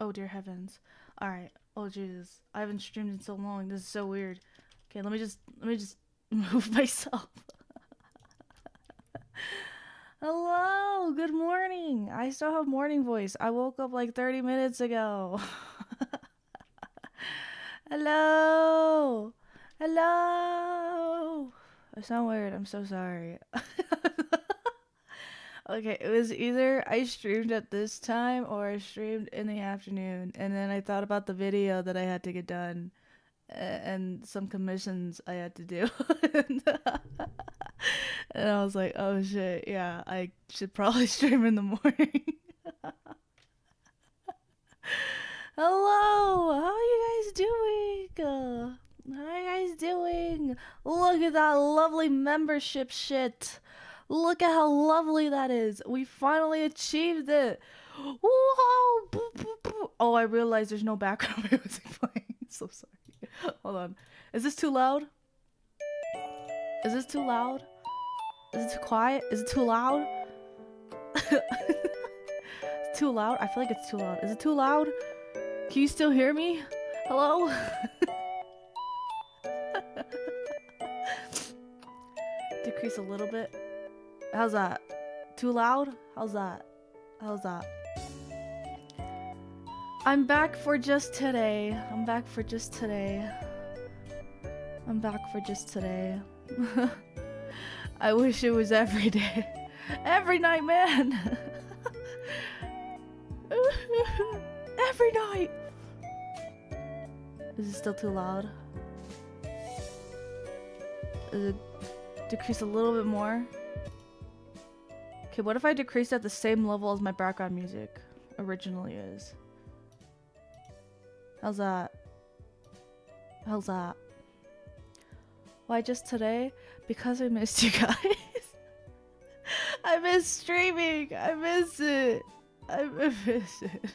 Oh dear heavens. Alright. Oh Jesus. I haven't streamed in so long. This is so weird. Okay, let me just move myself. Hello, good morning. I still have morning voice. I woke up like 30 minutes ago. Hello. Hello. I sound weird. I'm so sorry. Okay, it was either I streamed at this time or I streamed in the afternoon, and then I thought about the video that I had to get done and some commissions I had to do. And I was like, oh shit, yeah, I should probably stream in the morning. Hello, how are you guys doing? How are you guys doing? Look at that lovely membership shit. Look at how lovely that is. We finally achieved it. Whoa! Oh, I realized there's no background music playing. So sorry. Hold on. Is this too loud? Is this too loud? Is it too quiet? Is it too loud? It's too loud? I feel like it's too loud. Is it too loud? Can you still hear me? Hello? Decrease a little bit. How's that? Too loud? How's that? How's that? I'm back for just today. I'm back for just today. I'm back for just today. I wish it was every day. Every night, man! every night. Is it still too loud? Is it decrease a little bit more? Okay, what if I decrease it at the same level as my background music originally is? How's that? How's that? Why just today? Because I missed you guys. I miss streaming. I miss it. I miss it.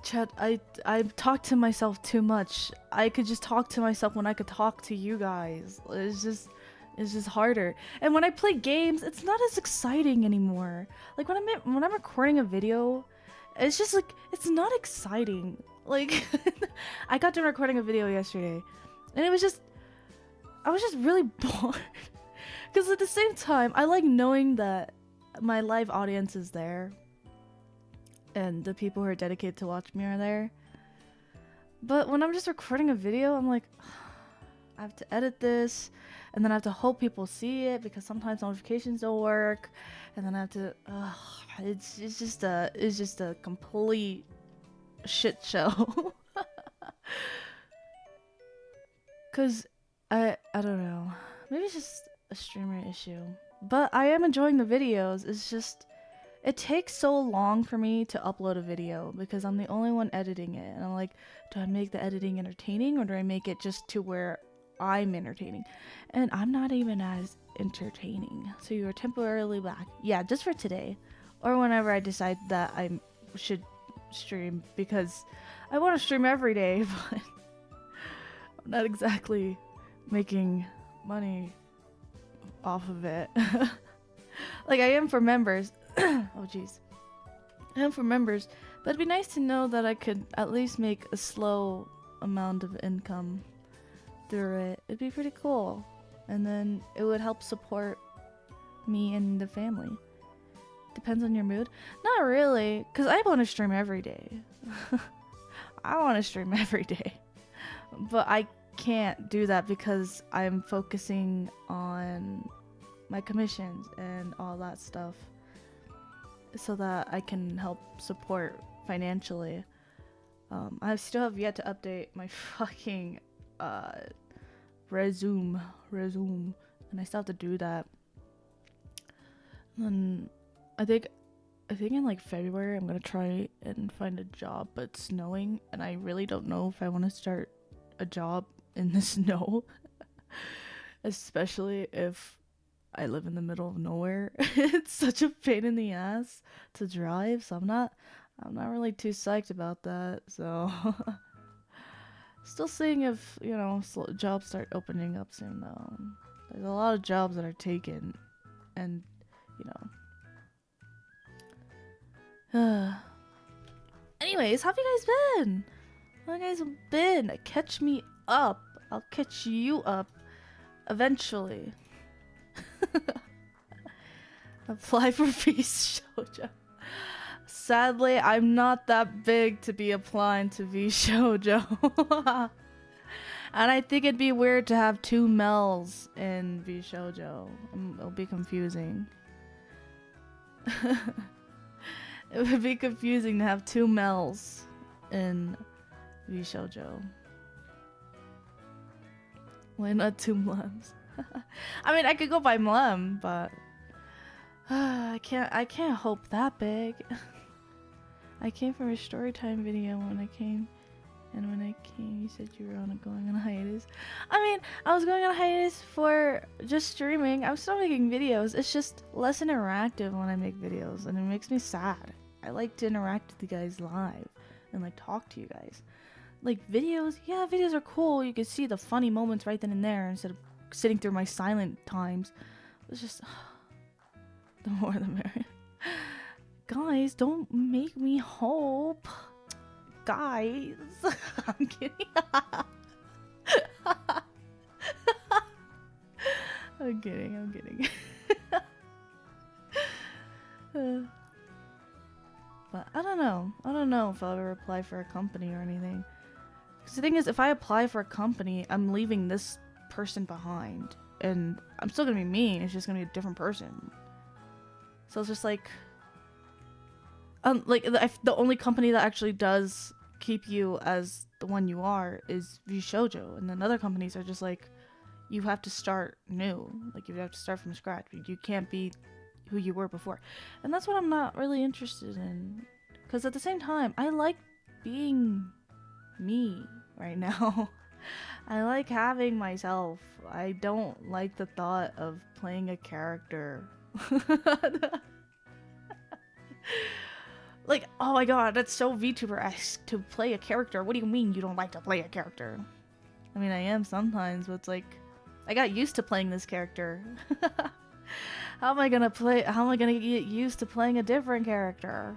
Chat, I talk to myself too much. I could just talk to myself when I could talk to you guys. It's just harder. And when I play games, it's not as exciting anymore. Like when I'm recording a video, it's just like it's not exciting. Like I got done recording a video yesterday, and I was just really bored. Because at the same time, I like knowing that my live audience is there. And the people who are dedicated to watch me are there. But when I'm just recording a video, I'm like, I have to edit this. And then I have to hope people see it because sometimes notifications don't work. And then I have to, it's just a complete shit show. Cause I don't know. Maybe it's just a streamer issue. But I am enjoying the videos. It's just, it takes so long for me to upload a video because I'm the only one editing it. And I'm like, do I make the editing entertaining or do I make it just to where I'm entertaining? And I'm not even as entertaining. So you are temporarily back. Yeah, just for today. Or whenever I decide that I should stream because I want to stream every day, but I'm not exactly making money off of it. Like I am for members. Oh jeez. I am for members, but it'd be nice to know that I could at least make a slow amount of income through it. It'd be pretty cool. And then it would help support me and the family. Depends on your mood. Not really, because I want to stream every day. I want to stream every day. But I can't do that because I'm focusing on my commissions and all that stuff. So that I can help support financially. I still have yet to update my fucking resume, and I still have to do that. And I think in like February I'm gonna try and find a job, but it's snowing, and I really don't know if I want to start a job in the snow, especially if I live in the middle of nowhere. It's such a pain in the ass to drive, so I'm not really too psyched about that. So still seeing if, you know, jobs start opening up soon though. There's a lot of jobs that are taken, and you know. Anyways, how have you guys been? How have you guys been? Catch me up. I'll catch you up eventually. Apply for VShojo. Sadly, I'm not that big to be applying to VShojo. And I think it'd be weird to have 2 Mels in VShojo. It'll be confusing. It would be confusing to have 2 Mels in VShojo. Why not 2 Mlems? I mean, I could go by Mlem, but I can't hope that big. I came from a story time video when I came, and when I came, you said you were going on a hiatus. I mean, I was going on a hiatus for just streaming. I'm still making videos. It's just less interactive when I make videos, and it makes me sad. I like to interact with you guys live and like talk to you guys. Like videos, yeah, videos are cool. You can see the funny moments right then and there instead of sitting through my silent times. It's just the more the merrier. Guys, don't make me hope. Guys, I'm kidding. I'm kidding. But I don't know if I'll ever apply for a company or anything. Because the thing is, if I apply for a company, I'm leaving this person behind, and I'm still gonna be me. It's just gonna be a different person. So it's just like, like the only company that actually does keep you as the one you are is Vshoujo, and then other companies are just like, you have to start new, like you have to start from scratch. You can't be who you were before, and that's what I'm not really interested in. Because at the same time, I like being me right now. I like having myself. I don't like the thought of playing a character. Like, oh my god, that's so VTuber-esque to play a character. What do you mean you don't like to play a character? I mean, I am sometimes, but it's like, I got used to playing this character. How am I gonna get used to playing a different character?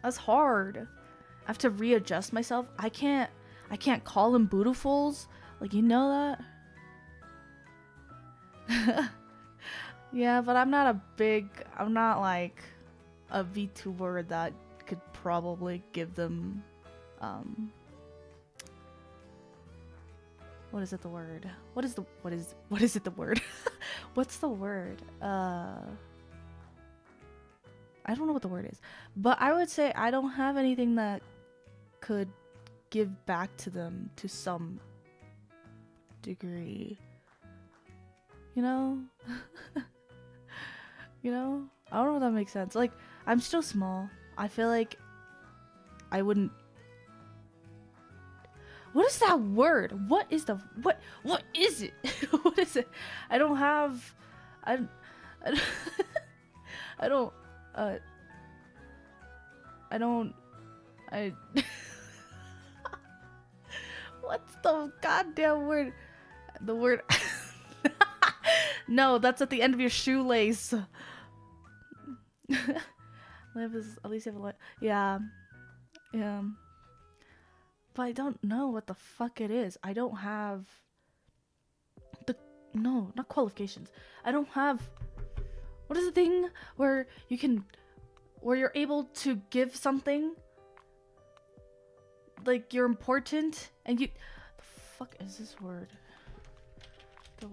That's hard. I have to readjust myself. I can't call them beautifuls. Like, you know that? Yeah, but I'm not like a VTuber that could probably give them, what is it the word? What's the word? I don't know what the word is, but I would say I don't have anything that could give back to them to some degree. You know? You know? I don't know if that makes sense. Like, I'm still small. I feel like I wouldn't... What is that word? What is it? What is it? I don't have... I what's the goddamn word? The word... No, that's at the end of your shoelace. Live is at least have a lot. Yeah. Yeah. But I don't know what the fuck it is. I don't have no, not qualifications. I don't have, what is the thing where you're able to give something? Like, you're important and you, the fuck is this word? The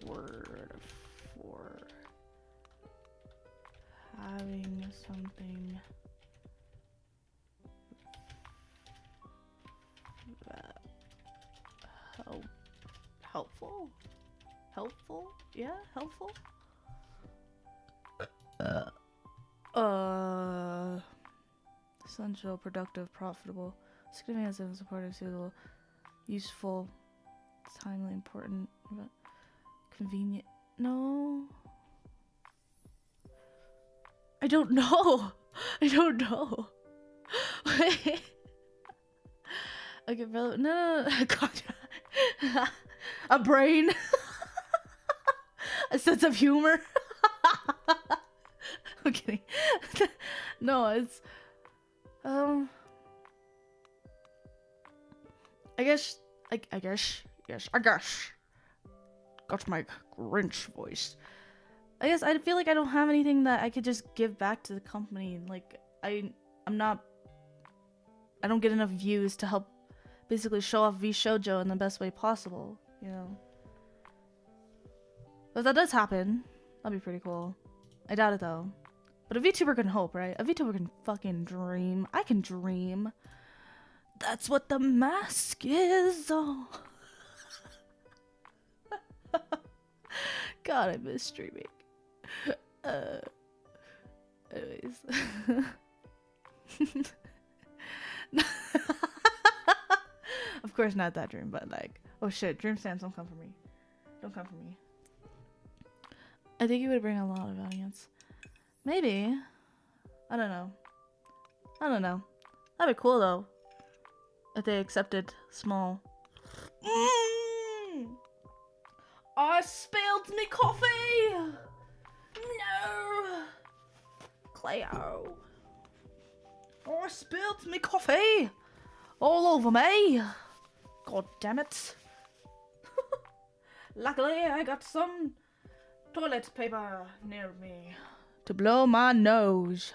word for having something helpful, yeah, helpful. Essential, productive, profitable, significant, supportive, suitable, useful, timely, important, convenient. No, I don't know. I don't know. Okay, bro. No. God. A brain. A sense of humor. I'm kidding. No, it's I guess. Got my Grinch voice. I guess I feel like I don't have anything that I could just give back to the company. Like, I don't get enough views to help basically show off Vshoujo in the best way possible, you know. But if that does happen, that'd be pretty cool. I doubt it though. But a VTuber can hope, right? A VTuber can fucking dream. I can dream. That's what the mask is. Oh. God, I miss streaming. Anyways. Of course not that dream, but like, oh shit, Dream Sans, don't come for me. Don't come for me. I think it would bring a lot of audience. Maybe. I don't know. That'd be cool though. If they accepted small. I spilled me coffee! No! Cleo. I spilled me coffee! All over me! God damn it. Luckily, I got some toilet paper near me to blow my nose.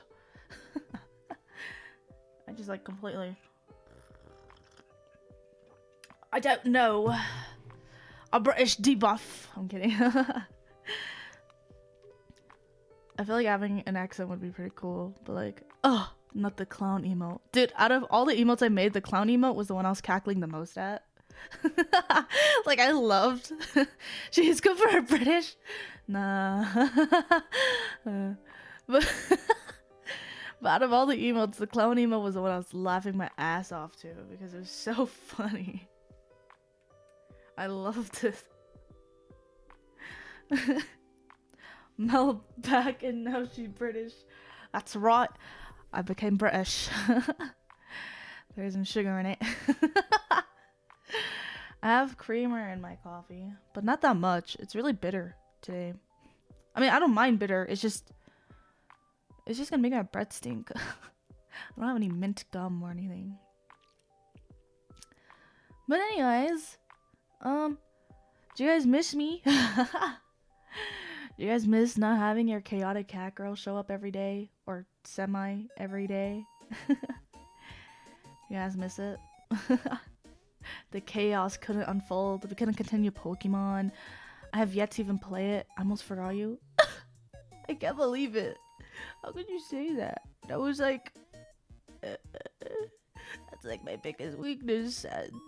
I just like completely... I don't know. A British debuff. I'm kidding. I feel like having an accent would be pretty cool, but like, oh, not the clown emote. Dude, out of all the emotes I made, the clown emote was the one I was cackling the most at. Like, I loved. She's good for her British. Nah. But, but out of all the emotes, the clown emote was the one I was laughing my ass off to because it was so funny. I loved it. Mel back and now she's British. That's right. I became British. There isn't sugar in it. I have creamer in my coffee, but not that much. It's really bitter today. I mean, I don't mind bitter. It's just gonna make my breath stink. I don't have any mint gum or anything. But anyways, do you guys miss me? Do you guys miss not having your chaotic cat girl show up every day or semi every day? You guys miss it? The chaos couldn't unfold. We couldn't continue Pokemon. I have yet to even play it. I almost forgot you. I can't believe it. How could you say that? That was like... that's like my biggest weakness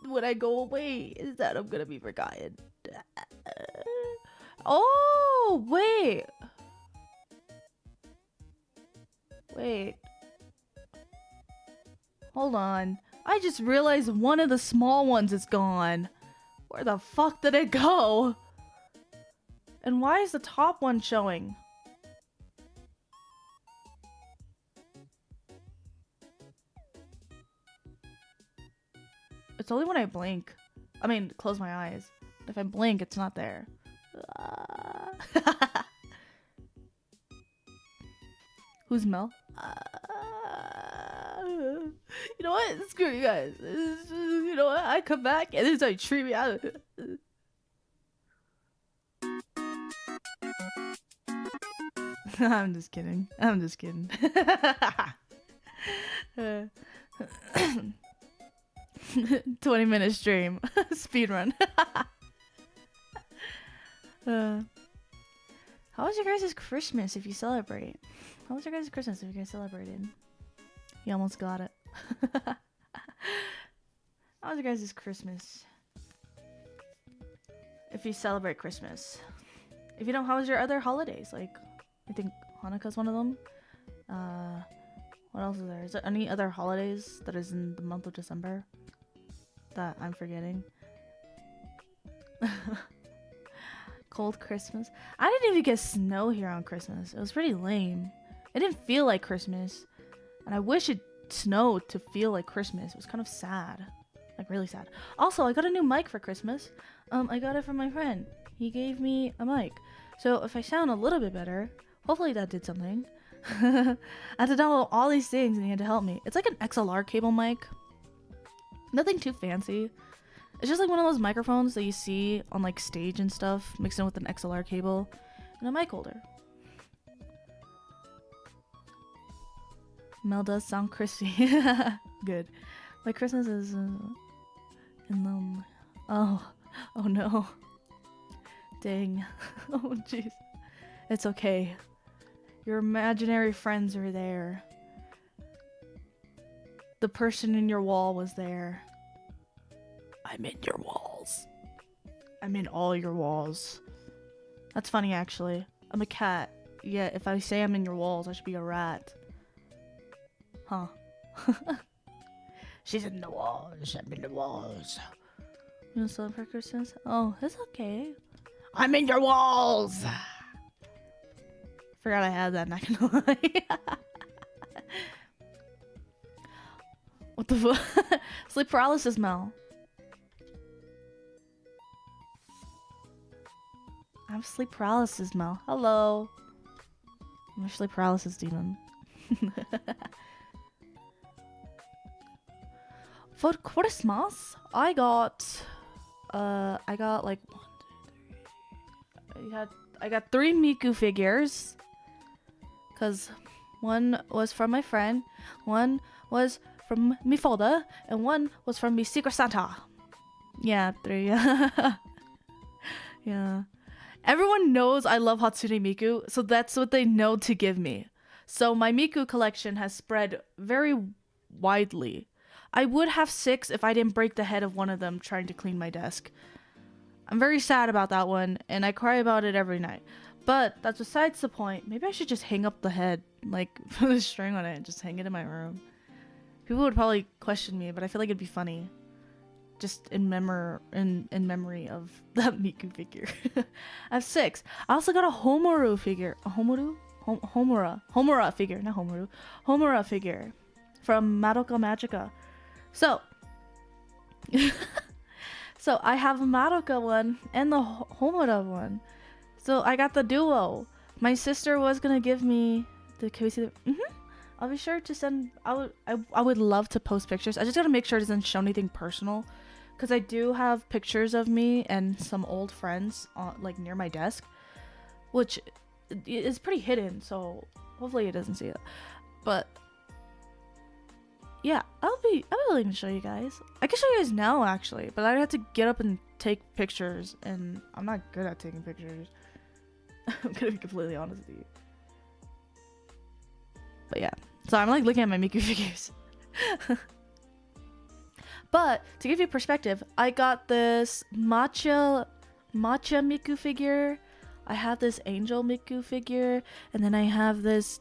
when I go away, is that I'm gonna be forgotten. Oh, wait. Wait. Hold on. I just realized one of the small ones is gone. Where the fuck did it go? And why is the top one showing? It's only when I blink. I mean, close my eyes. If I blink, it's not there. Who's Mel? You know what? Screw you guys. You know what? I come back and this is how you treat me. I'm just kidding. I'm just kidding. 20-minute stream. Speedrun. How was your guys' Christmas if you celebrate? How was your guys' Christmas if you guys celebrated? You almost got it. How was your guys' Christmas? If you celebrate Christmas. If you don't, how was your other holidays? Like, I think Hanukkah's one of them. What else is there? Is there any other holidays that is in the month of December that I'm forgetting? Cold Christmas. I didn't even get snow here on Christmas. It was pretty lame. It didn't feel like Christmas. And I wish it snowed to feel like Christmas. It was kind of sad. Like, really sad. Also, I got a new mic for Christmas. I got it from my friend. He gave me a mic. So if I sound a little bit better, hopefully that did something. I had to download all these things and he had to help me. It's like an XLR cable mic. Nothing too fancy. It's just like one of those microphones that you see on like stage and stuff, mixed in with an XLR cable and a mic holder. Mel does sound crispy. Good. My Christmas is in oh no. Dang. Oh jeez. It's okay. Your imaginary friends are there. The person in your wall was there. I'm in your walls. I'm in all your walls. That's funny, actually. I'm a cat. Yeah, if I say I'm in your walls, I should be a rat. Huh. She's in the walls. I'm in the walls. You want to celebrate Christmas? Oh, it's okay. I'm in your walls! Forgot I had that, not gonna lie. What the fuck? Sleep paralysis, Mel. I have sleep paralysis, Mel. Hello. I'm a sleep paralysis demon. For Christmas, I got like I got 3 Miku figures. Cause one was from my friend, one was from me folder, and one was from me Secret Santa. Yeah, 3. Yeah. Everyone knows I love Hatsune Miku, so that's what they know to give me. So my Miku collection has spread very widely. I would have 6 if I didn't break the head of one of them trying to clean my desk. I'm very sad about that one, and I cry about it every night. But that's besides the point. Maybe I should just hang up the head, like, put a string on it and just hang it in my room. People would probably question me, but I feel like it'd be funny. Just in memory of that Miku figure. I have 6. I also got a Homaru figure. A Homaru? Homura figure, not Homaru. Homura figure from Madoka Magica. So, so I have a Madoka one and the Homura one. So I got the duo. My sister was gonna give me the. Can we see the? I'll be sure to send. I would love to post pictures. I just gotta make sure it doesn't show anything personal, because I do have pictures of me and some old friends like near my desk, which is pretty hidden. So hopefully it doesn't see it. But yeah, I'll be willing to show you guys. I can show you guys now actually, but I'd have to get up and take pictures, and I'm not good at taking pictures. I'm gonna be completely honest with you. But yeah, so I'm like looking at my Miku figures. But to give you perspective, I got this matcha Miku figure. I have this angel Miku figure, and then I have this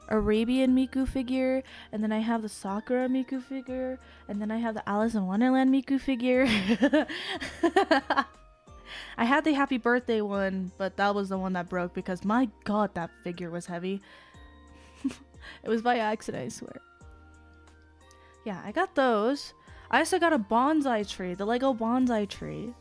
Arabian Miku figure, and then I have the Sakura Miku figure, and then I have the Alice in Wonderland Miku figure. I had the happy birthday one, but that was the one that broke because my god, that figure was heavy. It was by accident, I swear. Yeah, I got those. I also got a bonsai tree, the Lego bonsai tree.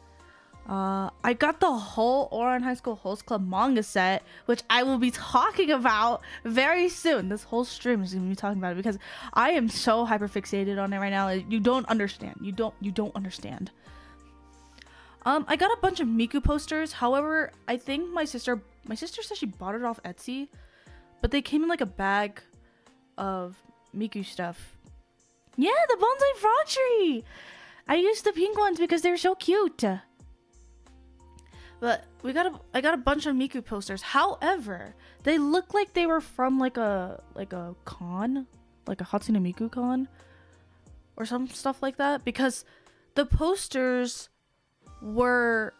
I got the whole Ouran High School Host Club manga set, which I will be talking about very soon. This whole stream is gonna be talking about it because I am so hyper fixated on it right now. You don't understand. You don't understand. I got a bunch of Miku posters. However, I think my sister said she bought it off Etsy, but they came in like a bag of Miku stuff. Yeah, the bonsai frog tree. I used the pink ones because they're so cute. But I got a bunch of Miku posters. However, they look like they were from like a con, like a Hatsune Miku con, or some stuff like that, because the posters were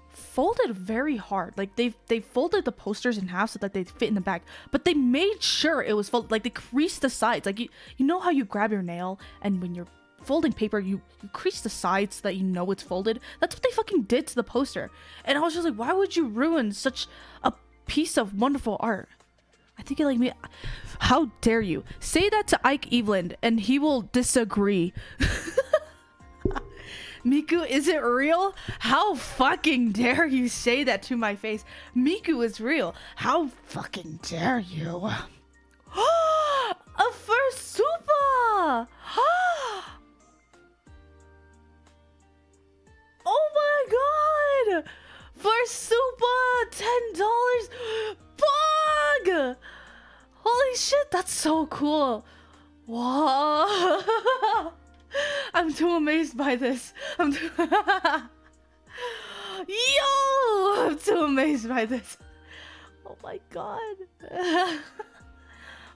folded very hard. Like they folded the posters in half so that they fit in the bag, but they made sure it was folded. Like they creased the sides. Like you know how you grab your nail and when you're folding paper you crease the sides so that you know it's folded. That's what they fucking did to the poster, and I was just like, why would you ruin such a piece of wonderful art? I think it like me. How dare you say that to Ike Eveland and he will disagree. Miku isn't real? How fucking dare you say that to my face? Miku is real. How fucking dare you? A first super! Oh my god! First super! $10! Bug! Holy shit, that's so cool. Whoa! I'm too amazed by this. I'm too amazed by this. Oh my god.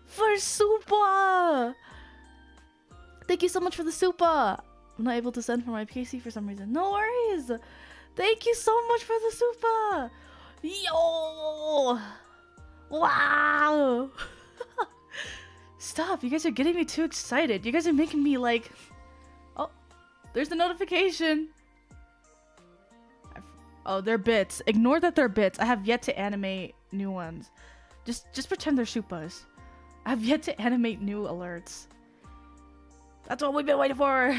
For super. Thank you so much for the super. I'm not able to send from my PC for some reason. No worries. Thank you so much for the super. Yo. Wow. Stop. You guys are getting me too excited. You guys are making me like... There's the notification. Oh, they're bits. Ignore that they're bits. I have yet to animate new ones. Just pretend they're Supas. I have yet to animate new alerts. That's what we've been waiting for.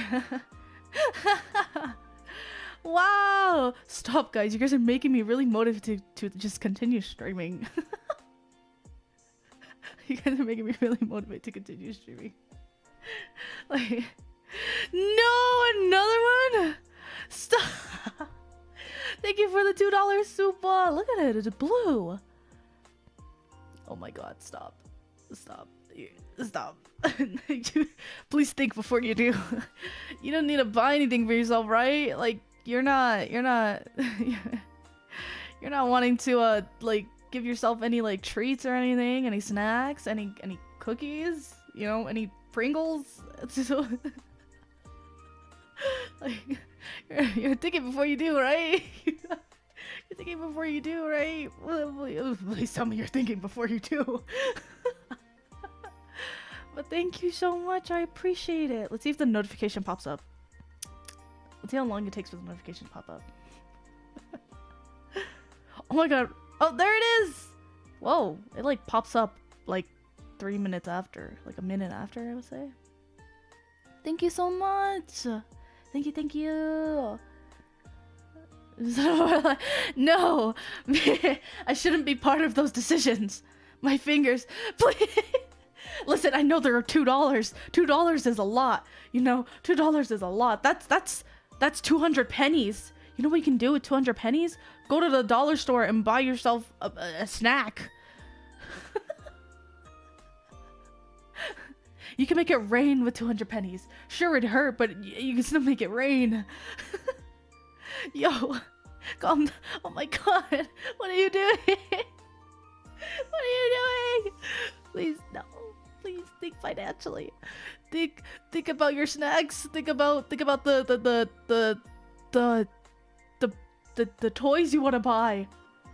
Wow. Stop, guys. You guys are making me really motivated to just continue streaming. You guys are making me really motivated to continue streaming. Like... No, another one? Stop. Thank you for the $2 super. Look at it, it's blue. Oh my god, stop. Stop. Stop. Please think before you do. You don't need to buy anything for yourself, right? Like, you're not You're not wanting to like give yourself any like treats or anything, any snacks, any cookies, you know, any Pringles. Like you're thinking before you do, right? You're thinking before you do, right? Please tell me you're thinking before you do. But thank you so much. I appreciate it. Let's see if the notification pops up. Let's see how long it takes for the notification to pop up. Oh my god. Oh, there it is! Whoa. It like pops up like 3 minutes after. Like a minute after, I would say. Thank you so much. Thank you, thank you. No. I shouldn't be part of those decisions. My fingers. Please. Listen, I know there are $2. $2 is a lot. You know, $2 is a lot. That's 200 pennies. You know what you can do with 200 pennies? Go to the dollar store and buy yourself a snack. You can make it rain with 200 pennies. Sure, it hurt, but you can still make it rain. Yo, calm down. Oh my god. What are you doing? What are you doing? Please, no. Please think financially. Think about your snacks. Think about the toys you want to buy.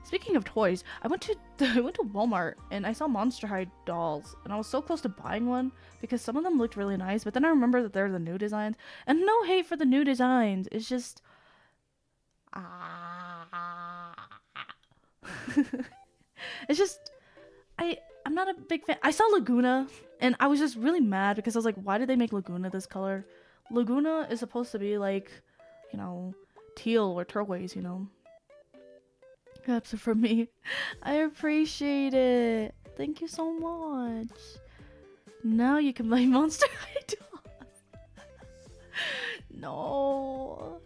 Speaking of toys, I went to Walmart and I saw Monster High dolls, and I was so close to buying one because some of them looked really nice, but then I remember that they're the new designs. And no hate for the new designs. It's just it's just I'm not a big fan. I saw Laguna and I was just really mad because I was like, why did they make Laguna this color? Laguna is supposed to be like, you know, teal or turquoise, you know. That's it for me. I appreciate it. Thank you so much. Now you can buy Monster High dolls. No.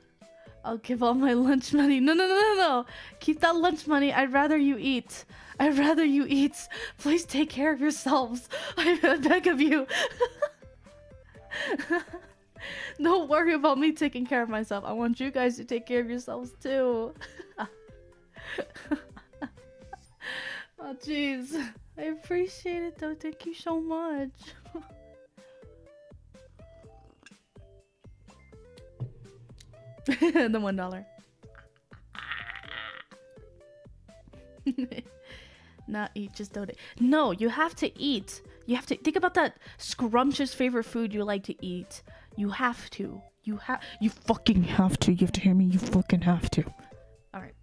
I'll give all my lunch money. No. Keep that lunch money. I'd rather you eat. I'd rather you eat. Please take care of yourselves. I beg of you. Don't worry about me taking care of myself. I want you guys to take care of yourselves too. Oh jeez. I appreciate it though. Thank you so much. The $1. Not eat, just donate. No, you have to eat. You have to think about that scrumptious favorite food you like to eat. You have to. You fucking have to. You have to hear me. You fucking have to. All right.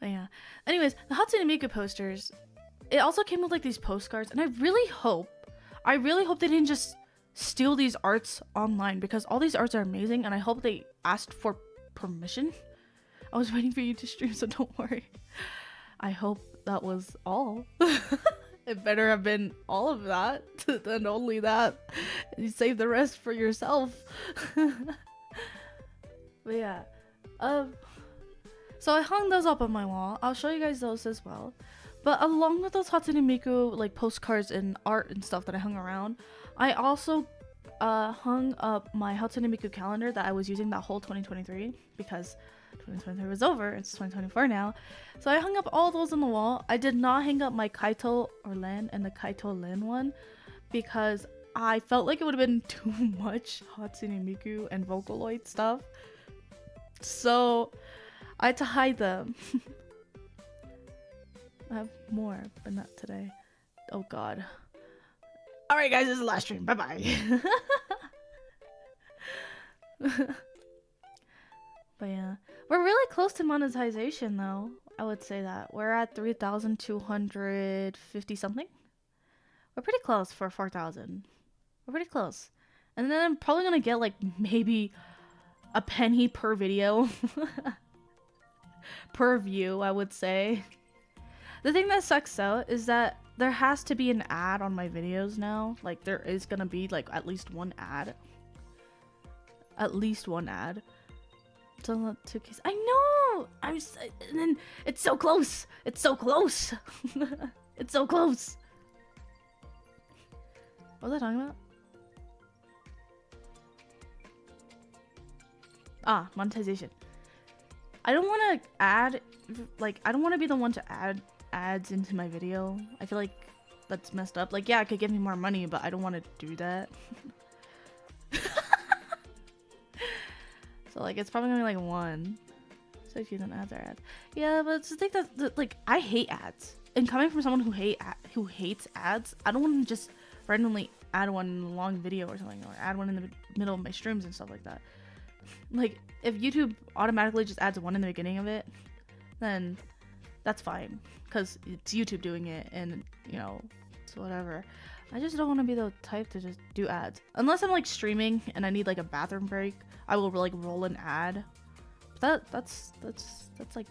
But yeah. Anyways, the Hatsune Miku posters. It also came with like these postcards, and I really hope they didn't just steal these arts online, because all these arts are amazing, and I hope they asked for permission. I was waiting for you to stream, so don't worry. I hope that was all. It better have been all of that, then only that. You save the rest for yourself. But yeah. So I hung those up on my wall. I'll show you guys those as well. But along with those Hatsune Miku like postcards and art and stuff that I hung around, I also hung up my Hatsune Miku calendar that I was using that whole 2023, because 2023 was over, it's 2024 now. So I hung up all those on the wall. I did not hang up my Kaito Orlan and the Kaito Lin one because I felt like it would have been too much Hatsune Miku and Vocaloid stuff. So I had to hide them. I have more, but not today. Oh god. Alright guys, this is the last stream. Bye bye. But yeah. We're really close to monetization though. I would say that. We're at 3,250 something. We're pretty close for 4,000. We're pretty close. And then I'm probably gonna get like maybe a penny per video. Per view, I would say. The thing that sucks though is that there has to be an ad on my videos now. Like there is gonna be like at least one ad. At least one ad. So not 2K. I know. And then it's so close. It's so close. It's so close. What was I talking about? Ah, monetization. I don't want to add, like, I don't want to be the one to add ads into my video. I feel like that's messed up. Like, yeah, it could give me more money, but I don't want to do that. So, like, it's probably gonna be like 1. So if you don't ads are ads. Yeah, but it's the thing that, like, I hate ads. And coming from someone who hates ads, I don't want to just randomly add one in a long video or something, or add one in the middle of my streams and stuff like that. Like, if YouTube automatically just adds one in the beginning of it, then that's fine, because it's YouTube doing it, and, you know, it's whatever. I just don't want to be the type to just do ads. Unless I'm, like, streaming and I need, like, a bathroom break, I will, like, roll an ad. But that's like,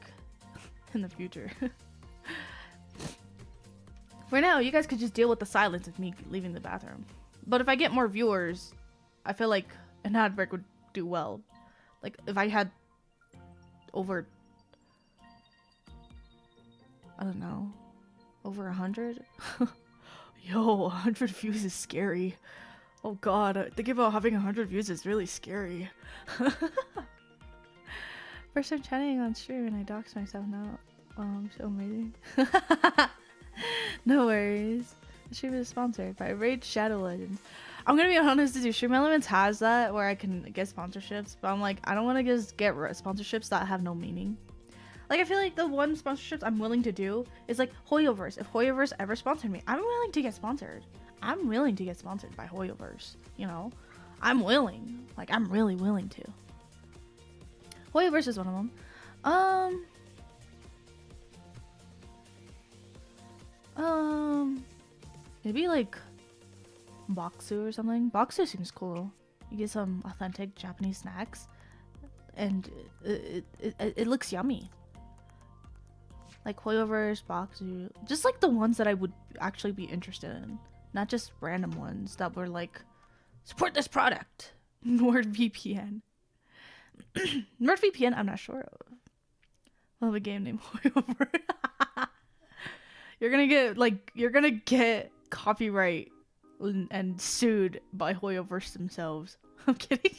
in the future. For now, you guys could just deal with the silence of me leaving the bathroom. But if I get more viewers, I feel like an ad break would do well. Like, if I had over, I don't know, over 100? Yo, 100 views is scary. Oh god, thinking about having 100 views is really scary. First time chatting on stream and I doxed myself now. So amazing. No worries. The stream is sponsored by Raid Shadow Legends. I'm gonna be honest with you, Stream Elements has that where I can get sponsorships, but I'm like, I don't want to just get sponsorships that have no meaning. Like, I feel like the one sponsorships I'm willing to do is like Hoyoverse. If Hoyoverse ever sponsored me, I'm willing to get sponsored. I'm willing to get sponsored by Hoyoverse, you know? I'm willing. Like, I'm really willing to. Hoyoverse is one of them. Maybe like Baksu or something. Baksu seems cool. You get some authentic Japanese snacks, and it looks yummy. Like Hoyoverse, Baksu, just like the ones that I would actually be interested in, not just random ones that were like, support this product. NordVPN. NordVPN, I'm not sure of. Well, the game name Hoyover. You're gonna get copyright and sued by Hoyoverse themselves. I'm kidding.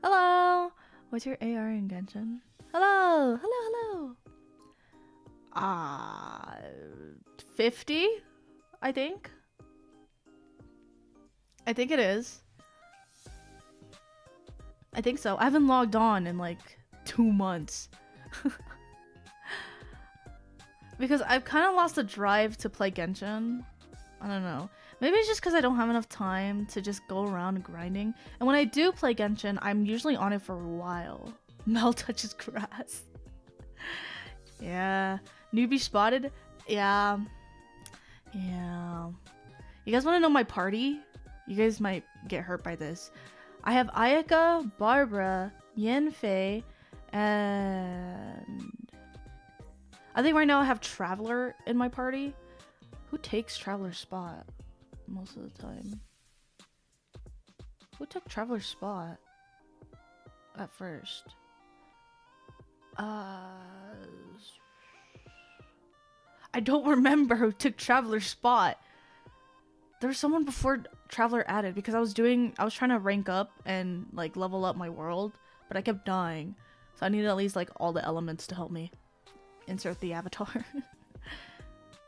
Hello. What's your AR in Genshin? Hello. Hello. 50, I think. I think it is. I think so. I haven't logged on in like 2 months. Because I've kind of lost the drive to play Genshin. I don't know. Maybe it's just because I don't have enough time to just go around grinding. And when I do play Genshin, I'm usually on it for a while. Mel touches grass. Yeah. Newbie spotted? Yeah. Yeah. You guys want to know my party? You guys might get hurt by this. I have Ayaka, Barbara, Yenfei, and I think right now I have Traveler in my party. Who takes Traveler's spot most of the time? Who took Traveler's spot at first? I don't remember who took Traveler's spot. There was someone before Traveler added, because I was trying to rank up and like level up my world, but I kept dying. So I needed at least like all the elements to help me insert the avatar.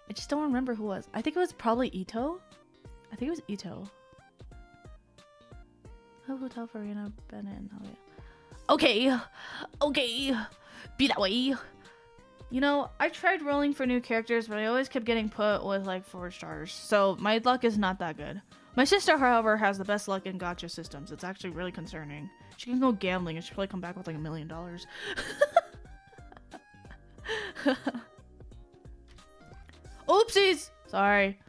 I just don't remember who it was. I think it was probably Ito. I think it was Ito. Hotel for Rena, Bennett, oh yeah. Okay. Be that way. You know, I tried rolling for new characters, but I always kept getting put with like 4 stars. So my luck is not that good. My sister, however, has the best luck in gacha systems. It's actually really concerning. She can go gambling and she'll probably come back with like $1 million. Oopsies! Sorry.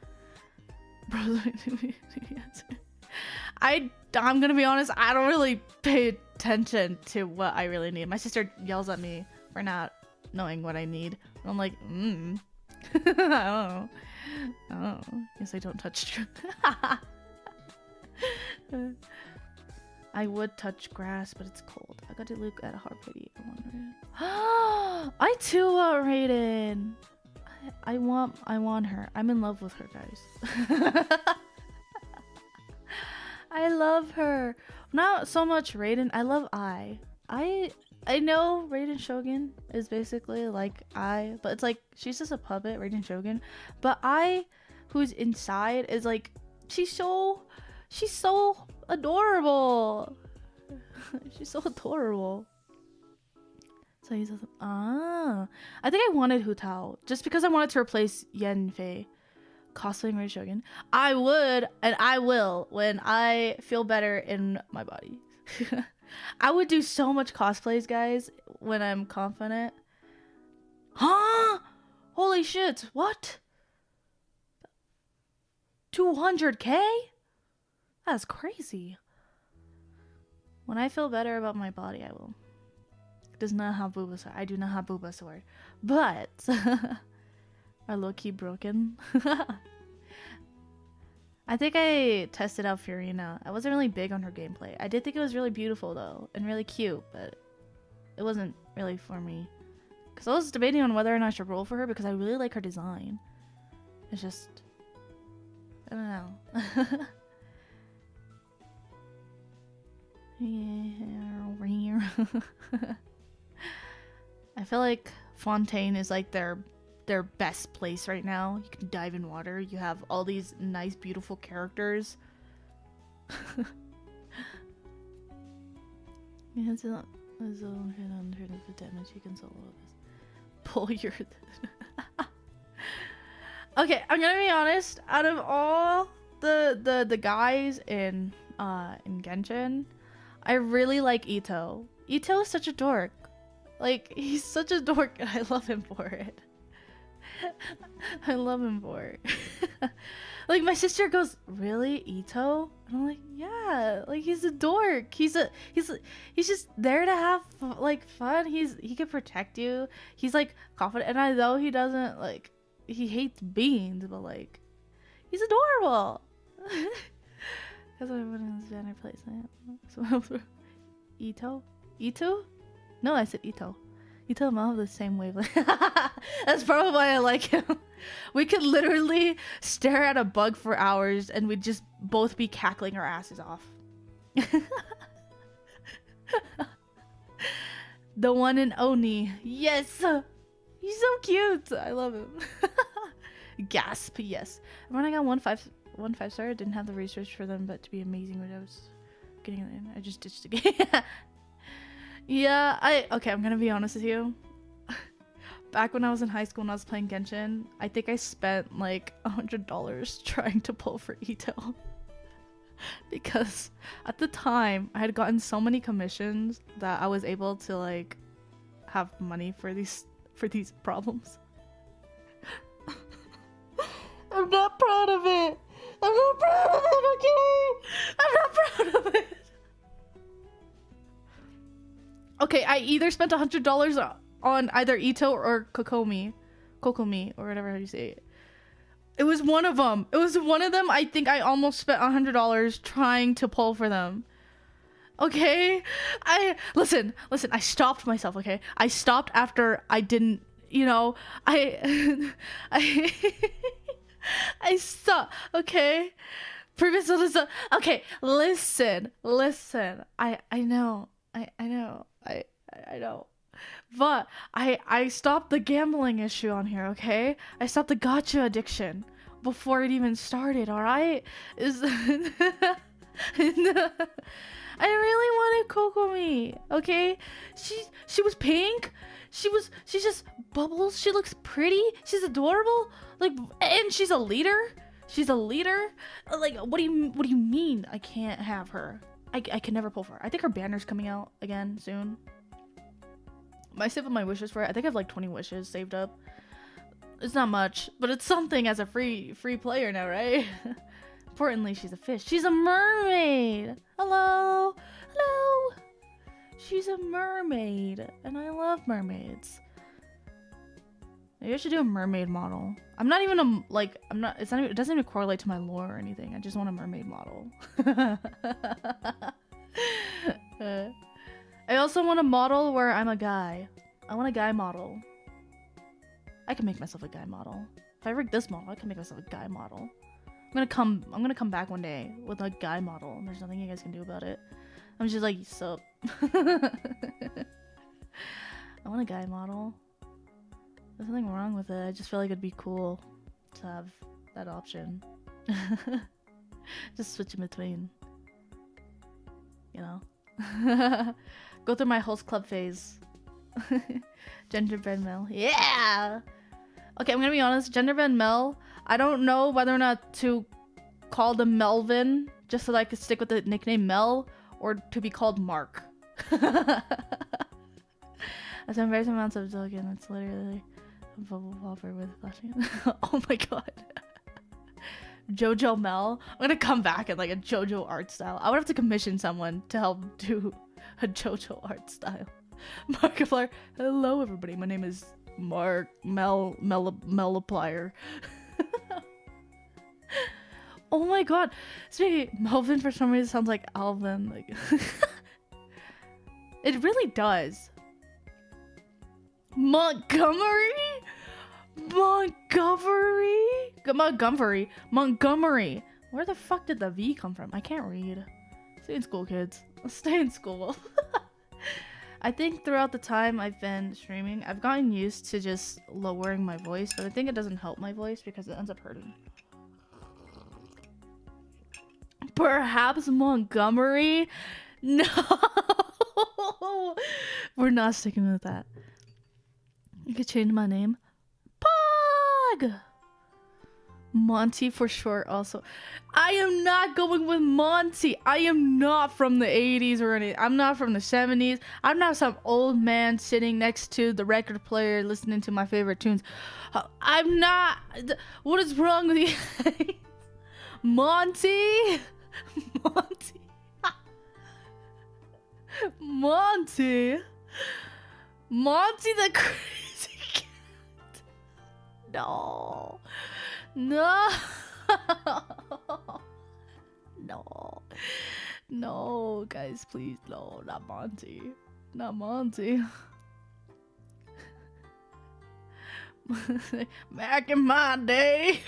I'm gonna be honest, I don't really pay attention to what I really need. My sister yells at me for not knowing what I need. I'm like, I don't know. Guess I don't touch truth. I would touch grass, but it's cold. I got to look at a hard pity. I too want Raiden. I want her. I'm in love with her, guys. I love her. Not so much Raiden. I love I know Raiden Shogun is basically like but it's like she's just a puppet, Raiden Shogun. But who's inside, is like she's so adorable. She's so adorable. So he's I think I wanted Hu Tao just because I wanted to replace Yen Fei cosplaying Raiden Shogun. I would and I will when I feel better in my body. I would do so much cosplays, guys, when I'm confident. Huh? Holy shit, what? 200k? That's crazy. When I feel better about my body, I will. It does not have Bulbasaur. I do not have Bulbasaur. But are low-key broken. I think I tested out Fiorina. I wasn't really big on her gameplay. I did think it was really beautiful though, and really cute, but it wasn't really for me. Because I was debating on whether or not I should roll for her because I really like her design. It's just, I don't know. I feel like Fontaine is like their best place right now. You can dive in water. You have all these nice, beautiful characters. It's a the damage you can solo this. Pull your. Okay, I'm gonna be honest. Out of all the guys in Genshin, I really like Ito. Ito is such a dork. Like, he's such a dork, and I love him for it. I love him for it. Like, my sister goes, "Really, Ito?" And I'm like, "Yeah, like he's a dork. He's just there to have like fun. He can protect you. He's like confident, and I know he doesn't like he hates beans, but like he's adorable." That's why I put in this banner place. Ito? No, I said Ito. Ito and I have the same wavelength. That's probably why I like him. We could literally stare at a bug for hours and we'd just both be cackling our asses off. The one in Oni. Yes! He's so cute! I love him. Gasp, yes. And when I got one five star, I didn't have the research for them, but to be amazing when I was getting it in. I just ditched the game. Yeah, okay, I'm gonna be honest with you. Back when I was in high school and I was playing Genshin, I think I spent like $100 trying to pull for Ito. Because at the time, I had gotten so many commissions that I was able to like have money for these problems. I'm not proud of it. I'm not proud of it, okay? I'm not proud of it. Okay, I either spent $100 on either Ito or Kokomi, or whatever you say it. It was one of them. It was one of them. I think I almost spent $100 trying to pull for them. Okay, listen. I stopped myself. Okay, I stopped after I didn't. You know, I stopped. Okay, previous. Okay, listen. I know. I know. But I stopped the gambling issue on here, okay? I stopped the gacha addiction before it even started, alright? I really wanted Kokomi, okay? She was pink. She's just bubbles. She looks pretty. She's adorable. Like, and she's a leader. Like, what do you mean I can't have her? I can never pull for her. I think her banner's coming out again soon. I saved up my wishes for it. I think I have like 20 wishes saved up. It's not much, but it's something as a free player now, right? Importantly, she's a fish. She's a mermaid. Hello. She's a mermaid, and I love mermaids. Maybe I should do a mermaid model. I'm not even it doesn't even correlate to my lore or anything. I just want a mermaid model. I also want a model where I'm a guy. I want a guy model. I can make myself a guy model. If I rig this model, I can make myself a guy model. I'm gonna come back one day with a guy model, and there's nothing you guys can do about it. I'm just like, sup. I want a guy model. There's nothing wrong with it. I just feel like it'd be cool to have that option. Just switch in between. You know? Go through my host club phase. Genderbread Mel. Yeah! Okay, I'm gonna be honest. Genderbread Mel, I don't know whether or not to call them Melvin, just so that I could stick with the nickname Mel, or to be called Mark. As I'm various amounts of token, it's literally a bubble popper with flashing. Oh my god. Jojo Mel. I'm gonna come back in like a Jojo art style. I would have to commission someone to help do a Jojo art style. Markiplier. Hello everybody. My name is Mark Meliplier. Oh my god. Speaking Melvin for some reason sounds like Alvin. Like it really does. Montgomery? Montgomery. Where the fuck did the V come from? I can't read. Stay in school, kids. Stay in school. I think throughout the time I've been streaming, I've gotten used to just lowering my voice, but I think it doesn't help my voice because it ends up hurting. Perhaps Montgomery? No! We're not sticking with that. You could change my name. Pog! Monty for short also. I am not going with Monty. I am not from the 80s or anything. I'm not from the 70s. I'm not some old man sitting next to the record player listening to my favorite tunes. I'm not. What is wrong with you? Monty? Monty? Monty? Monty the crazy cat? No. No. No. No, guys, please. No, not Monty. Not Monty. Back in my day.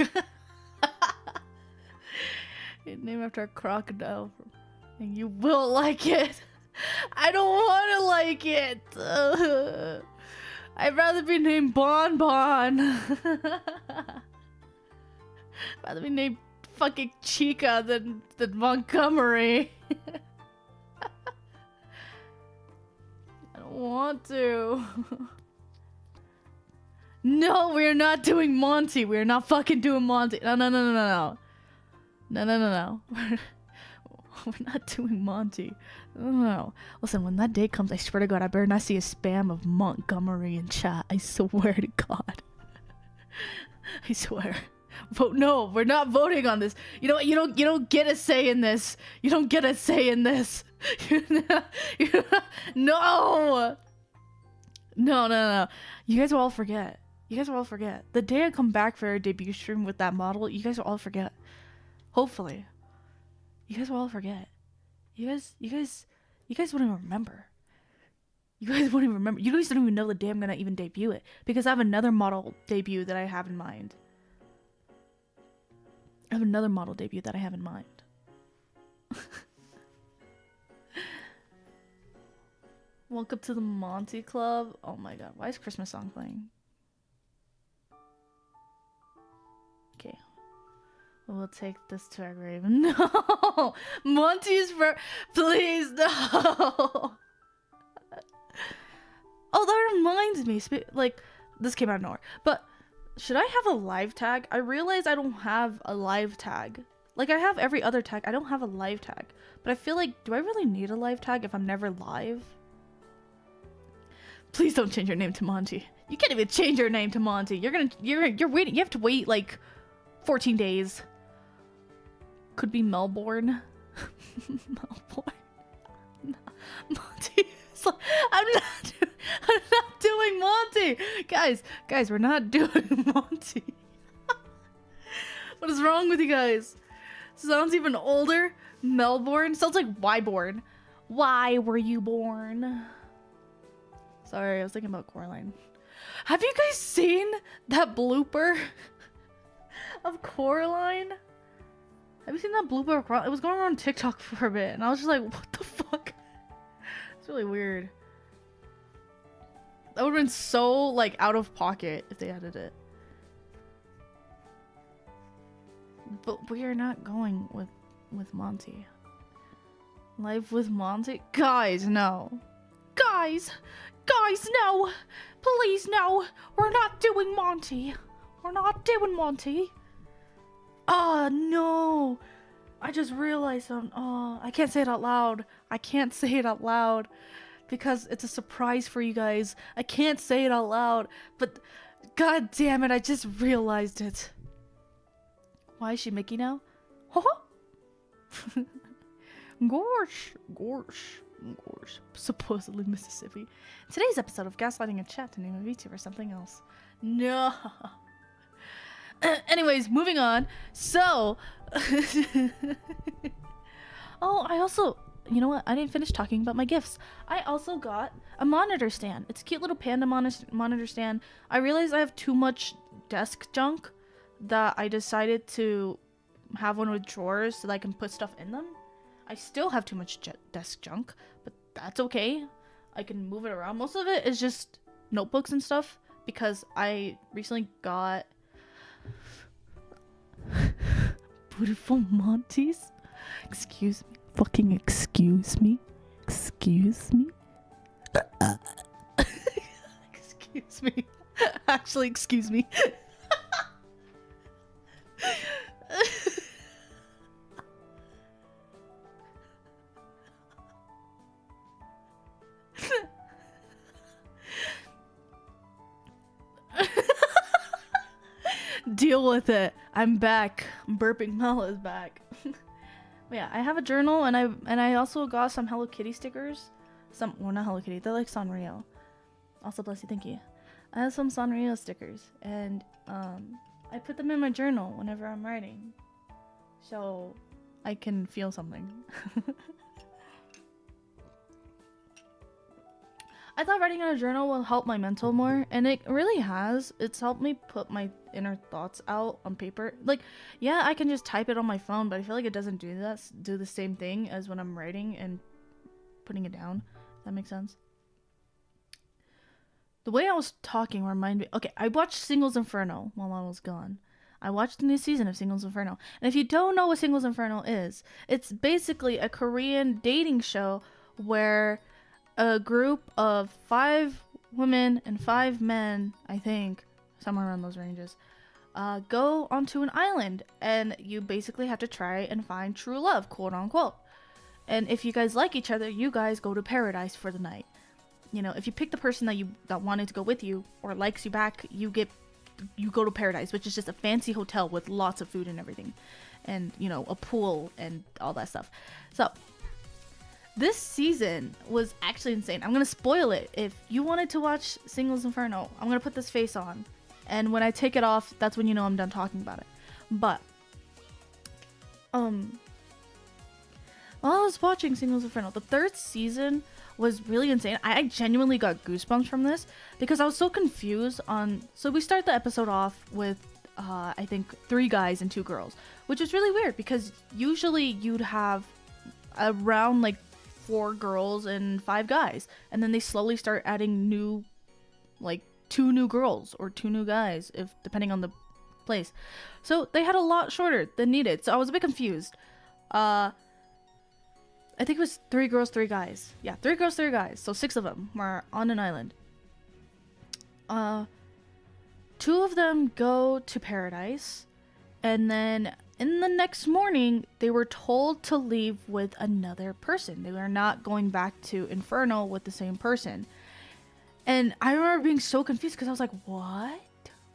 Named after a crocodile. And you will like it. I don't want to like it. I'd rather be named Bon Bon. Rather be named fucking Chica than Montgomery. I don't want to. No, we're not doing Monty. We're not fucking doing Monty. No. No. We're not doing Monty. No. Listen, when that day comes, I swear to God, I better not see a spam of Montgomery in chat. I swear to God. I swear. Vote no. We're not voting on this. You know what? You don't get a say in this. You don't get a say in this. No. No. You guys will all forget. The day I come back for a debut stream with that model, you guys will all forget. Hopefully. You guys will all forget. You guys won't even remember. You guys don't even know the day I'm gonna even debut it. Because I have another model debut that I have in mind. Welcome to the Monty Club. Oh my god, why is Christmas song playing? Okay. We'll take this to our grave. No! Monty's for... Please, no! Oh, that reminds me. Like, this came out of nowhere. But, should I have a live tag? I realize I don't have a live tag. Like, I have every other tag. I don't have a live tag. But I feel like, do I really need a live tag if I'm never live? Please don't change your name to Monty. You can't even change your name to Monty. You're waiting. You have to wait, like, 14 days. Could be Melbourne. Melbourne. No. Monty. I'm not doing Monty. Guys, we're not doing Monty. What is wrong with you guys? Sounds even older. Melbourne. Sounds like Wyborn. Why were you born? Sorry, I was thinking about Coraline. Have you guys seen that blooper of Coraline? Have you seen that blooper of Coraline? It was going around TikTok for a bit, and I was just like, what the fuck? It's really weird. That would have been so, like, out of pocket if they added it. But we are not going with Monty. Life with Monty? Guys, no. Guys, no. Please, no. We're not doing Monty. We're not doing Monty. Oh, no. I just realized something. Oh, I can't say it out loud. I can't say it out loud because it's a surprise for you guys. I can't say it out loud, but god damn it, I just realized it. Why is she Mickey now? Gorsh. Supposedly Mississippi. Today's episode of Gaslighting a Chat to name a VTuber or something else. No. Anyways, moving on. So, oh, I also, you know what? I didn't finish talking about my gifts. I also got a monitor stand. It's a cute little panda monitor stand. I realized I have too much desk junk that I decided to have one with drawers so that I can put stuff in them. I still have too much desk junk, but that's okay. I can move it around. Most of it is just notebooks and stuff because I recently got beautiful Monty's. Excuse me. Fucking excuse me. Excuse me. Excuse me. Actually, excuse me. Deal with it. I'm back. Burping Mel is back. Yeah, I have a journal and I also got some Hello Kitty stickers. Well, not Hello Kitty. They're like Sanrio. Also, bless you, thank you. I have some Sanrio stickers and I put them in my journal whenever I'm writing, so I can feel something. I thought writing in a journal will help my mental more, and it really has. It's helped me put my inner thoughts out on paper. Like, yeah, I can just type it on my phone, but I feel like it doesn't do the same thing as when I'm writing and putting it down. If that makes sense. The way I was talking reminded me. Okay, I watched Singles Inferno while I was gone. I watched the new season of Singles Inferno, and if you don't know what Singles Inferno is, it's basically a Korean dating show where a group of 5 women and 5 men, I think, somewhere around those ranges, go onto an island, and you basically have to try and find true love, quote unquote. And if you guys like each other, you guys go to paradise for the night. You know, if you pick the person that wanted to go with you or likes you back, you go to paradise, which is just a fancy hotel with lots of food and everything, and you know, a pool and all that stuff. So this season was actually insane. I'm gonna spoil it. If you wanted to watch Singles Inferno, I'm gonna put this face on, and when I take it off, that's when you know I'm done talking about it. But while I was watching Singles Inferno, the 3rd season was really insane. I genuinely got goosebumps from this because I was so confused on. So we start the episode off with I think 3 guys and 2 girls, which is really weird because usually you'd have around like 4 girls and 5 guys, and then they slowly start adding new, like 2 new girls or 2 new guys, if depending on the place. So they had a lot shorter than needed, so I was a bit confused. I think it was 3 girls, 3 guys. Yeah, 3 girls, 3 guys. So 6 of them were on an island. 2 of them go to paradise, and then in the next morning, they were told to leave with another person. They were not going back to Inferno with the same person. And I remember being so confused because I was like, what?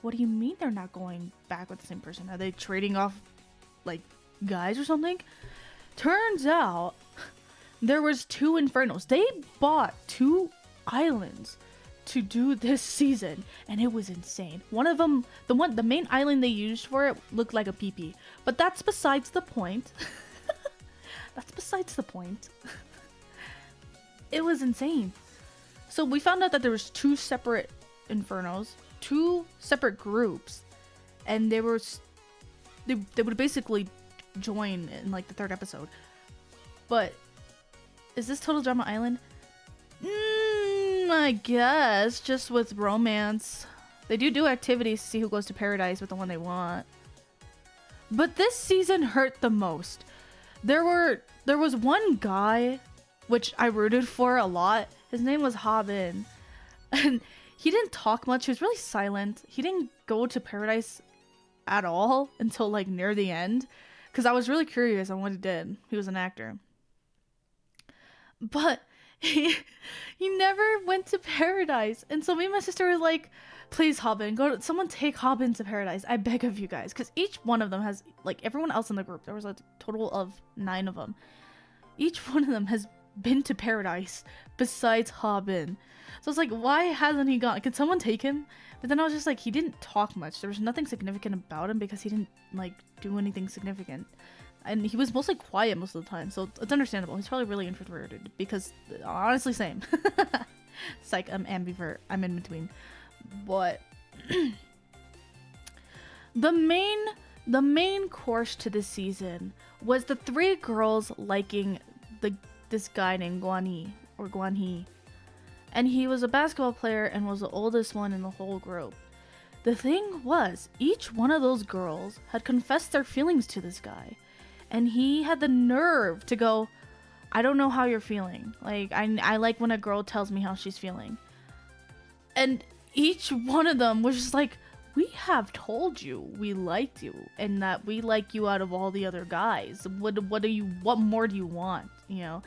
What do you mean they're not going back with the same person? Are they trading off, like, guys or something? Turns out there was 2 Infernos. They bought 2 islands to do this season, and it was insane. One of them, the main island they used for it looked like a pee-pee, but that's besides the point. That's besides the point. It was insane. So we found out that there was 2 separate Infernos, 2 separate groups, and they would basically join in like the 3rd episode. But is this Total Drama Island? I guess just with romance. They do activities to see who goes to paradise with the one they want. But this season hurt the most. There was one guy which I rooted for a lot. His name was Habin. And he didn't talk much. He was really silent. He didn't go to paradise at all until like near the end. Because I was really curious on what he did. He was an actor. But he never went to paradise. And so me and my sister were like, please, Habin, someone take Habin to paradise. I beg of you guys. Because each one of them has, like everyone else in the group, there was a total of 9 of them. Each one of them has been to paradise besides Habin. So it's like, why hasn't he gone? Could someone take him? But then I was just like, he didn't talk much. There was nothing significant about him because he didn't like do anything significant. And he was mostly quiet most of the time. So it's understandable. He's probably really introverted because honestly, same. It's like I'm ambivert. I'm in between. But the main course to this season was the 3 girls liking this guy named Guanhee. And he was a basketball player and was the oldest one in the whole group. The thing was, each one of those girls had confessed their feelings to this guy. And he had the nerve to go, I don't know how you're feeling. Like, I like when a girl tells me how she's feeling. And each one of them was just like, we have told you we liked you and that we like you out of all the other guys. What more do you want? You know?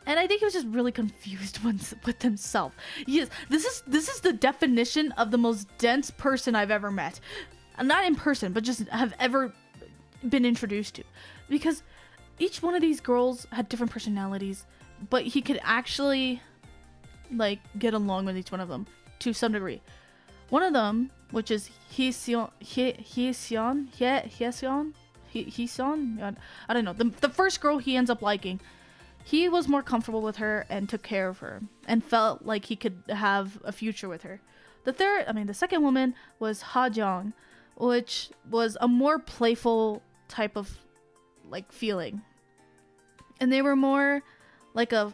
And I think he was just really confused with himself. Yes, this is the definition of the most dense person I've ever met. Not in person, but just have ever been introduced to. Because each one of these girls had different personalities, but he could actually like get along with each one of them to some degree. One of them, which is Heseon, I don't know. The first girl he ends up liking, he was more comfortable with her and took care of her and felt like he could have a future with her. The second woman was Ha-jung, which was a more playful type of like feeling. And they were more like a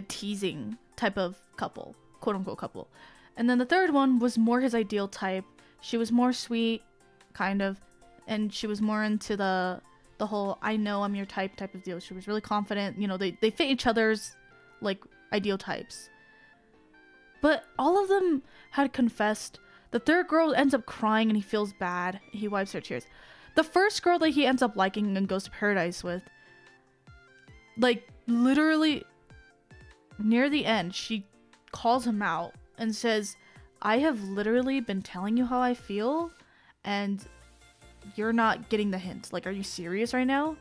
teasing type of couple, quote unquote couple. And then the third one was more his ideal type. She was more sweet, kind of, and she was more into the whole I know I'm your type of deal. She was really confident. You know, they fit each other's like ideal types. But all of them had confessed. The third girl ends up crying and he feels bad. He wipes her tears. The first girl that he ends up liking and goes to paradise with, like literally near the end, she calls him out and says, I have literally been telling you how I feel and you're not getting the hint. Like, are you serious right now?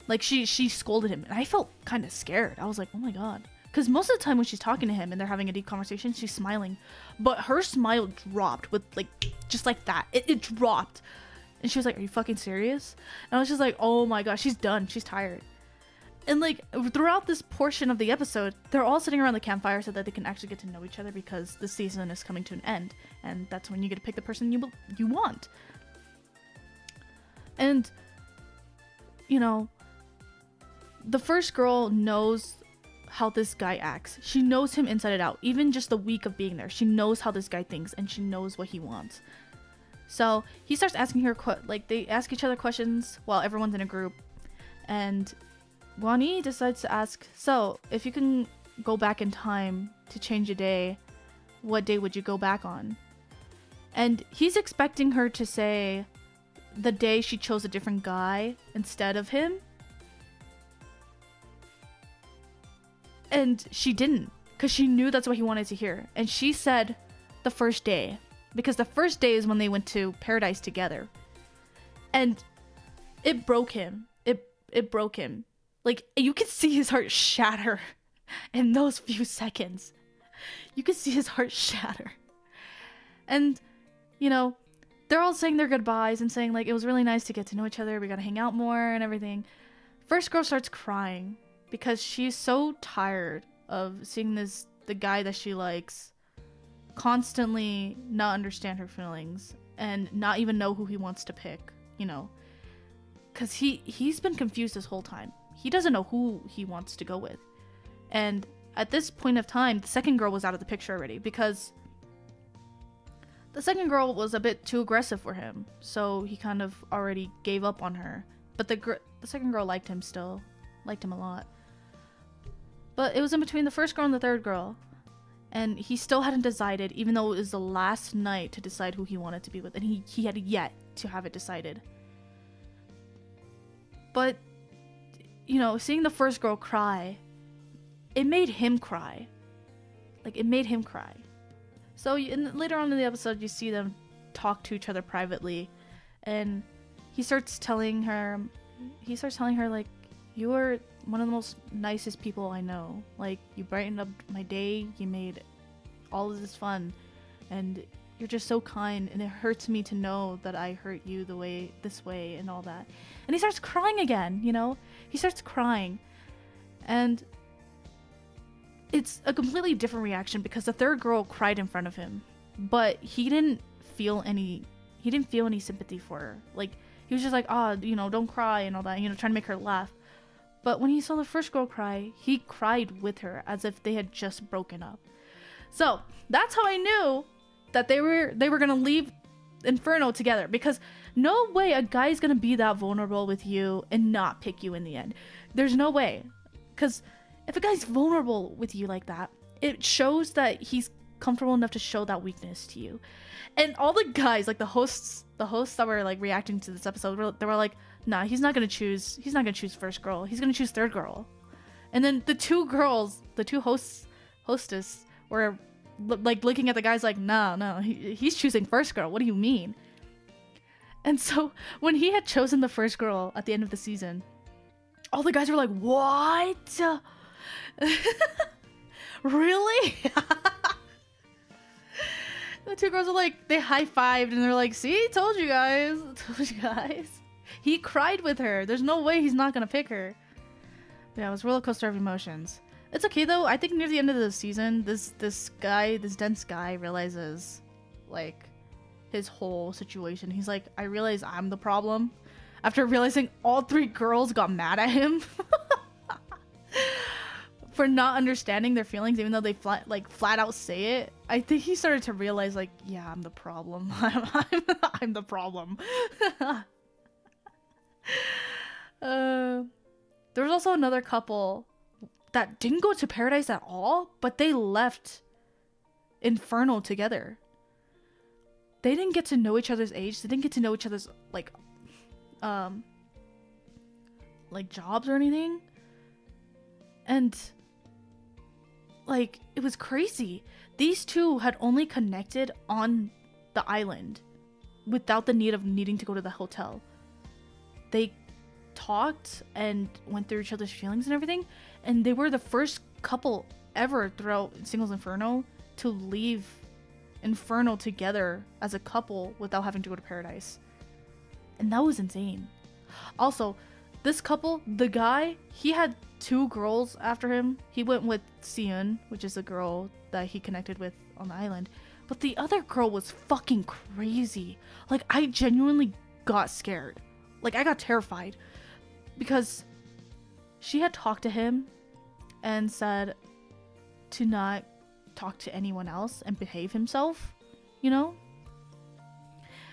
Like, she scolded him and I felt kind of scared. I was like, oh my god. Because most of the time when she's talking to him and they're having a deep conversation, she's smiling. But her smile dropped with like, just like that. It dropped. And she was like, are you fucking serious? And I was just like, oh my gosh, she's done. She's tired. And like throughout this portion of the episode, they're all sitting around the campfire so that they can actually get to know each other because the season is coming to an end. And that's when you get to pick the person you want. And, you know, the first girl knows how this guy acts. She knows him inside and out. Even just the week of being there, she knows how this guy thinks and she knows what he wants. So he starts asking her, they ask each other questions while everyone's in a group. And Wani decides to ask, so if you can go back in time to change a day, what day would you go back on? And he's expecting her to say the day she chose a different guy instead of him. And she didn't, because she knew that's what he wanted to hear. And she said the first day, because the first day is when they went to paradise together. And it broke him. It broke him. Like, you could see his heart shatter in those few seconds. You could see his heart shatter. And, you know, they're all saying their goodbyes and saying, like, it was really nice to get to know each other. We gotta hang out more and everything. First girl starts crying because she's so tired of seeing the guy that she likes constantly not understand her feelings and not even know who he wants to pick, you know. Because he's been confused this whole time. He doesn't know who he wants to go with. And at this point of time, the second girl was out of the picture already because the second girl was a bit too aggressive for him. So he kind of already gave up on her. But the second girl liked him still. Liked him a lot. But it was in between the first girl and the third girl. And he still hadn't decided, even though it was the last night to decide who he wanted to be with. And he had yet to have it decided. But, you know, seeing the first girl cry, it made him cry. Like, it made him cry. So later on in the episode, you see them talk to each other privately. And he starts telling her, like, you are one of the most nicest people I know. Like, you brightened up my day, you made all of this fun, and you're just so kind, and it hurts me to know that I hurt you this way and all that. And he starts crying again, you know? He starts crying. And it's a completely different reaction because the third girl cried in front of him, but he didn't feel any sympathy for her. Like, he was just like, you know, don't cry and all that, you know, trying to make her laugh. But when he saw the first girl cry, he cried with her as if they had just broken up. So that's how I knew that they were gonna leave Inferno together, because no way a guy's gonna be that vulnerable with you and not pick you in the end. There's no way, because if a guy's vulnerable with you like that, it shows that he's comfortable enough to show that weakness to you. And all the guys, like the hosts that were like reacting to this episode, they were like, nah, he's not gonna choose first girl, he's gonna choose third girl. And then the two hostess were like looking at the guys like, no, he's choosing first girl, what do you mean? And so when he had chosen the first girl at the end of the season, all the guys were like, what? Really? The two girls are like, they high-fived and they're like, see, told you guys. He cried with her. There's no way he's not gonna pick her. Yeah, it was a roller coaster of emotions. It's okay though. I think near the end of the season, this dense guy realizes, like, his whole situation. He's like, I realize I'm the problem. After realizing all three girls got mad at him for not understanding their feelings, even though they flat out say it. I think he started to realize, like, yeah, I'm the problem. I'm the problem. There was also another couple that didn't go to paradise at all, but they left Inferno together. They didn't get to know each other's age. They didn't get to know each other's like jobs or anything. And like, it was crazy. These two had only connected on the island without the need of needing to go to the hotel. They talked and went through each other's feelings and everything, and they were the first couple ever throughout Singles Inferno to leave Inferno together as a couple without having to go to paradise. And that was insane. Also, this couple, the guy, he had two girls after him. He went with Seon, which is the girl that he connected with on the island. But the other girl was fucking crazy. Like, I genuinely got scared. Like, I got terrified. Because she had talked to him and said to not talk to anyone else and behave himself, you know?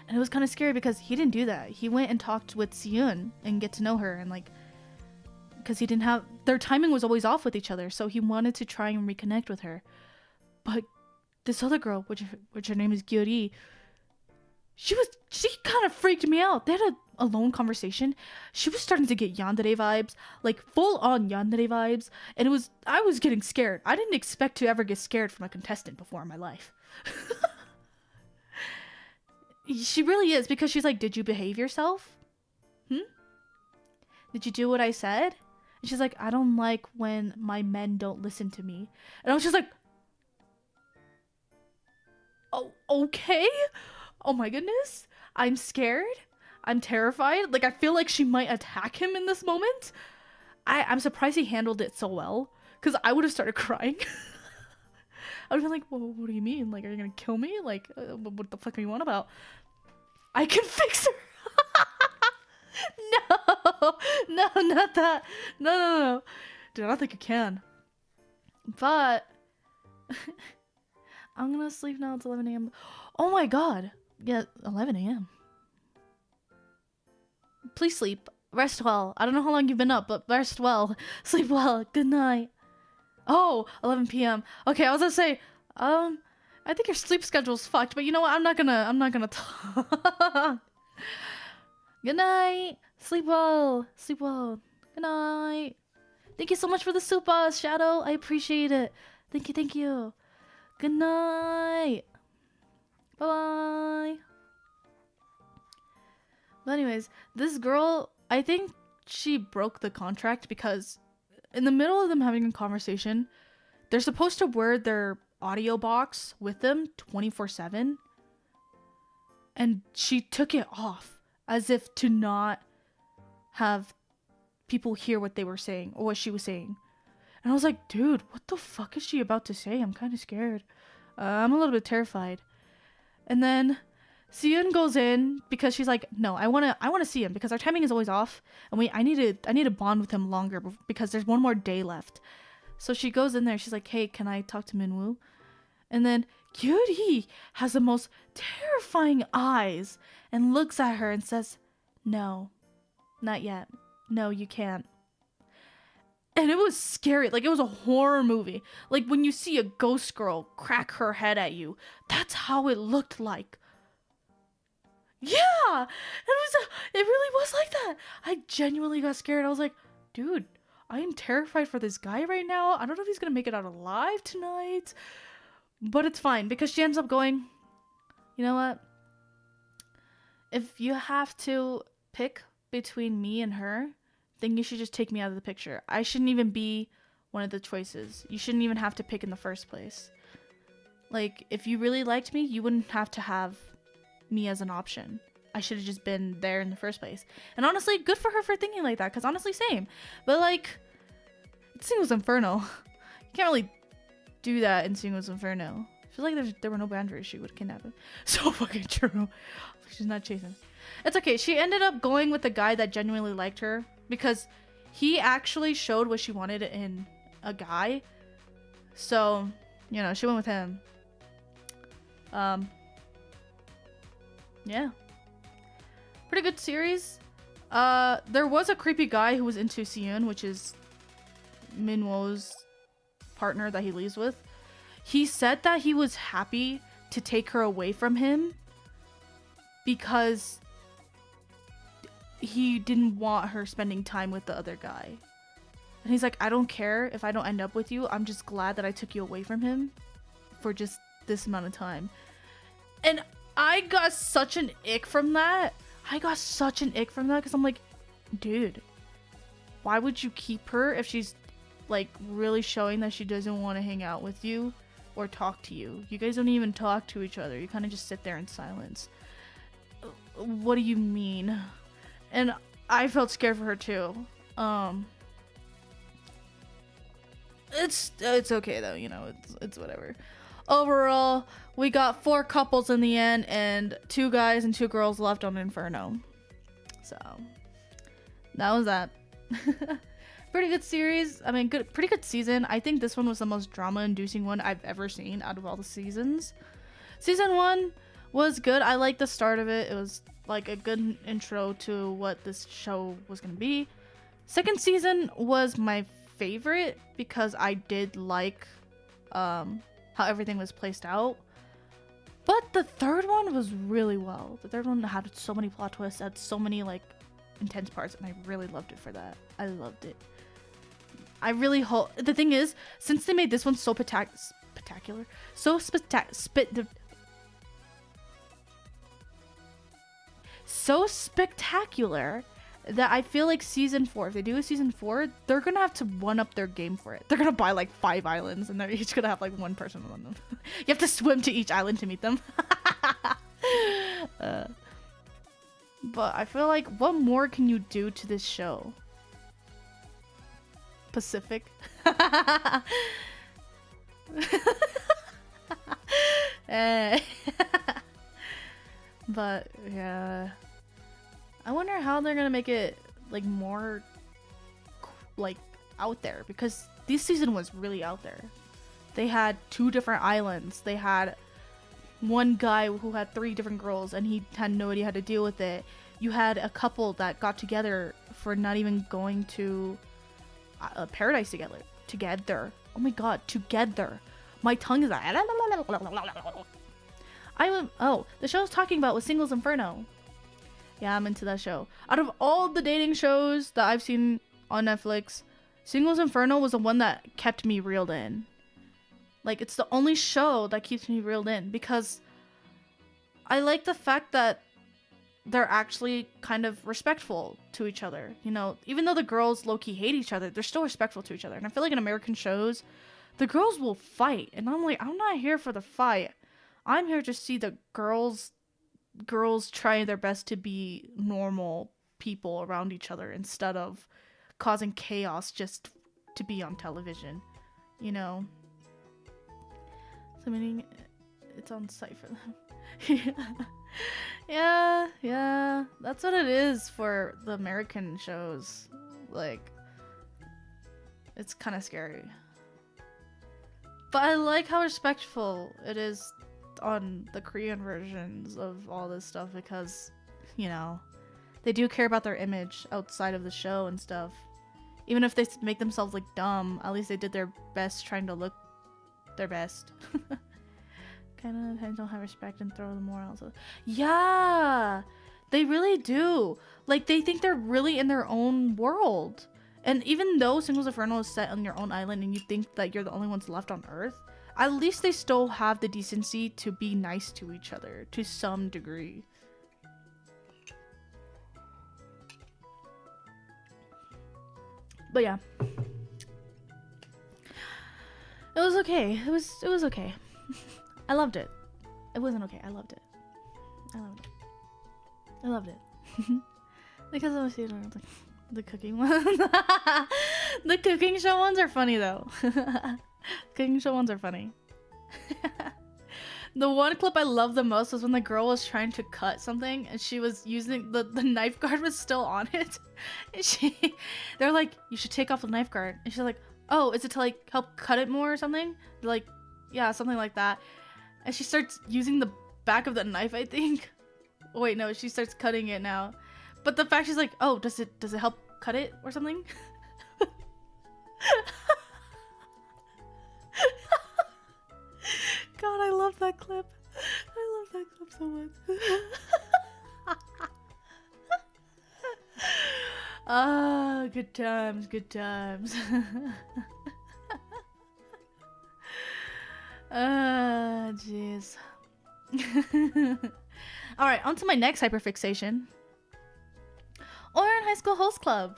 And it was kind of scary because he didn't do that. He went and talked with Seon and get to know her, and like, because he didn't have, their timing was always off with each other, so he wanted to try and reconnect with her. But this other girl, which her name is Gyori, she kind of freaked me out. They had a lone conversation. She was starting to get yandere vibes, like full on yandere vibes, and I was getting scared. I didn't expect to ever get scared from a contestant before in my life. She really is, because she's like, did you behave yourself? Did you do what I said? And she's like, I don't like when my men don't listen to me. And I was just like, oh, okay. Oh my goodness. I'm scared. I'm terrified. Like, I feel like she might attack him in this moment. I'm surprised he handled it so well, because I would have started crying. I would have been like, well, what do you mean? Like, are you gonna kill me? Like, what the fuck are you on about? I can fix her. No, not that. No. Dude, I don't think you can. But I'm gonna sleep now. It's 11 a.m. Oh my god. Yeah, 11 a.m. Please sleep. Rest well. I don't know how long you've been up, but rest well. Sleep well. Good night. Oh, 11 p.m. Okay, I was gonna say, I think your sleep schedule's fucked, but you know what? I'm not gonna talk. Good night. Sleep well. Sleep well. Good night. Thank you so much for the super, Shadow. I appreciate it. Thank you, thank you. Good night. Bye-bye. But anyways, this girl, I think she broke the contract because in the middle of them having a conversation, they're supposed to wear their audio box with them 24/7. And she took it off as if to not have people hear what they were saying or what she was saying. And I was like, dude, what the fuck is she about to say? I'm kind of scared. I'm a little bit terrified. And then Siyun goes in because she's like, no, I want to see him because our timing is always off, and I need to bond with him longer because there's one more day left. So she goes in there. She's like, hey, can I talk to Minwoo? And then Gyuri has the most terrifying eyes and looks at her and says, no, not yet. No, you can't. And it was scary. Like, it was a horror movie. Like, when you see a ghost girl crack her head at you, that's how it looked like. Yeah! It really was like that. I genuinely got scared. I was like, dude, I am terrified for this guy right now. I don't know if he's gonna make it out alive tonight. But it's fine, because she ends up going, you know what? If you have to pick between me and her, then you should just take me out of the picture. I shouldn't even be one of the choices. You shouldn't even have to pick in the first place. Like, if you really liked me, you wouldn't have to have me as an option. I should have just been there in the first place. And honestly, good for her for thinking like that, because honestly, same. But like, Singles Inferno. You can't really do that in Singles Inferno. I feel like there were no boundaries. She would kidnap him. So fucking true. She's not chasing. It's okay. She ended up going with the guy that genuinely liked her because he actually showed what she wanted in a guy. So, you know, she went with him. Yeah. Pretty good series. There was a creepy guy who was into Siyun, which is Minwoo's partner that he leaves with. He said that he was happy to take her away from him because he didn't want her spending time with the other guy. And he's like, I don't care if I don't end up with you. I'm just glad that I took you away from him for just this amount of time. And I got such an ick from that. Because I'm like, dude, why would you keep her if she's like really showing that she doesn't want to hang out with you or talk to you? You guys don't even talk to each other. You kind of just sit there in silence. What do you mean? And I felt scared for her too. It's okay though, you know, it's whatever. Overall, we got 4 couples in the end and 2 guys and 2 girls left on Inferno. So that was that. Pretty good series. I mean, pretty good season. I think this one was the most drama-inducing one I've ever seen out of all the seasons. Season 1 was good. I liked the start of it. It was like a good intro to what this show was gonna be. Second season was my favorite because I did like how everything was placed out. But the third one was really well. The third one had so many plot twists, had so many like intense parts, and I really loved it for that. I loved it. I really hope. The thing is, since they made this one so spectacular, so spectacular that I feel like season 4, if they do a season 4, they're gonna have to one up their game for it. They're gonna buy like 5 islands and they're each gonna have like 1 person on them. You have to swim to each island to meet them. But I feel like, what more can you do to this show? Pacific? But yeah, I wonder how they're gonna make it like more like out there, because this season was really out there. they had 2 different islands. They had one guy who had 3 different girls and he had no idea how to deal with it. You had a couple that got together for not even going to paradise together. Oh my god, together. My tongue is like... the show I was talking about was Singles Inferno. Yeah, I'm into that show. Out of all the dating shows that I've seen on Netflix, Singles Inferno was the one that kept me reeled in. Like, it's the only show that keeps me reeled in because I like the fact that they're actually kind of respectful to each other. You know, even though the girls low-key hate each other, they're still respectful to each other. And I feel like in American shows, the girls will fight. And I'm like, I'm not here for the fight. I'm here to see the girls trying their best to be normal people around each other instead of causing chaos just to be on television, you know? So meaning it's on site for them. Yeah, that's what it is for the American shows. Like, it's kind of scary. But I like how respectful it is on the Korean versions of all this stuff because, you know, they do care about their image outside of the show and stuff. Even if they make themselves look dumb, at least they did their best trying to look their best. Kind of don't have respect and throw the morals. Yeah, they really do. Like, they think they're really in their own world. And even though Singles Inferno is set on your own island and you think that you're the only ones left on Earth, at least they still have the decency to be nice to each other to some degree. But yeah. It was okay. It was okay. I loved it. It wasn't okay. I loved it. I loved it. Because I was like, the cooking ones. The cooking show ones are funny though. Cooking show ones are funny. The one clip I love the most was when the girl was trying to cut something and she was using the knife guard was still on it. And they're like, you should take off the knife guard. And she's like, oh, is it to like help cut it more or something? They're like, yeah, something like that. And she starts using the back of the knife, I think. Wait, no, she starts cutting it now. But the fact she's like, oh, does it help cut it or something? God, I love that clip. I love that clip so much. Ah, good times, good times. Ah, jeez. Alright, on to my next hyperfixation. Ouran High School Host Club.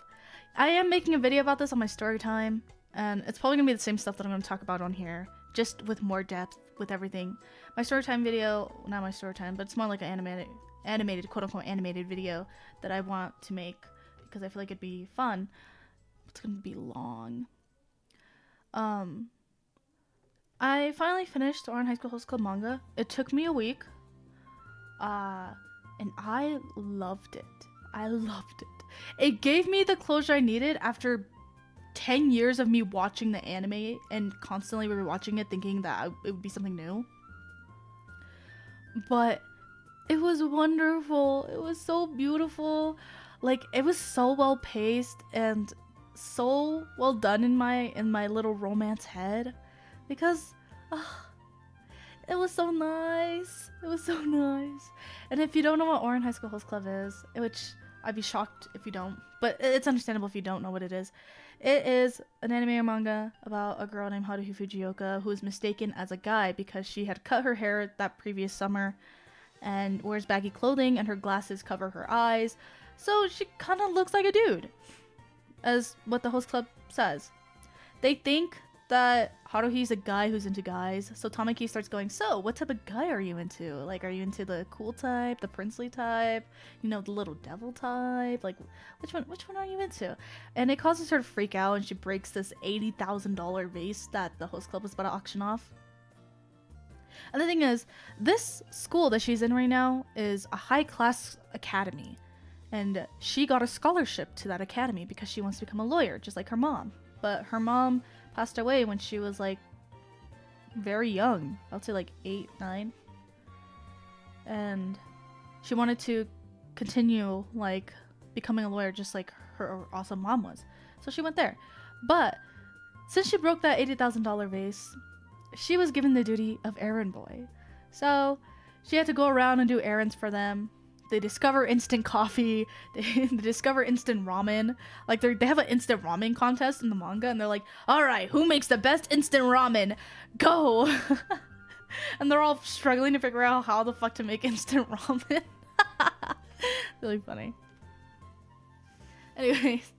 I am making a video about this on my story time, and it's probably gonna be the same stuff that I'm gonna talk about on here, just with more depth with everything. My story time video, not my story time, but it's more like an animated, quote unquote animated video that I want to make because I feel like it'd be fun. It's gonna be long. I finally finished Ouran High School Host Club manga. It took me a week. And I loved it. I loved it. It gave me the closure I needed after 10 years of me watching the anime and constantly rewatching it thinking that it would be something new. But it was wonderful. It was so beautiful. Like, it was so well paced and so well done in my little romance head because it was so nice. It was so nice. And if you don't know what Ouran High School Host Club is, which I'd be shocked if you don't, but it's understandable if you don't know what it is. It is an anime or manga about a girl named Haruhi Fujioka who is mistaken as a guy because she had cut her hair that previous summer and wears baggy clothing and her glasses cover her eyes. So she kind of looks like a dude, as what the host club says. They think that Haruhi's a guy who's into guys, so Tamaki starts going, so what type of guy are you into? Like, are you into the cool type, the princely type, you know, the little devil type? Like, which one are you into? And it causes her to freak out, and she breaks this $80,000 vase that the host club was about to auction off. And the thing is, this school that she's in right now is a high-class academy, and she got a scholarship to that academy because she wants to become a lawyer, just like her mom. But her mom passed away when she was like very young. I'd say like 8, 9. And she wanted to continue like becoming a lawyer just like her awesome mom was. So she went there. But since she broke that $80,000 vase, she was given the duty of errand boy. So she had to go around and do errands for them. They discover instant coffee. They discover instant ramen. Like they have an instant ramen contest in the manga, and they're like, all right, who makes the best instant ramen? Go! And they're all struggling to figure out how the fuck to make instant ramen. Really funny. Anyways,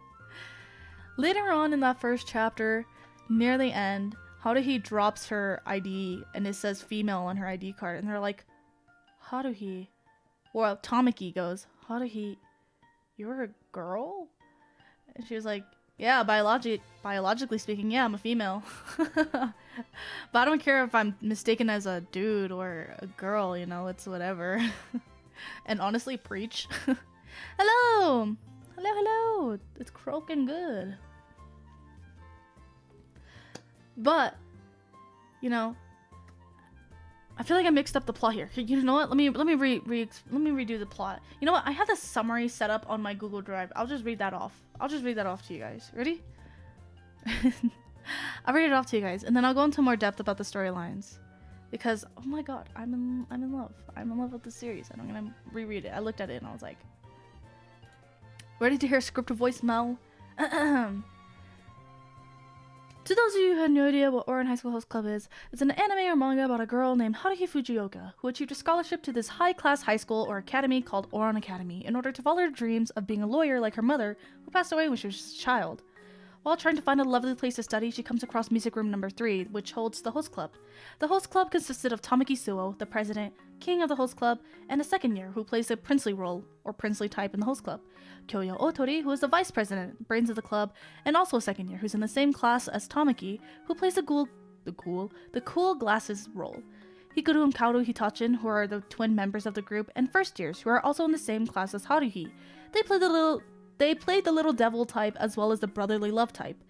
later on in that first chapter, near the end, Haruhi drops her ID and it says female on her ID card, and they're like, Haruhi. Well, Tamaki goes, Haruhi, you're a girl? And she was like, yeah, biologically speaking, yeah, I'm a female. But I don't care if I'm mistaken as a dude or a girl, you know, it's whatever. And honestly, preach. Hello! Hello! It's croaking good. But, you know, I feel like I mixed up the plot here. You know what? Let me redo the plot. You know what? I have the summary set up on my Google Drive. I'll just read that off. To you guys. Ready? I'll read it off to you guys, and then I'll go into more depth about the storylines. Because oh my god, I'm in love. I'm in love with the series, and I'm gonna reread it. I looked at it and I was like, ready to hear script voicemail? To those of you who have no idea what Ouran High School Host Club is, it's an anime or manga about a girl named Haruhi Fujioka, who achieved a scholarship to this high-class high school or academy called Ouran Academy in order to follow her dreams of being a lawyer like her mother, who passed away when she was a child. While trying to find a lovely place to study, she comes across music room number 3, which holds the host club. The host club consisted of Tamaki Suo, the president, king of the host club, and a second year who plays a princely role, or princely type in the host club. Kyoya Otori, who is the vice president, brains of the club, and also a second year who's in the same class as Tamaki, who plays the cool glasses role. Hikaru and Kaoru Hitachin, who are the twin members of the group, and first years, who are also in the same class as Haruhi. They played the little devil type as well as the brotherly love type.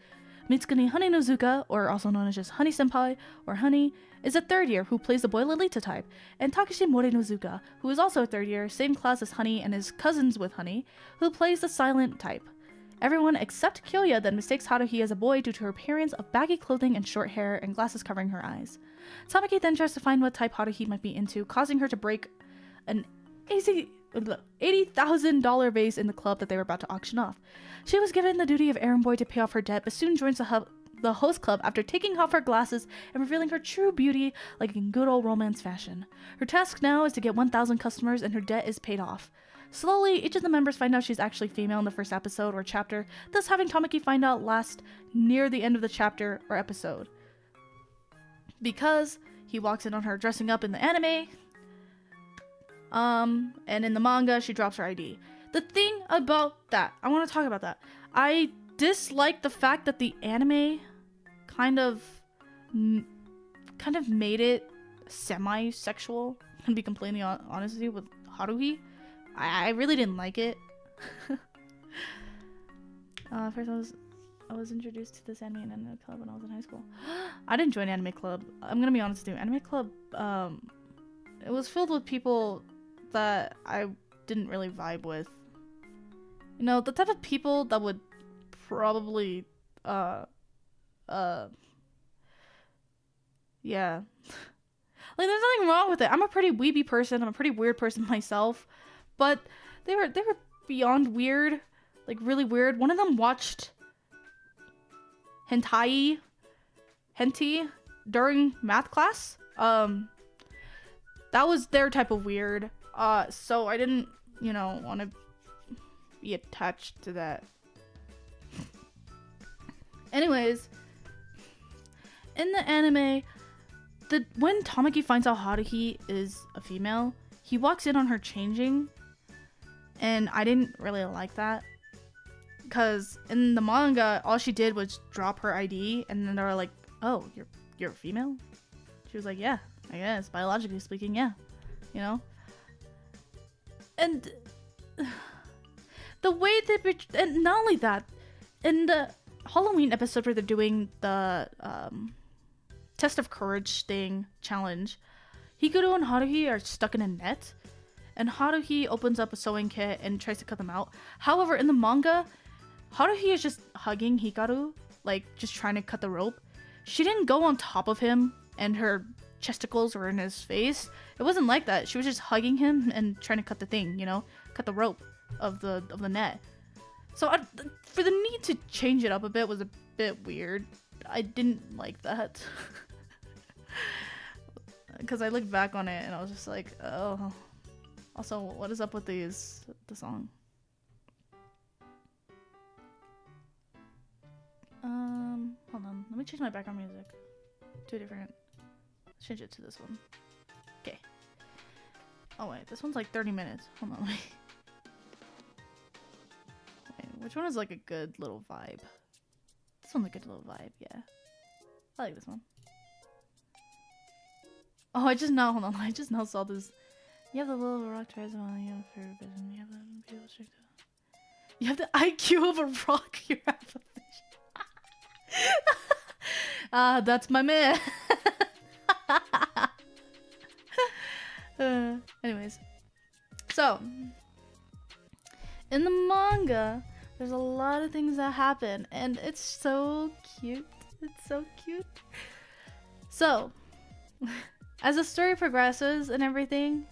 Mitsukuni Honey-no-Zuka, or also known as just Honey Senpai, or Honey, is a third year who plays the boy Lolita type, and Takashi Mori-no-Zuka, who is also a third year, same class as Honey and is cousins with Honey, who plays the silent type. Everyone except Kyoya then mistakes Haruhi as a boy due to her appearance of baggy clothing and short hair and glasses covering her eyes. Tamaki then tries to find what type Haruhi might be into, causing her to break an $80,000 vase in the club that they were about to auction off. She was given the duty of errand boy to pay off her debt, but soon joins the host club after taking off her glasses and revealing her true beauty like in good old romance fashion. Her task now is to get 1,000 customers and her debt is paid off. Slowly, each of the members find out she's actually female in the first episode or chapter, thus having Tamaki find out last near the end of the chapter or episode. Because he walks in on her dressing up in the anime, and in the manga, she drops her ID. The thing about that, I want to talk about that. I dislike the fact that the anime kind of made it semi-sexual, to be completely honest with you, with Haruhi. I really didn't like it. First I was introduced to this anime in anime club when I was in high school. I didn't join anime club. I'm gonna be honest with you. Anime club, it was filled with people that I didn't really vibe with. You know, the type of people that would probably, yeah. Like, there's nothing wrong with it. I'm a pretty weeby person. I'm a pretty weird person myself. But they were beyond weird. Like, really weird. One of them watched hentai during math class. That was their type of weird. So I didn't, want to be attached to that. Anyways, in the anime, when Tamaki finds out Haruhi is a female, he walks in on her changing, and I didn't really like that. Because in the manga, all she did was drop her ID, and then they were like, "Oh, you're a female?" She was like, "Yeah, I guess, biologically speaking, yeah." And the way and not only that, in the Halloween episode where they're doing the test of courage thing challenge, Hikaru and Haruhi are stuck in a net, and Haruhi opens up a sewing kit and tries to cut them out. However, in the manga, Haruhi is just hugging Hikaru, like just trying to cut the rope. She didn't go on top of him and her chesticles were in his face. It wasn't like that. She was just hugging him and trying to cut the thing, you know, cut the rope of the net. So for the need to change it up a bit was a bit weird. I didn't like that. Because I looked back on it and I was just like, oh. Also, what is up with the song? Hold on. Let me change my background music to a different. Change it to this one. Okay. Oh wait, this one's like 30 minutes. Hold on. Wait, which one is like a good little vibe? This one's a good little vibe, yeah. I like this one. Oh, I just now, hold on. I just now saw this. You have the little rock to rise on. You have favorite vision. You have the people strict. You have the IQ of a rock. You have a vision. That's my man. Anyways, so in the manga, there's a lot of things that happen, and it's so cute. It's so cute. So, as the story progresses and everything,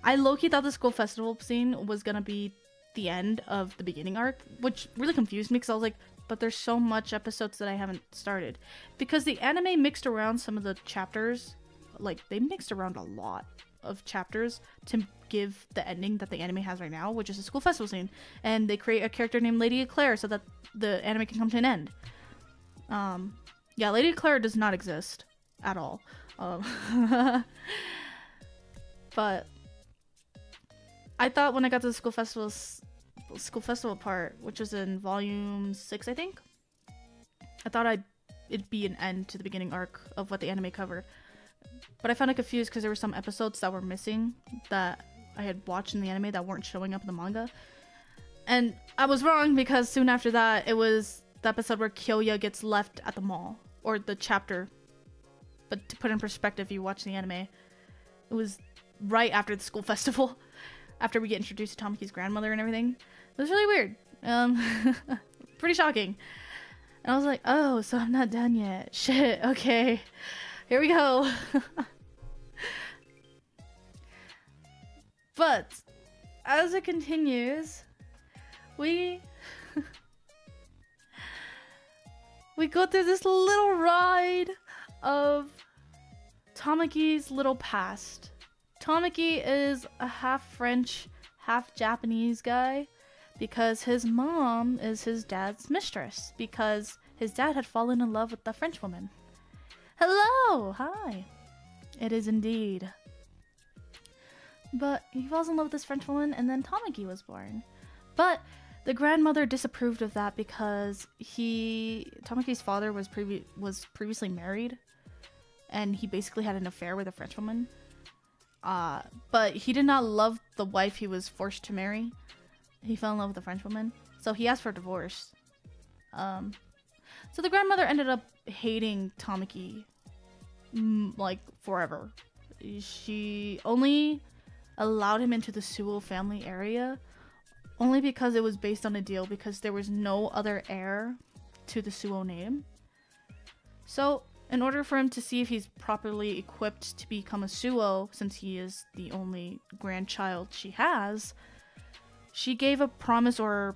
I low-key thought the school festival scene was gonna be the end of the beginning arc, which really confused me because I was like, but there's so much episodes that I haven't started. Because the anime mixed around some of the chapters, like they mixed around a lot of chapters to give the ending that the anime has right now, which is a school festival scene. And they create a character named Lady Eclair so that the anime can come to an end. Yeah, Lady Eclair does not exist at all. But I thought when I got to the school festival part, which is in volume 6, I think, I thought it'd be an end to the beginning arc of what the anime covered. But I found it confused because there were some episodes that were missing that I had watched in the anime that weren't showing up in the manga. And I was wrong because soon after that, it was the episode where Kyoya gets left at the mall. Or the chapter. But to put in perspective, you watch the anime, it was right after the school festival. After we get introduced to Tamaki's grandmother and everything. It was really weird. Pretty shocking. And I was like, oh, so I'm not done yet. Shit, okay. Here we go. But as it continues, we go through this little ride of Tamaki's little past. Tamaki is a half French, half Japanese guy because his mom is his dad's mistress because his dad had fallen in love with the French woman. Hello! Hi! It is indeed. But he falls in love with this French woman and then Tamaki was born. But the grandmother disapproved of that because Tamaki's father was previously married and he basically had an affair with a French woman. But he did not love the wife he was forced to marry. He fell in love with a French woman. So he asked for a divorce. So the grandmother ended up hating Tamaki like forever. She only allowed him into the Suo family area only because it was based on a deal because there was no other heir to the Suo name. So in order for him to see if he's properly equipped to become a Suo, since he is the only grandchild she has, she gave a promise like,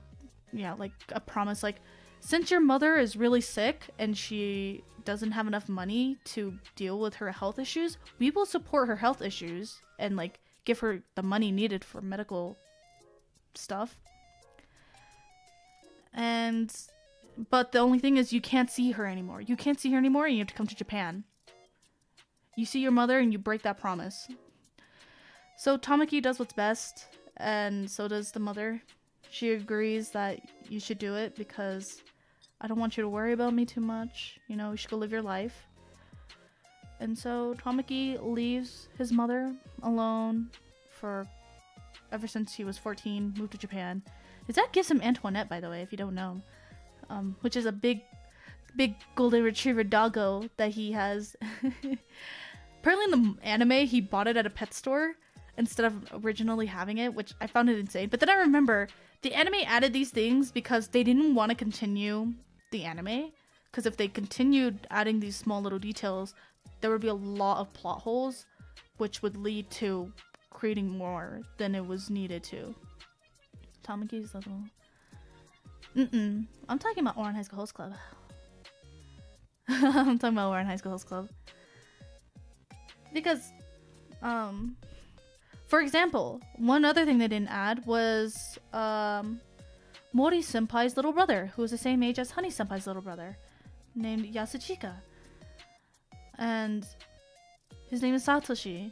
since your mother is really sick and she doesn't have enough money to deal with her health issues, we will support her health issues and like give her the money needed for medical stuff. But the only thing is you can't see her anymore. You can't see her anymore and you have to come to Japan. You see your mother and you break that promise. So Tamaki does what's best, and so does the mother. She agrees that you should do it because I don't want you to worry about me too much. You know, you should go live your life. And so Tamaki leaves his mother alone ever since he was 14, moved to Japan. His dad gives him Antoinette, by the way, if you don't know. Which is a big big golden retriever doggo that he has. Apparently in the anime, he bought it at a pet store instead of originally having it, which I found it insane. But then I remember the anime added these things because they didn't want to continue the anime. Because if they continued adding these small little details, there would be a lot of plot holes, which would lead to creating more than it was needed to. Tamaki's little... I'm talking about Ouran High School Host Club. I'm talking about Ouran High School Host Club. Because, for example, one other thing they didn't add was Mori Senpai's little brother, who was the same age as Honey Senpai's little brother, named Yasuchika. And his name is Satoshi.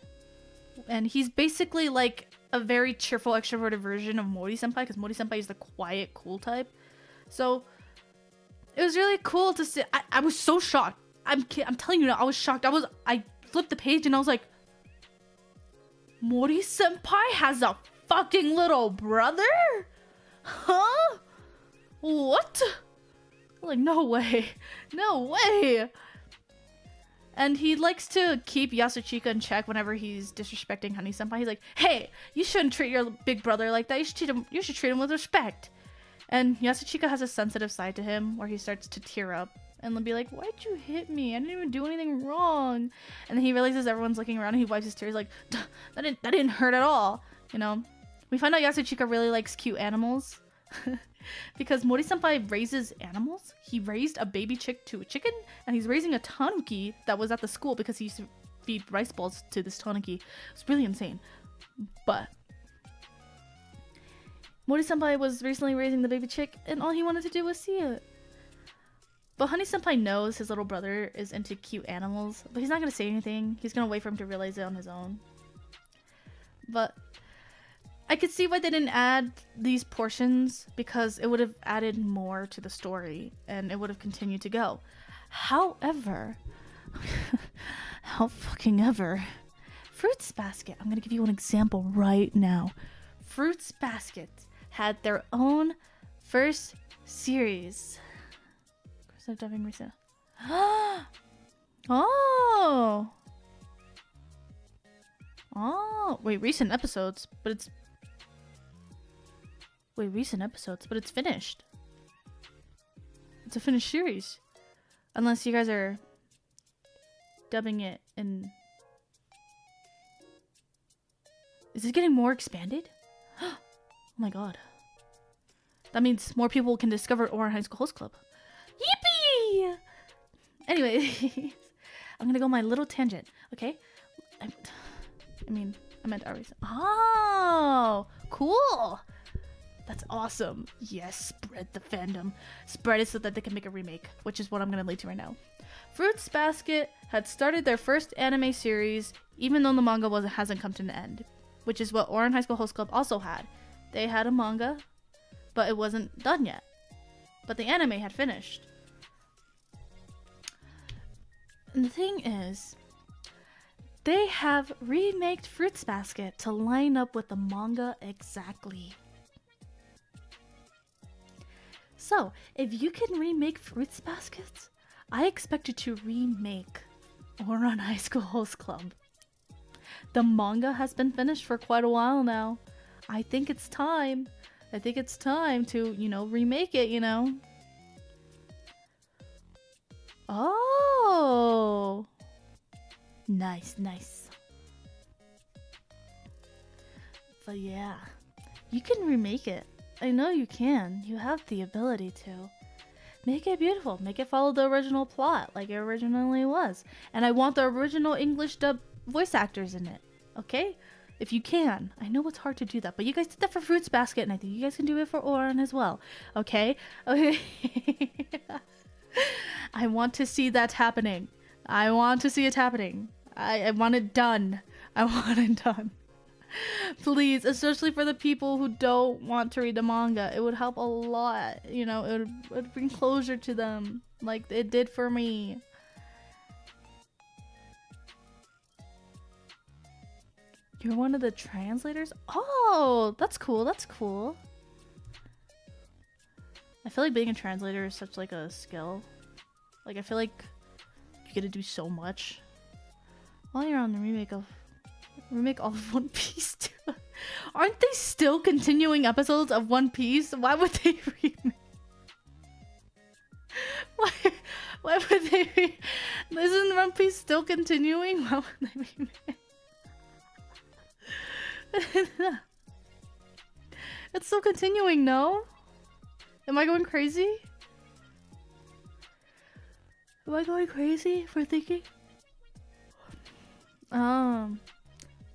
And he's basically like a very cheerful, extroverted version of Mori Senpai, because Mori Senpai is the quiet, cool type. So it was really cool to see. I was so shocked. I'm telling you now, I was shocked. I flipped the page and I was like, Mori Senpai has a fucking little brother? Huh? What? Like, no way. No way. And he likes to keep Yasuchika in check whenever he's disrespecting Honey Senpai. He's like, hey, you shouldn't treat your big brother like that. You should treat him with respect. And Yasuchika has a sensitive side to him where he starts to tear up and be like, why'd you hit me? I didn't even do anything wrong. And then he realizes everyone's looking around and he wipes his tears like, that didn't hurt at all. You know? We find out Yasuchika really likes cute animals. Because Mori Senpai raises animals. He raised a baby chick to a chicken, and he's raising a tanuki that was at the school because he used to feed rice balls to this tanuki. It's really insane. But Mori Senpai was recently raising the baby chick, and all he wanted to do was see it. But Honey Senpai knows his little brother is into cute animals, but he's not gonna say anything. He's gonna wait for him to realize it on his own. But I could see why they didn't add these portions, because it would have added more to the story and it would have continued to go. However, how fucking ever, Fruits Basket, I'm gonna give you an example right now. Fruits Basket had their own first series. Of course, I'm diving recent. Oh! Oh! Wait, recent episodes, but it's finished. It's a finished series. Unless you guys are dubbing it in... Is it getting more expanded? Oh my god. That means more people can discover Ouran High School Host Club. Yippee! Anyway, I'm gonna go on my little tangent, okay? I meant already. Oh, cool! That's awesome. Yes, spread the fandom. Spread it so that they can make a remake, which is what I'm gonna lead to right now. Fruits Basket had started their first anime series, even though the manga hasn't come to an end, which is what Ouran High School Host Club also had. They had a manga, but it wasn't done yet. But the anime had finished. And the thing is, they have remaked Fruits Basket to line up with the manga exactly. So, if you can remake Fruits Basket, I expect you to remake Ouran High School Host Club. The manga has been finished for quite a while now. I think it's time. I think it's time to, remake it, Oh! Nice, nice. But yeah, you can remake it. I know you can. You have the ability to. Make it beautiful. Make it follow the original plot like it originally was. And I want the original English dub voice actors in it. Okay? If you can. I know it's hard to do that, but you guys did that for Fruits Basket, and I think you guys can do it for Ouran as well. Okay? Okay. I want to see that happening. I want to see it happening. I want it done. I want it done. Please, especially for the people who don't want to read the manga. It would help a lot. It would bring closure to them, like it did for me. You're one of the translators? Oh, that's cool. That's cool. I feel like being a translator is such like a skill. Like, I feel like you get to do so much. While you're on the remake all of One Piece too. Aren't they still continuing episodes of One Piece? Why would they remake? Why would they Isn't One Piece still continuing? Why would they remake? It's still continuing, no? Am I going crazy? Am I going crazy for thinking?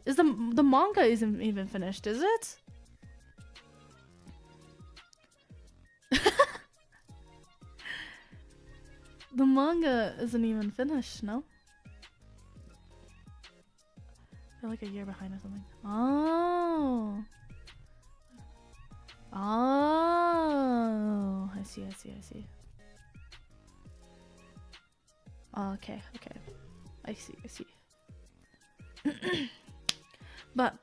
Is the manga isn't even finished, is it? The manga isn't even finished, no? They're like a year behind or something. Oh. Oh. I see. Oh, okay. I see. But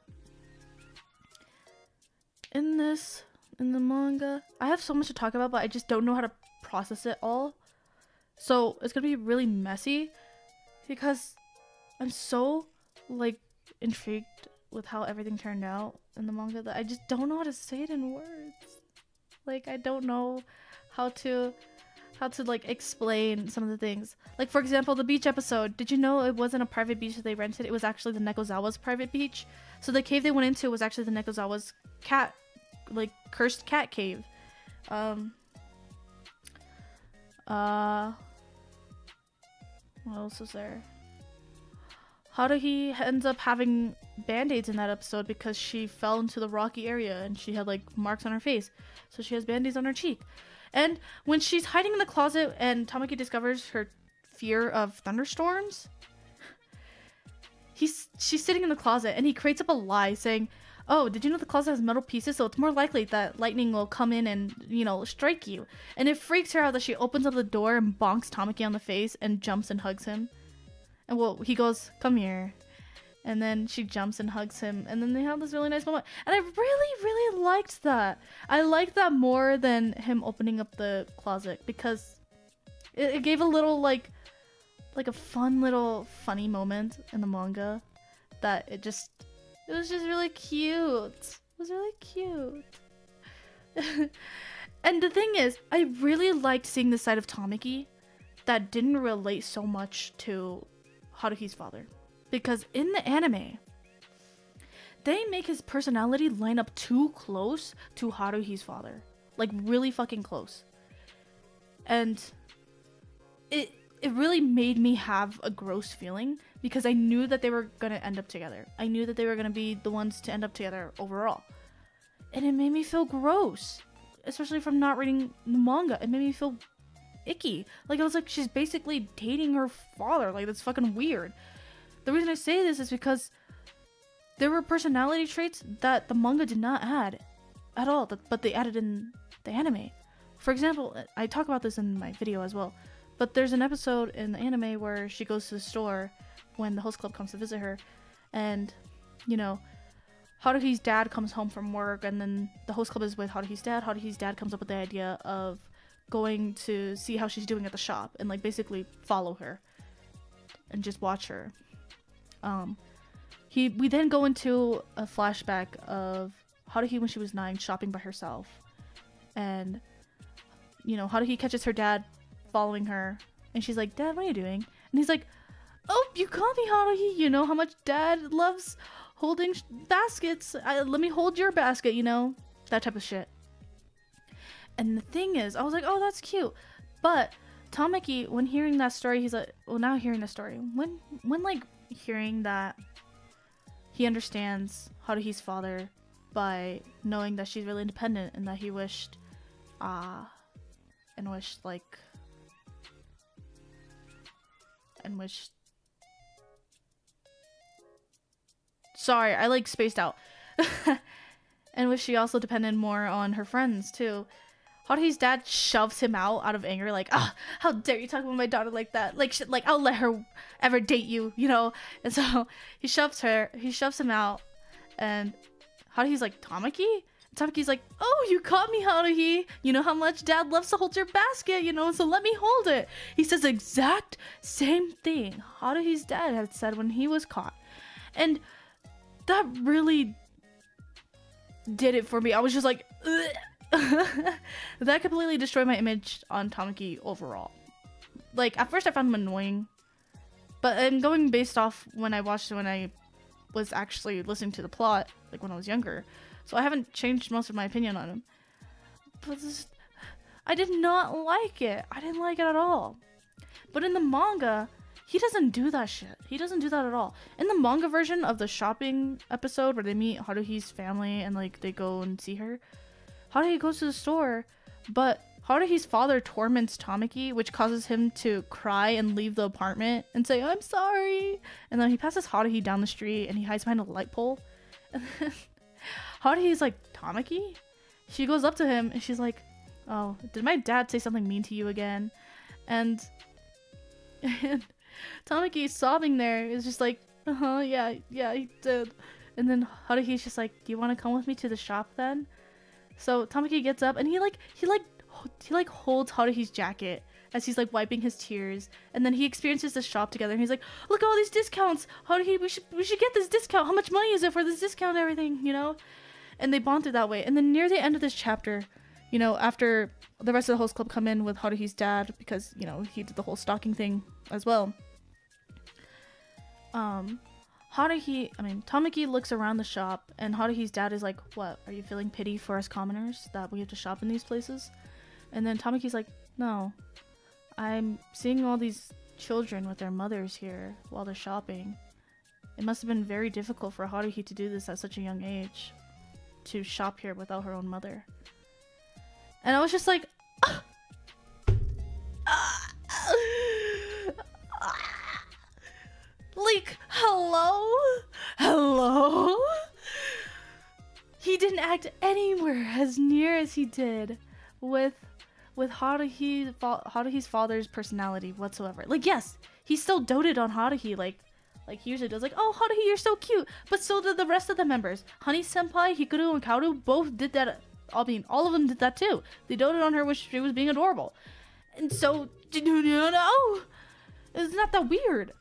in the manga, I have so much to talk about, but I just don't know how to process it all. So it's gonna be really messy because I'm so like intrigued with how everything turned out in the manga that I just don't know how to say it in words. Like, I don't know how to like explain some of the things. Like, for example, the beach episode. Did you know it wasn't a private beach that they rented? It was actually the Nekozawa's private beach. So the cave they went into was actually the Nekozawa's cat, like, cursed cat cave. What else was there? Haruhi ends up having band-aids in that episode because she fell into the rocky area and she had like marks on her face. So she has band-aids on her cheek. And when she's hiding in the closet and Tamaki discovers her fear of thunderstorms, she's sitting in the closet and he creates up a lie saying, oh, did you know the closet has metal pieces, so it's more likely that lightning will come in and, you know, strike you. And it freaks her out that she opens up the door and bonks Tamaki on the face and jumps and hugs him. And well, he goes, come here. And then she jumps and hugs him. And then they have this really nice moment. And I really liked that. I liked that more than him opening up the closet. Because it gave a little, like a fun little funny moment in the manga. That it was just really cute. It was really cute. And the thing is, I really liked seeing the side of Tamaki that didn't relate so much to Haruhi's father. Because in the anime, they make his personality line up too close to Haruhi's father. Like, really fucking close. And it really made me have a gross feeling because I knew that they were gonna end up together. I knew that they were gonna be the ones to end up together overall. And it made me feel gross. Especially from not reading the manga. It made me feel icky. Like, I was like, she's basically dating her father. Like, that's fucking weird. The reason I say this is because there were personality traits that the manga did not add at all, but they added in the anime. For example, I talk about this in my video as well, but there's an episode in the anime where she goes to the store when the host club comes to visit her, and, you know, Haruhi's dad comes home from work, and then the host club is with Haruhi's dad. Haruhi's dad comes up with the idea of going to see how she's doing at the shop and, like, basically follow her and just watch her. We then go into a flashback of Haruhi when she was 9 shopping by herself, and, you know, Haruhi catches her dad following her, and she's like, Dad, what are you doing? And he's like, oh, you caught me, Haruhi. You know how much Dad loves holding baskets. Let me hold your basket, you know, that type of shit. And the thing is, I was like, oh, that's cute. But Tamaki, when hearing that story, he's like, well, now hearing the story, when like hearing that he understands Haruhi's father by knowing that she's really independent and that he wished sorry, I like spaced out. And wish she also depended more on her friends too. Haruhi's dad shoves him out of anger, like, ah, how dare you talk about my daughter like that? Like, like, I'll let her ever date you, you know? And so he shoves him out, and Haruhi's like, Tamaki? Tamaki's like, oh, you caught me, Haruhi. You know how much Dad loves to hold your basket, you know, so let me hold it. He says the exact same thing Haruhi's dad had said when he was caught. And that really did it for me. I was just like, that completely destroyed my image on Tamaki overall. Like, at first I found him annoying, but I'm going based off when I watched it when I was actually listening to the plot, like when I was younger. So I haven't changed most of my opinion on him. But I did not like it. I didn't like it at all. But in the manga, he doesn't do that shit. He doesn't do that at all. In the manga version of the shopping episode where they meet Haruhi's family and like they go and see her, Haruhi goes to the store, but Haruhi's father torments Tamaki, which causes him to cry and leave the apartment and say, I'm sorry. And then he passes Haruhi down the street and he hides behind a light pole. And then Haruhi's like, Tamaki? She goes up to him and she's like, oh, did my dad say something mean to you again? And Tamaki sobbing there is just like, yeah, he did. And then Haruhi's just like, do you want to come with me to the shop then? So Tamaki gets up and he holds Haruhi's jacket as he's like wiping his tears, and then he experiences the shop together and he's like, look at all these discounts, Haruhi, we should get this discount. How much money is it for this discount and everything, you know? And they bond through that way. And then near the end of this chapter, you know, after the rest of the host club come in with Haruhi's dad, because, you know, he did the whole stalking thing as well. Tamaki looks around the shop and Haruhi's dad is like, what, are you feeling pity for us commoners that we have to shop in these places? And then Tamaki's like, no, I'm seeing all these children with their mothers here while they're shopping. It must have been very difficult for Haruhi to do this at such a young age, to shop here without her own mother. And I was just like, like, hello? He didn't act anywhere as near as he did with Haruhi's father's personality whatsoever. Like, yes, he still doted on Haruhi, like he usually does, like, oh, Haruhi, you're so cute, but so did the rest of the members. Honey Senpai, Hikaru, and Kaoru both did that. I mean, all of them did that too. They doted on her when she was being adorable. And so, you know, it's not that weird.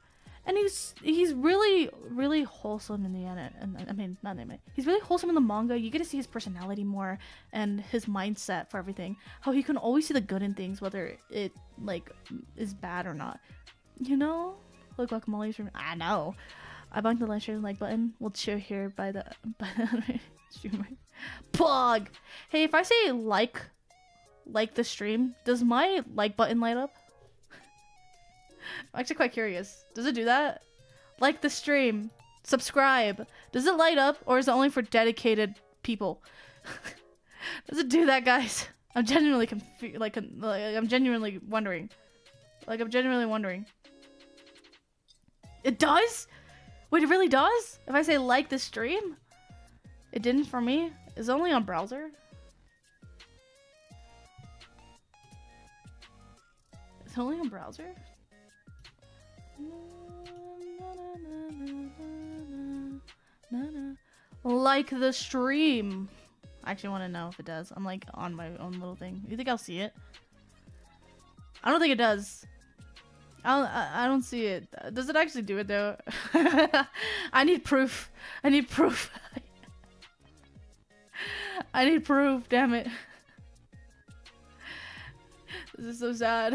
And he's really, really wholesome in the anime. I mean, not anime. He's really wholesome in the manga. You get to see his personality more and his mindset for everything. How he can always see the good in things, whether it, like, is bad or not. You know? Like Guacamole's from... I know. I bumped the like and like button. We'll cheer here by the streamer. Plug! Hey, if I say like the stream, does my like button light up? I'm actually quite curious. Does it do that? Like the stream. Subscribe. Does it light up, or is it only for dedicated people? Does it do that, guys? I'm genuinely confused. I'm genuinely wondering. I'm genuinely wondering. It does? Wait, it really does? If I say like the stream? It didn't for me? It's only on browser? It's only on browser? Like the stream. I actually want to know if it does. I'm like on my own little thing. You think I'll see it? I don't think it does. I don't see it. Does it actually do it though? I need proof. I need proof. I need proof, damn it. This is so sad.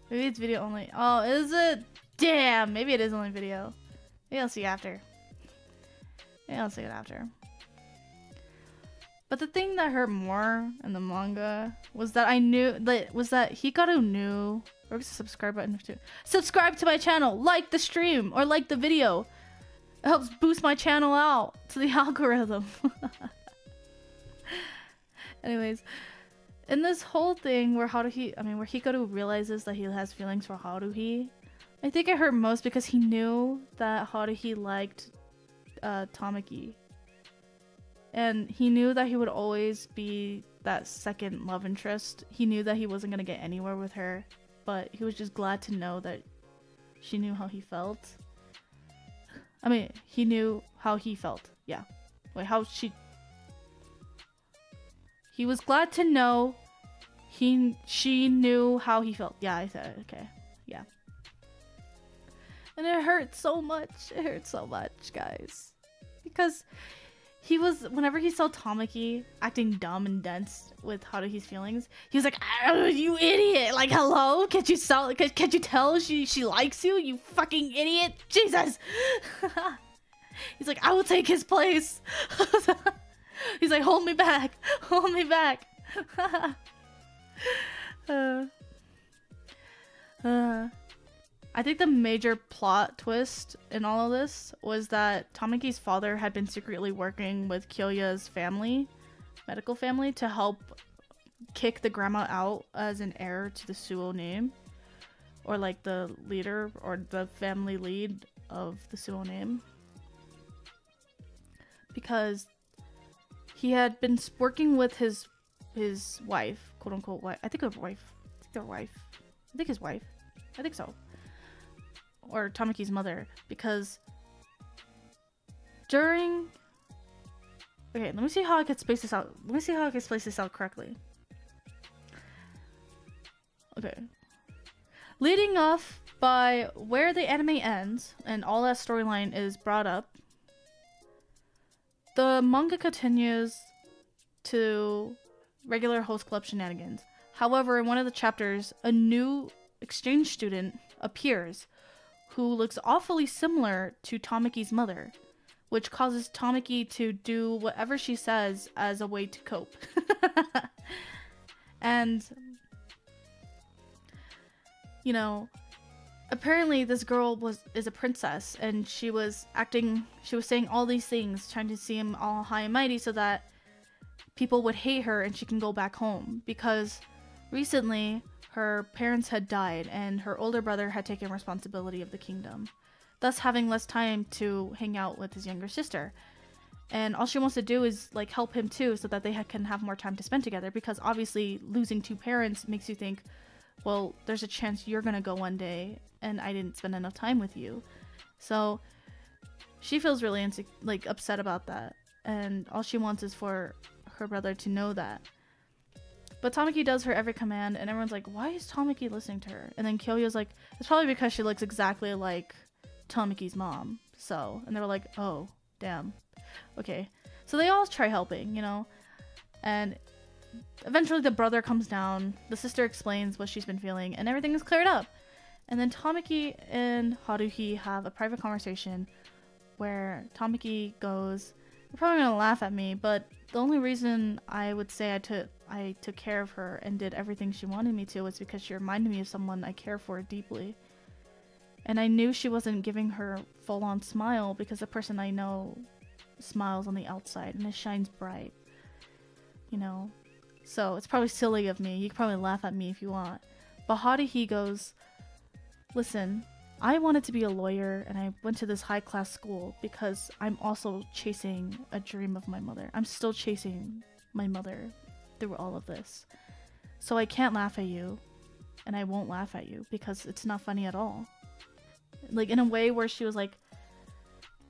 Maybe it's video only. Oh, is it? Damn, maybe it is only video. Maybe I'll see after. Maybe I'll see it after. But the thing that hurt more in the manga was that Hikaru knew. Where's the subscribe button too? Subscribe to my channel, like the stream, or like the video. It helps boost my channel out to the algorithm. Anyways, in this whole thing where Hikaru realizes that he has feelings for Haruhi, I think it hurt most because he knew that Haruhi liked Tamaki. And he knew that he would always be that second love interest. He knew that he wasn't going to get anywhere with her, but he was just glad to know that she knew how he felt. I mean, he knew how he felt. Yeah. Wait, how she... He was glad to know she knew how he felt. Yeah, I said it. Okay. Yeah. And it hurt so much. It hurt so much, guys. Because he was, whenever he saw Tamaki acting dumb and dense with Haruhi's feelings, he was like, oh, you idiot! Like, hello? Can't you tell she likes you? You fucking idiot! Jesus! He's like, I will take his place. He's like, hold me back. Hold me back. I think the major plot twist in all of this was that Tamaki's father had been secretly working with Kyoya's family, medical family, to help kick the grandma out as an heir to the Suo name, or like the leader or the family lead of the Suo name, because he had been working with his wife, quote unquote wife. I think his wife. I think so. Or Tamaki's mother, because during... Okay, let me see how I could space this out. Let me see how I could space this out correctly. Okay. Leading off by where the anime ends, and all that storyline is brought up, the manga continues to regular host club shenanigans. However, in one of the chapters, a new exchange student appears who looks awfully similar to Tamaki's mother, which causes Tamaki to do whatever she says as a way to cope. And, you know, apparently this girl is a princess, and she was saying all these things, trying to seem all high and mighty so that people would hate her and she can go back home, because recently her parents had died and her older brother had taken responsibility of the kingdom, thus having less time to hang out with his younger sister. And all she wants to do is like help him too, so that they can have more time to spend together, because obviously losing two parents makes you think, well, there's a chance you're gonna go one day and I didn't spend enough time with you. So she feels really upset about that, and all she wants is for her brother to know that. But Tamaki does her every command, and everyone's like, why is Tamaki listening to her? And then Kyoya's like, it's probably because she looks exactly like Tamaki's mom. So, and they were like, oh, damn. Okay. So they all try helping, you know? And eventually the brother comes down, the sister explains what she's been feeling, and everything is cleared up. And then Tamaki and Haruhi have a private conversation where Tamaki goes, you're probably gonna laugh at me, but the only reason I would say I took care of her and did everything she wanted me to was because she reminded me of someone I care for deeply. And I knew she wasn't giving her full-on smile, because the person I know smiles on the outside and it shines bright. You know? So it's probably silly of me. You can probably laugh at me if you want. But Haruhi goes, listen, I wanted to be a lawyer, and I went to this high-class school because I'm also chasing a dream of my mother. I'm still chasing my mother through all of this. So I can't laugh at you, and I won't laugh at you because it's not funny at all. Like, in a way where she was like,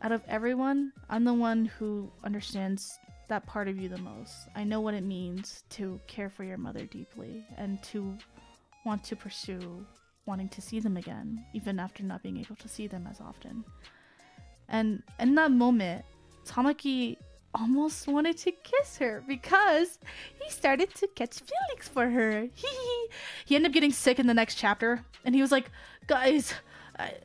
out of everyone, I'm the one who understands that part of you the most. I know what it means to care for your mother deeply and to want to pursue wanting to see them again, even after not being able to see them as often. And in that moment, Tamaki almost wanted to kiss her because he started to catch feelings for her. He ended up getting sick in the next chapter, and he was like, guys,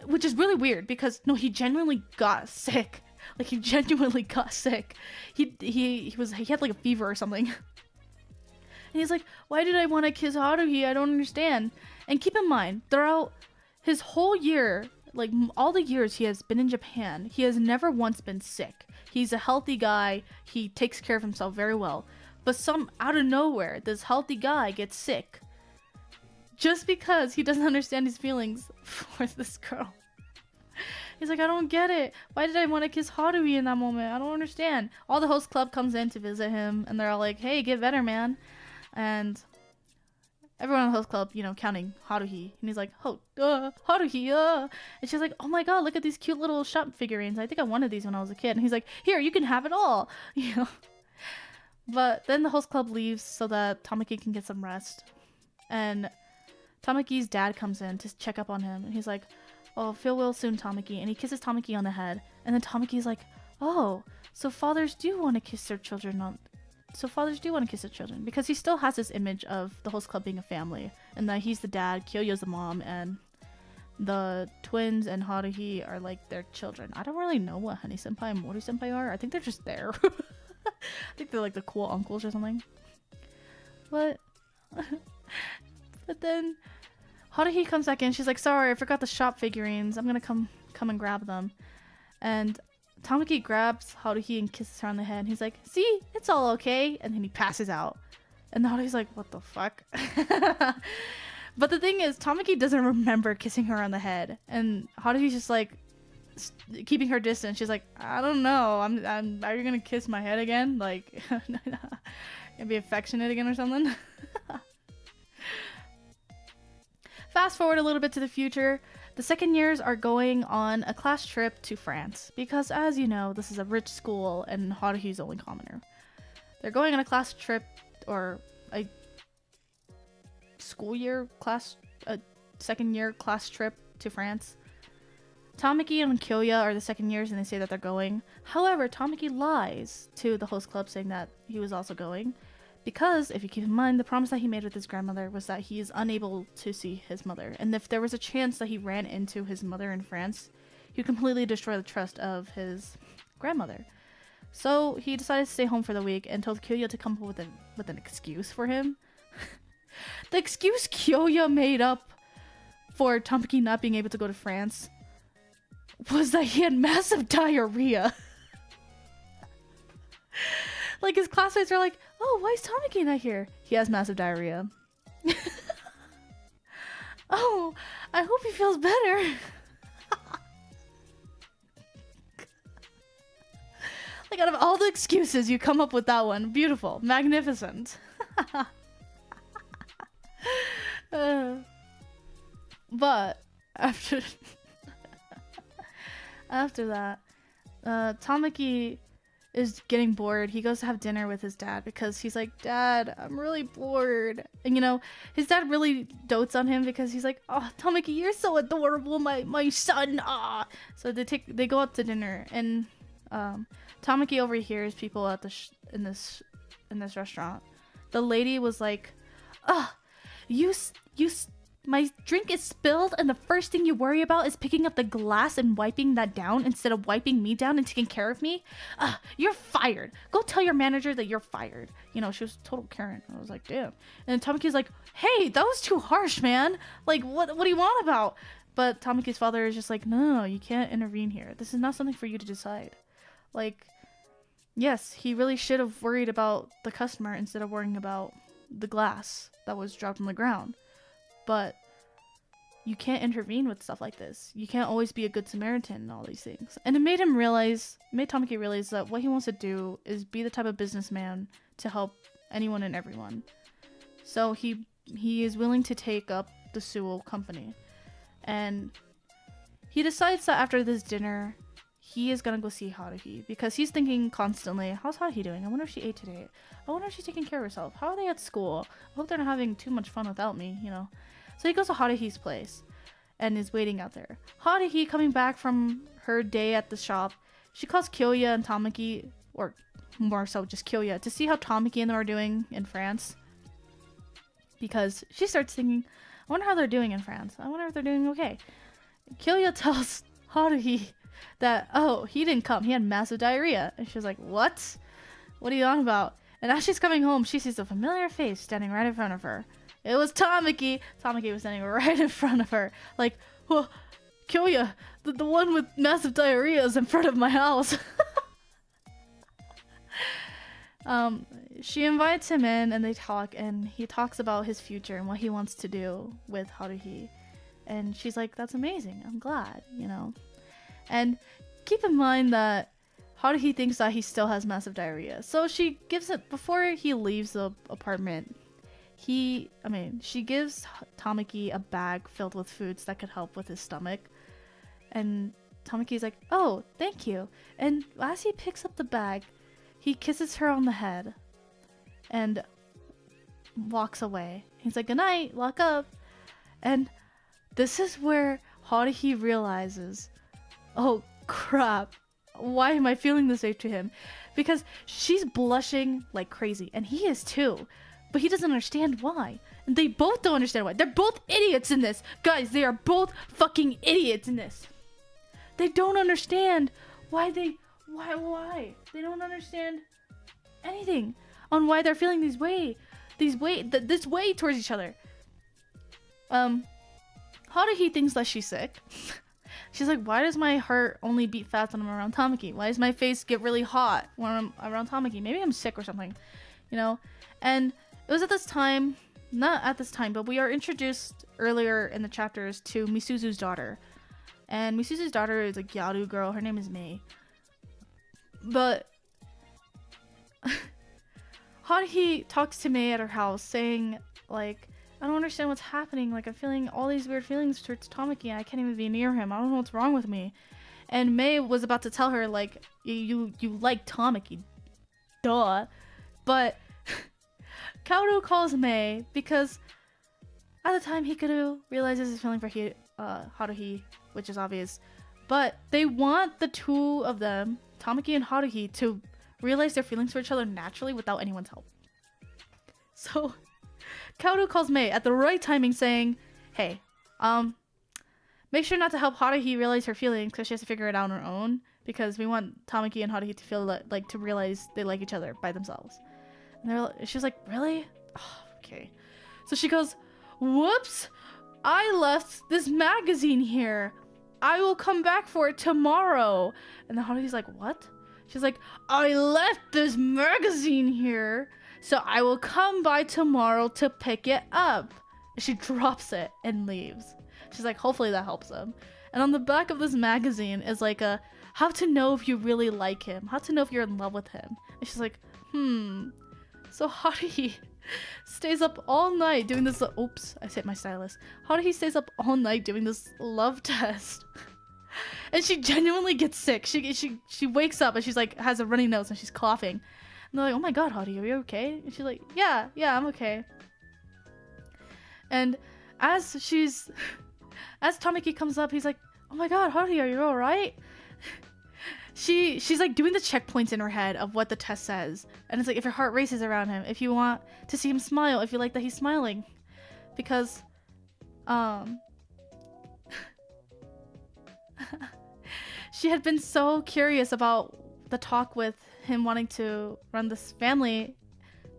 which is really weird because no, he genuinely got sick. Like, he genuinely got sick. He had like a fever or something. And he's like, why did I want to kiss Haruhi? I don't understand. And keep in mind, throughout his whole year, like all the years he has been in Japan, he has never once been sick. He's a healthy guy. He takes care of himself very well. But out of nowhere, this healthy guy gets sick. Just because he doesn't understand his feelings for this girl. He's like, I don't get it. Why did I want to kiss Haruhi in that moment? I don't understand. All the host club comes in to visit him, and they're all like, hey, get better, man. And everyone in the host club, you know, counting Haruhi. And he's like, Haruhi, And she's like, oh my god, look at these cute little shop figurines. I think I wanted these when I was a kid. And he's like, here, you can have it all. You know? But then the host club leaves so that Tamaki can get some rest. And Tamaki's dad comes in to check up on him. And he's like, oh, feel well soon, Tamaki. And he kisses Tamaki on the head. And then Tamaki's like, oh, so fathers do want to kiss their children because he still has this image of the host club being a family and that he's the dad, Kyoyo's the mom, and the twins and Haruhi are like their children. I don't really know what Honey Senpai and Mori Senpai are. I think they're just there. I think they're like the cool uncles or something. But then Haruhi comes back in. She's like, sorry, I forgot the shop figurines. I'm gonna come and grab them. And Tamaki grabs Haruhi and kisses her on the head. And he's like, see, it's all okay. And then he passes out. And Haruhi's like, what the fuck? But the thing is, Tamaki doesn't remember kissing her on the head. And Haruhi's just like, keeping her distance. She's like, I don't know. Are you gonna kiss my head again? Like, and be affectionate again or something? Fast forward a little bit to the future. The second years are going on a class trip to France because, as you know, this is a rich school and Haruhi's the only commoner. They're going on a class trip, or a school year class, a second year class trip to France. Tamaki and Kyoya are the second years and they say that they're going. However, Tamaki lies to the host club saying that he was also going because, if you keep in mind, the promise that he made with his grandmother was that he is unable to see his mother. And if there was a chance that he ran into his mother in France, he'd completely destroy the trust of his grandmother. So he decided to stay home for the week and told Kyoya to come up with an excuse for him. The excuse Kyoya made up for Tamaki not being able to go to France was that he had massive diarrhea. Like, his classmates are like, oh, why is Tamaki not here? He has massive diarrhea. Oh, I hope he feels better. Like, out of all the excuses, you come up with that one. Beautiful. Magnificent. But after that, Tamaki is getting bored. He goes to have dinner with his dad because he's like, Dad, I'm really bored. And, you know, his dad really dotes on him because he's like, oh, Tamaki, you're so adorable, my son. Ah. So they go out to dinner, and Tamaki overhears people at in this restaurant. The lady was like, my drink is spilled, and the first thing you worry about is picking up the glass and wiping that down instead of wiping me down and taking care of me. You're fired. Go tell your manager that you're fired. You know, she was total Karen. I was like, damn. And Tamaki's like, hey, that was too harsh, man. Like, what do you want about? But Tamaki's father is just like, no, you can't intervene here. This is not something for you to decide. Like, yes, he really should have worried about the customer instead of worrying about the glass that was dropped on the ground. But you can't intervene with stuff like this. You can't always be a good Samaritan and all these things. And it made Tamaki realize that what he wants to do is be the type of businessman to help anyone and everyone. So he is willing to take up the Sewell company. And he decides that after this dinner, he is gonna go see Haruhi because he's thinking constantly, how's Haruhi doing? I wonder if she ate today. I wonder if she's taking care of herself. How are they at school? I hope they're not having too much fun without me, you know. So he goes to Haruhi's place and is waiting out there. Haruhi, coming back from her day at the shop, she calls Kyoya and Tamaki, or more so just Kyoya, to see how Tamaki and them are doing in France. Because she starts thinking, I wonder how they're doing in France. I wonder if they're doing okay. Kyoya tells Haruhi that, oh, he didn't come. He had massive diarrhea. And she's like, what? What are you on about? And as she's coming home, she sees a familiar face standing right in front of her. It was Tamaki. Tamaki was standing right in front of her. Like, well, Kyoya, the one with massive diarrhea is in front of my house. She invites him in and they talk, and he talks about his future and what he wants to do with Haruhi. And she's like, that's amazing. I'm glad, you know. And keep in mind that Haruhi thinks that he still has massive diarrhea. So she gives it, before he leaves the apartment, she gives Tamaki a bag filled with foods that could help with his stomach. And Tamaki's like, oh, thank you. And as he picks up the bag, he kisses her on the head. and walks away. He's like, good night, lock up. And this is where Haruhi realizes, oh crap, why am I feeling this way to him? Because she's blushing like crazy, and he is too, but he doesn't understand why. And they both don't understand why. They're both idiots in this. Guys, they are both fucking idiots in this. They don't understand why they don't understand anything on why they're feeling this way towards each other. Haruhi thinks that she's sick. She's like, why does my heart only beat fast when I'm around Tamaki? Why does my face get really hot when I'm around Tamaki? Maybe I'm sick or something, you know? And it was at this time, not at this time, but we are introduced earlier in the chapters to Misuzu's daughter. And Misuzu's daughter is a Gyaru girl. Her name is Mei. But Haruhi talks to Mei at her house saying, like, I don't understand what's happening. Like, I'm feeling all these weird feelings towards Tamaki and I can't even be near him. I don't know what's wrong with me. And Mei was about to tell her, like, you like Tamaki. Duh. But Kaoru calls Mei because at the time Hikaru realizes his feeling for Haruhi, which is obvious. But they want the two of them, Tamaki and Haruhi, to realize their feelings for each other naturally without anyone's help. So Kaoru calls Mei at the right timing saying, hey, make sure not to help Haruhi realize her feelings because she has to figure it out on her own, because we want Tamaki and Haruhi to feel like to realize they like each other by themselves. And she's like, really? Oh, okay. So she goes, whoops, I left this magazine here. I will come back for it tomorrow. And then Haruhi's like, what? She's like, I left this magazine here, so I will come by tomorrow to pick it up. She drops it and leaves. She's like, hopefully that helps him. And on the back of this magazine is like a, how to know if you really like him. How to know if you're in love with him. And she's like, So Haruhi stays up all night doing this, oops, I hit my stylus. Haruhi stays up all night doing this love test. And she genuinely gets sick. She wakes up and she's like, has a runny nose and she's coughing. And they're like, oh my god, Haruhi, are you okay? And she's like, yeah, I'm okay. And as Tamaki comes up, he's like, oh my god, Haruhi, are you alright? She's like doing the checkpoints in her head of what the test says. And it's like, if your heart races around him, if you want to see him smile, if you like that he's smiling. Because, she had been so curious about the talk with him wanting to run this family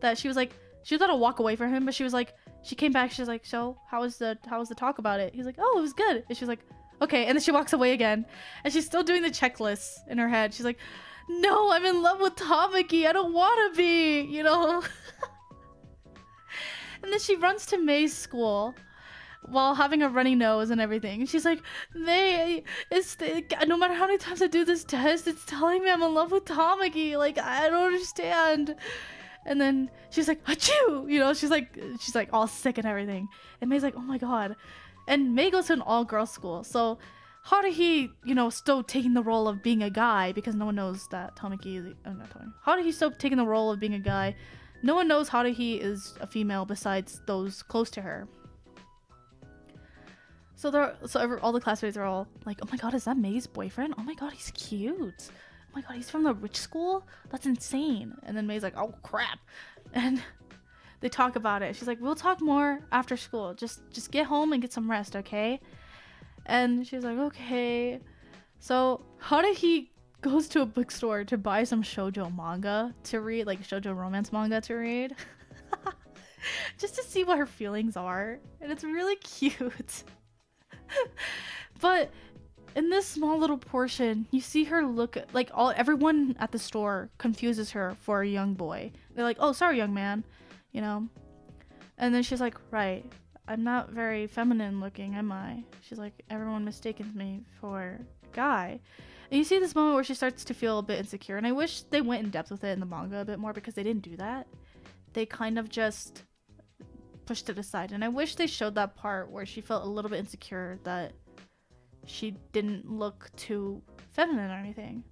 that she was about to walk away from him, but she came back, she's like, so how was the talk about it? He's like, oh, it was good. And she was like, okay. And then she walks away again and she's still doing the checklists in her head. She's like, no, I'm in love with Tamaki, I don't want to be, you know. And then she runs to Mei's school while having a runny nose and everything. She's like, Mei, no matter how many times I do this test, it's telling me I'm in love with Tamaki. Like, I don't understand. And then she's like, achoo! You know, she's like all sick and everything. And Mei's like, oh my god. And Mei goes to an all-girls school. So Haruhi, you know, still taking the role of being a guy because no one knows that Tamaki is... Haruhi's still taking the role of being a guy. No one knows Haruhi is a female besides those close to her. So all the classmates are all like, oh my god, is that Mei's boyfriend? Oh my god, he's cute. Oh my god, he's from the rich school? That's insane. And then Mei's like, oh crap. And they talk about it. She's like, we'll talk more after school. Just get home and get some rest, okay? And she's like, okay. So Haruhi goes to a bookstore to buy some shoujo manga to read, like shoujo romance manga to read. Just to see what her feelings are. And it's really cute. But in this small little portion, you see her look like everyone at the store confuses her for a young boy. They're like, oh, sorry, young man, you know. And then she's like, right, I'm not very feminine looking, am I? She's like, everyone mistakes me for a guy. And you see this moment where she starts to feel a bit insecure, and I wish they went in depth with it in the manga a bit more because they didn't do that. They kind of just pushed it aside, and I wish they showed that part where she felt a little bit insecure that she didn't look too feminine or anything,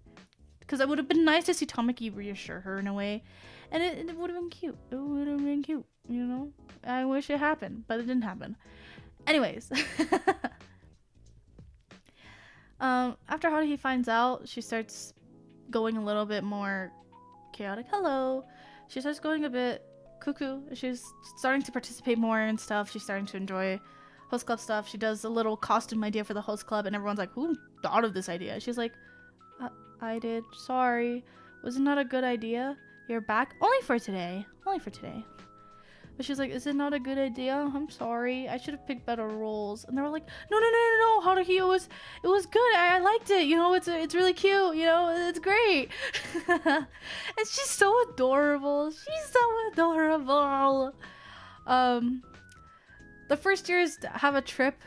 because it would have been nice to see Tamaki reassure her in a way And it would have been cute. It would have been cute, you know? I wish it happened, but it didn't happen. Anyways. After Haruhi finds out, she starts going a little bit more chaotic. Hello. She starts going a bit cuckoo. She's starting to participate more in stuff. She's starting to enjoy host club stuff. She does a little costume idea for the host club, and everyone's like, who thought of this idea? She's like, I did. Sorry. Was it not a good idea? You're back? Only for today. Only for today. But she's like, is it not a good idea? I'm sorry. I should have picked better roles. And they were like, no. Haruhi, it was good. I liked it. You know, it's really cute. You know, it's great. And she's so adorable. She's so adorable. The first years have a trip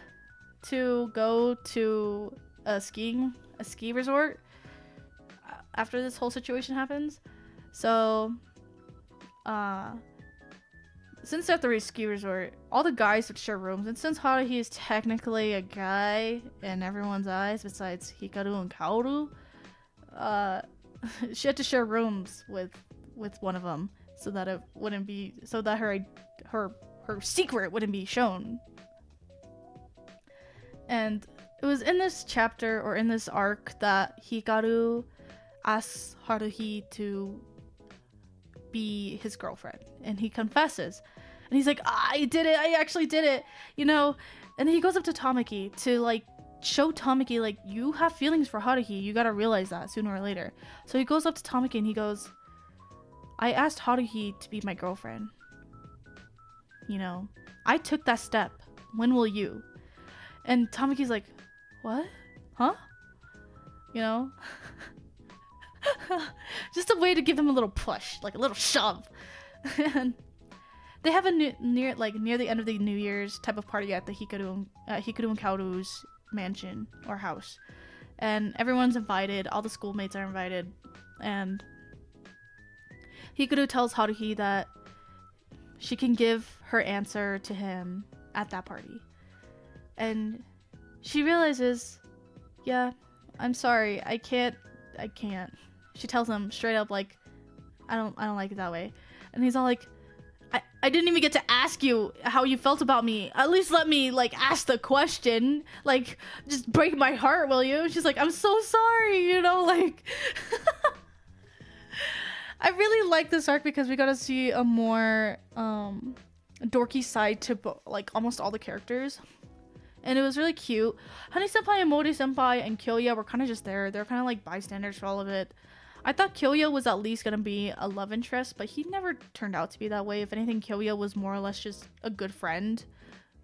to go to a ski resort after this whole situation happens. So, since they're at the ski resort, all the guys would share rooms, and since Haruhi is technically a guy in everyone's eyes besides Hikaru and Kaoru, she had to share rooms with one of them so that it wouldn't be, so that her secret wouldn't be shown. And it was in this chapter, or in this arc, that Hikaru asks Haruhi to be his girlfriend, and he confesses, and he's like, I did it, I actually did it, you know. And then he goes up to Tamaki to like show Tamaki, like, you have feelings for Haruhi, you gotta realize that sooner or later. So he goes up to Tamaki and he goes, I asked Haruhi to be my girlfriend, you know, I took that step, when will you? And Tamaki's like, what? Huh? You know. Just a way to give him a little push, like a little shove. And they have a near the end of the New Year's type of party at the Hikaru and Kaoru's mansion or house, and everyone's invited. All the schoolmates are invited, and Hikaru tells Haruhi that she can give her answer to him at that party, and she realizes, yeah, I'm sorry, I can't. She tells him straight up, like, I don't like it that way. And he's all like, I didn't even get to ask you how you felt about me. At least let me, like, ask the question. Like, just break my heart, will you? She's like, I'm so sorry, you know, like. I really like this arc because we got to see a more dorky side to like almost all the characters. And it was really cute. Honey Senpai and Mori Senpai and Kyoya were kind of just there. They're kind of like bystanders for all of it. I thought Kyoya was at least going to be a love interest, but he never turned out to be that way. If anything, Kyoya was more or less just a good friend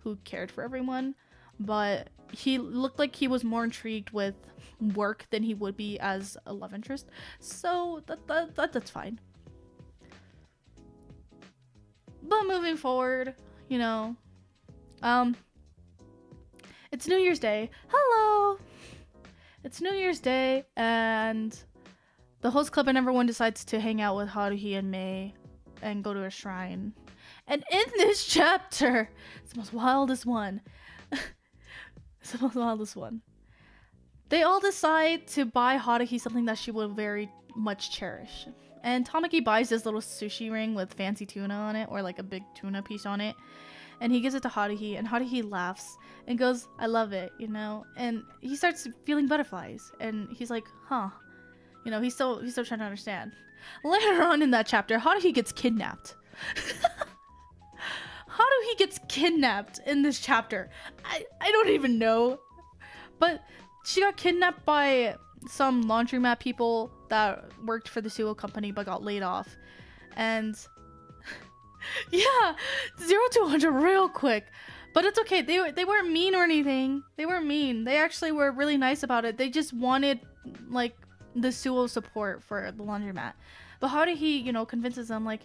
who cared for everyone. But he looked like he was more intrigued with work than he would be as a love interest. So that's fine. But moving forward, you know, it's New Year's Day. Hello! It's New Year's Day, and the host club and everyone decides to hang out with Haruhi and Mei and go to a shrine. And in this chapter, it's the most wildest one. It's the most wildest one. They all decide to buy Haruhi something that she will very much cherish. And Tamaki buys this little sushi ring with fancy tuna on it, or like a big tuna piece on it. And he gives it to Haruhi, and Haruhi laughs and goes, I love it, you know? And he starts feeling butterflies, and he's like, huh. You know, he's still trying to understand. Later on in that chapter, Haruhi gets kidnapped. Haruhi gets kidnapped in this chapter. I don't even know. But she got kidnapped by some laundromat people that worked for the Suo company but got laid off. And yeah, 0 to 100 real quick. But it's okay. They weren't mean or anything. They weren't mean. They actually were really nice about it. They just wanted, like, the Suo support for the laundromat. But Haruhi, you know, convinces them, like,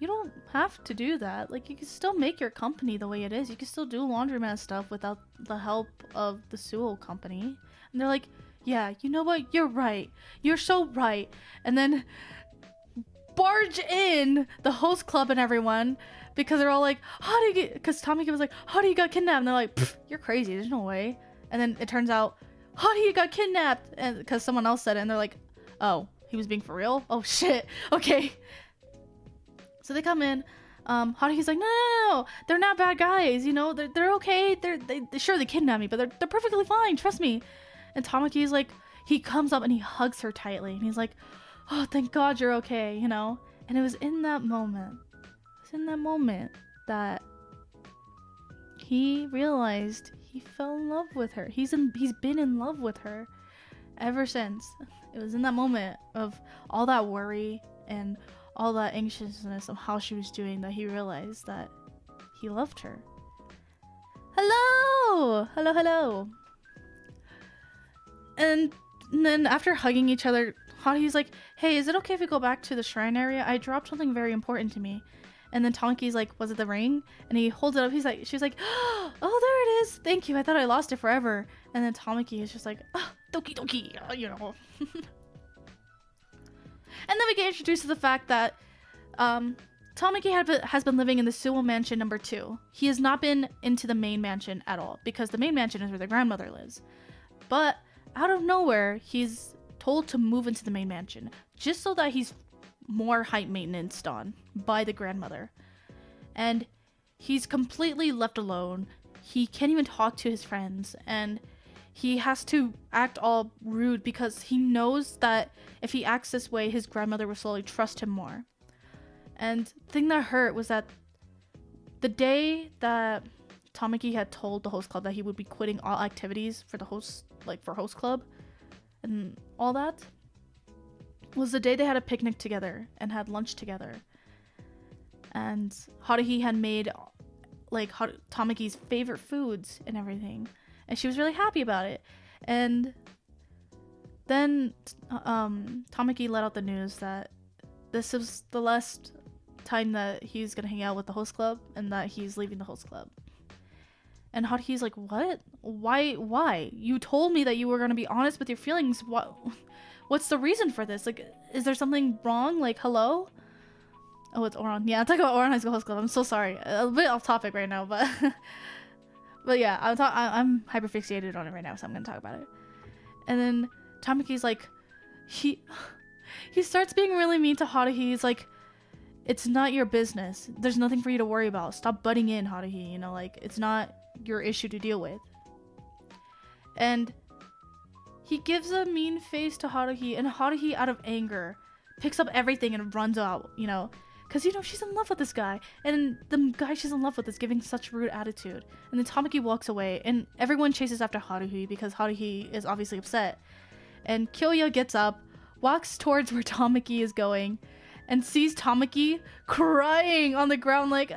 you don't have to do that. Like, you can still make your company the way it is. You can still do laundromat stuff without the help of the Suo company. And they're like, yeah, you know what? You're right. You're so right. And then barge in the host club and everyone, because they're all like, how do you get, because Tamaki was like, how do you got kidnapped? And they're like, you're crazy, there's no way. And then it turns out, how do you got kidnapped? And because someone else said it, and they're like, oh, he was being for real? Oh shit, okay. So they come in. Haruhi's like, no, they're not bad guys, you know, they're okay. Sure, they kidnapped me, but they're perfectly fine, trust me. And Tamaki's like, he comes up and he hugs her tightly, and he's like, oh, thank God you're okay, you know. And it was in that moment, that he realized he fell in love with her. He's been in love with her ever since. It was in that moment of all that worry and all that anxiousness of how she was doing that he realized that he loved her. Hello. And then after hugging each other, Haruhi's like, hey, is it okay if we go back to the shrine area? I dropped something very important to me. And then Tamaki's like, was it the ring? And he holds it up. She's like, oh, there it is. Thank you. I thought I lost it forever. And then Tamaki is just like, oh, doki, you know. And then we get introduced to the fact that Tamaki has been living in the Suo Mansion number 2. He has not been into the main mansion at all, because the main mansion is where the grandmother lives. But out of nowhere, he's told to move into the main mansion, just so that he's more height maintenance on by the grandmother. And he's completely left alone. He can't even talk to his friends, and he has to act all rude because he knows that if he acts this way, his grandmother will slowly trust him more. And the thing that hurt was that the day that Tamaki had told the host club that he would be quitting all activities for the host, like for host club and all that, was the day they had a picnic together and had lunch together. And Haruhi had made like Tamaki's favorite foods and everything, and she was really happy about it. And then Tamaki let out the news that this is the last time that he's gonna hang out with the host club and that he's leaving the host club. And Haruhi's like, what? Why? You told me that you were gonna be honest with your feelings. What's the reason for this? Like, is there something wrong? Like, hello? Oh, it's Ouran. Yeah, I'm talking about Ouran High School Host Club. I'm so sorry. A bit off topic right now, but but yeah, I'm hyperfixated on it right now, so I'm gonna talk about it. And then Tamaki's like, he starts being really mean to Haruhi. He's like, it's not your business. There's nothing for you to worry about. Stop butting in, Haruhi. You know, like, it's not your issue to deal with. And he gives a mean face to Haruhi, and Haruhi, out of anger, picks up everything and runs out, you know, because, you know, she's in love with this guy, and the guy she's in love with is giving such rude attitude. And then Tamaki walks away, and everyone chases after Haruhi because Haruhi is obviously upset. And Kyoya gets up, walks towards where Tamaki is going, and sees Tamaki crying on the ground like,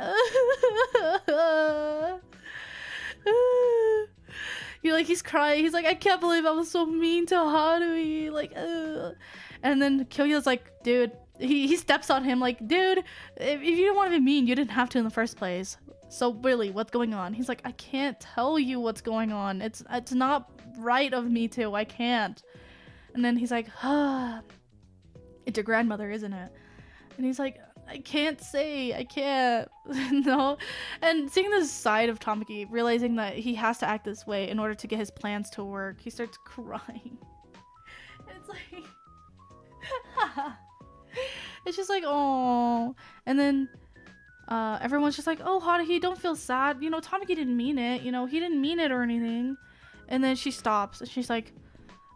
he's crying. He's like, I can't believe I was so mean to Haruhi. Like, and then Kyoya's like, dude, he steps on him like, dude, if you didn't want to be mean, you didn't have to in the first place. So really, what's going on? He's like, I can't tell you what's going on. It's not right of me to. I can't. And then he's like, it's your grandmother, isn't it? And he's like, I can't say, I can't. No. And seeing this side of Tamaki, realizing that he has to act this way in order to get his plans to work, he starts crying. It's like, it's just like, oh. And then everyone's just like, oh, Haruhi, don't feel sad. You know, Tamaki didn't mean it. You know, he didn't mean it or anything. And then she stops and she's like,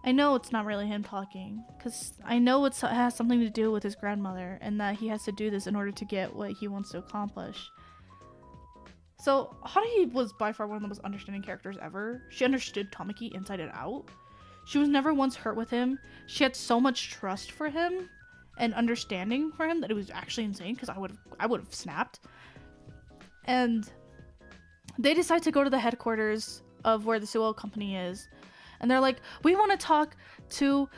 I know it's not really him talking, because I know it has something to do with his grandmother, and that he has to do this in order to get what he wants to accomplish. So Haruhi was by far one of the most understanding characters ever. She understood Tamaki inside and out. She was never once hurt with him. She had so much trust for him and understanding for him that it was actually insane, because I would have snapped. And they decide to go to the headquarters of where the Suo company is. And they're like, we want to talk to,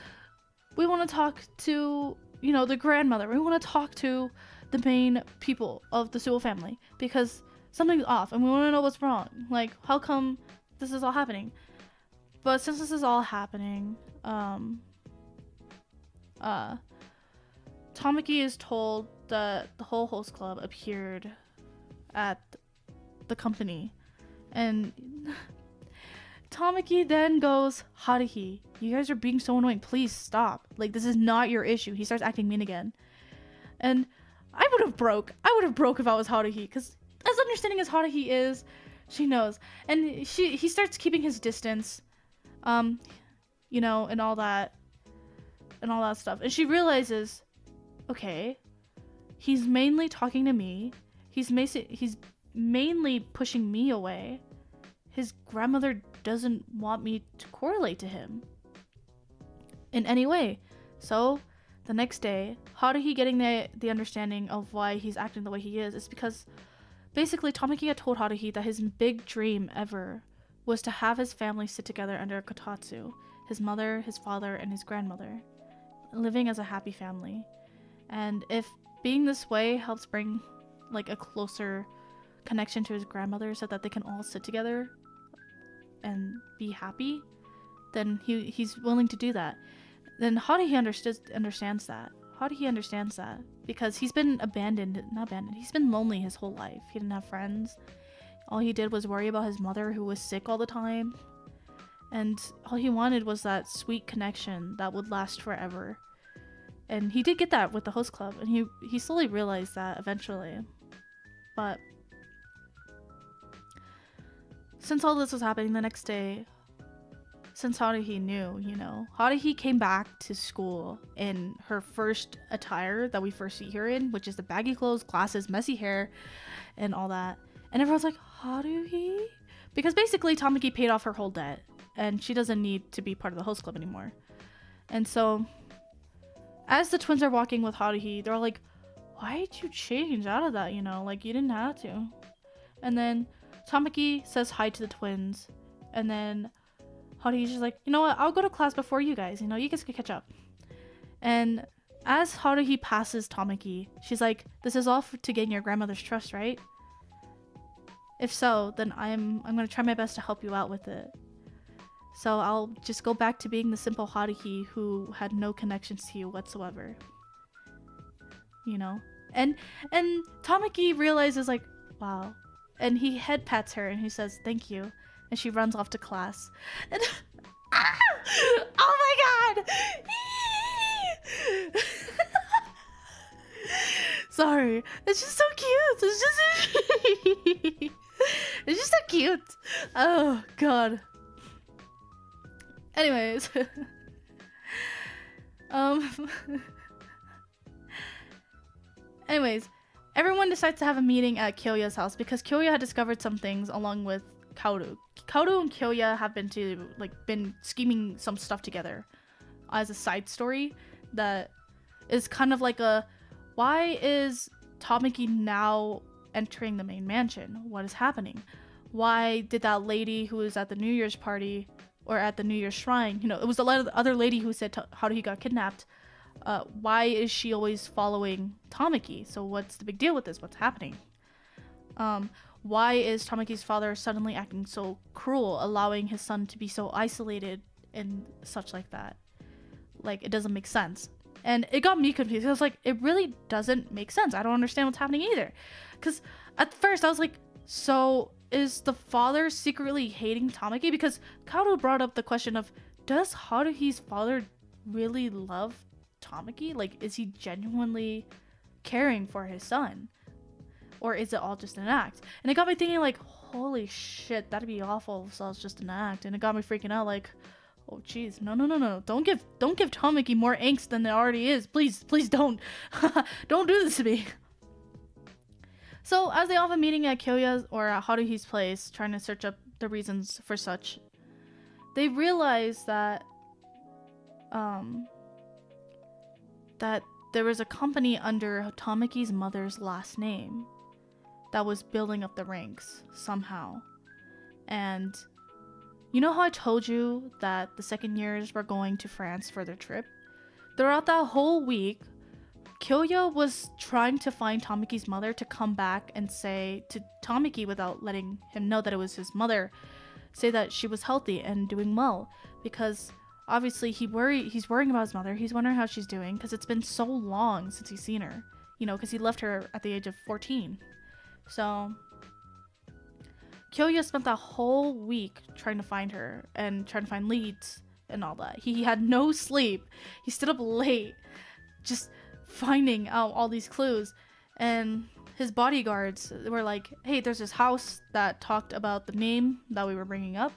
you know, the grandmother. We want to talk to the main people of the Suo family because something's off and we want to know what's wrong. Like, how come this is all happening? But since this is all happening, Tamaki is told that the whole host club appeared at the company. And Tamaki then goes, Haruhi, you guys are being so annoying. Please stop. Like, this is not your issue. He starts acting mean again. And I would have broke. I would have broke if I was Haruhi, because as understanding as Haruhi is, she knows. And he starts keeping his distance, you know, and all that stuff. And she realizes, okay, he's mainly talking to me. He's mainly pushing me away. His grandmother doesn't want me to correlate to him in any way. So the next day, Haruhi getting the understanding of why he's acting the way he is because basically Tamaki had told Haruhi that his big dream ever was to have his family sit together under a kotatsu, his mother, his father, and his grandmother, living as a happy family. And if being this way helps bring like a closer connection to his grandmother so that they can all sit together and be happy, then he's willing to do that. Then Haruhi understands that. Haruhi understands that because he's been not abandoned. He's been lonely his whole life. He didn't have friends. All he did was worry about his mother who was sick all the time. And all he wanted was that sweet connection that would last forever. And he did get that with the host club, and he slowly realized that eventually. But since all this was happening the next day, since Haruhi knew, you know, Haruhi came back to school in her first attire that we first see her in, which is the baggy clothes, glasses, messy hair, and all that. And everyone's like, Haruhi? Because basically Tamaki paid off her whole debt, and she doesn't need to be part of the host club anymore. And so as the twins are walking with Haruhi, they're all like, why did you change out of that, you know? Like, you didn't have to. And then Tamaki says hi to the twins, and then Haruhi's just like, you know what, I'll go to class before you guys, you know, you guys can catch up. And as Haruhi passes Tamaki, she's like, this is all to gain your grandmother's trust, right? If so, then I'm gonna try my best to help you out with it. So I'll just go back to being the simple Haruhi who had no connections to you whatsoever. You know? And Tamaki realizes like, wow. And he head pats her and he says, thank you. And she runs off to class. And oh my god! Sorry. It's just so cute. It's just so cute. Oh god. Anyways. Anyways, everyone decides to have a meeting at Kyoya's house because Kyoya had discovered some things along with Kaoru. Kaoru and Kyoya have been scheming some stuff together as a side story that is kind of like a, why is Tamaki now entering the main mansion? What is happening? Why did that lady who was at the New Year's party or at the New Year's shrine, you know, it was the other lady who said how he got kidnapped. Why is she always following Tamaki? So what's the big deal with this? What's happening? Why is Tamaki's father suddenly acting so cruel, allowing his son to be so isolated and such like that? Like, it doesn't make sense. And it got me confused. I was like, it really doesn't make sense. I don't understand what's happening either. Because at first I was like, so is the father secretly hating Tamaki? Because Kaoru brought up the question of, does Haruhi's father really love Tamaki? Like, is he genuinely caring for his son? Or is it all just an act? And it got me thinking like, holy shit, that'd be awful if it was just an act. And it got me freaking out like, oh jeez, no. Don't give Tamaki more angst than there already is. Please don't. Don't do this to me. So as they have a meeting at Kyoya's or at Haruhi's place, trying to search up the reasons for such, they realize that that there was a company under Tamaki's mother's last name that was building up the ranks somehow. And you know how I told you that the second years were going to France for their trip? Throughout that whole week, Kyoya was trying to find Tamaki's mother to come back and say to Tamaki, without letting him know that it was his mother, say that she was healthy and doing well, because obviously he's worrying about his mother. He's wondering how she's doing because it's been so long since he's seen her, you know, because he left her at the age of 14. So Kyoya spent that whole week trying to find her and trying to find leads and all that. He had no sleep. He stood up late just finding out all these clues. And his bodyguards were like, hey, there's this house that talked about the name that we were bringing up.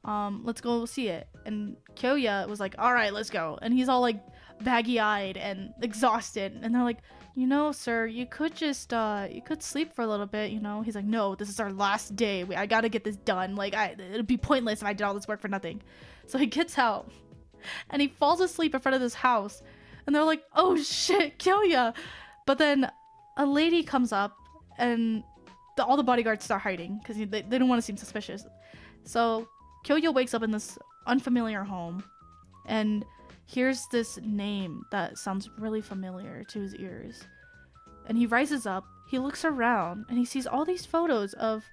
Let's go see it. And Kyoya was like, all right, let's go. And he's all like baggy-eyed and exhausted. And they're like, you know, sir, you could just you could sleep for a little bit, you know. He's like, no, this is our last day. I gotta get this done. Like, it'd be pointless if I did all this work for nothing. So he gets out and he falls asleep in front of this house. And they're like, oh shit, Kyoya. But then a lady comes up and all the bodyguards start hiding because they don't want to seem suspicious. So Kyoya wakes up in this unfamiliar home and hears this name that sounds really familiar to his ears. And he rises up, he looks around, and he sees all these photos of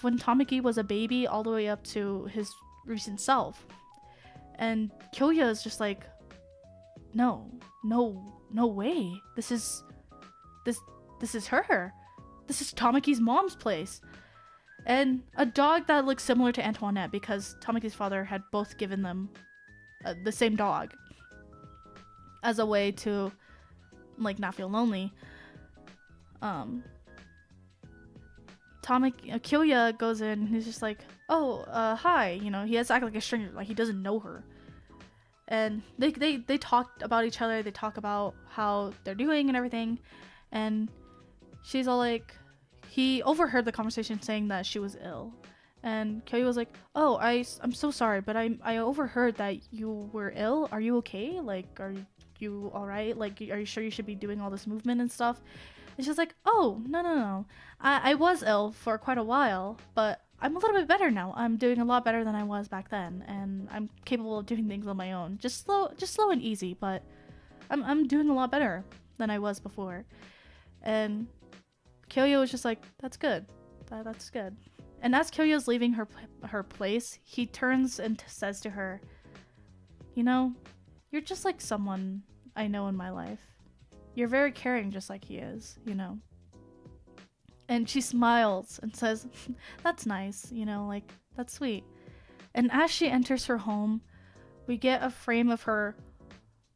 when Tamaki was a baby all the way up to his recent self. And Kyoya is just like, no way. This is her. This is Tamaki's mom's place. And a dog that looks similar to Antoinette because Tamaki's father had both given them the same dog as a way to like not feel lonely. Kyoya goes in and he's just like, oh, hi, you know, he has to act like a stranger, like he doesn't know her. And they talk about each other, they talk about how they're doing and everything, and she's all like, he overheard the conversation saying that she was ill. And Kyoya was like, oh, I'm so sorry, but I overheard that you were ill. Are you okay? Like, are you alright? Like, are you sure you should be doing all this movement and stuff? And she's like, oh, no. I was ill for quite a while, but I'm a little bit better now. I'm doing a lot better than I was back then, and I'm capable of doing things on my own. Just slow and easy, but I'm doing a lot better than I was before. And Kyoya was just like, that's good. That's good. And as Kyoya's leaving her place, he turns and says to her, you know, you're just like someone I know in my life. You're very caring just like he is, you know. And she smiles and says, that's nice, you know, like, that's sweet. And as she enters her home, we get a frame of her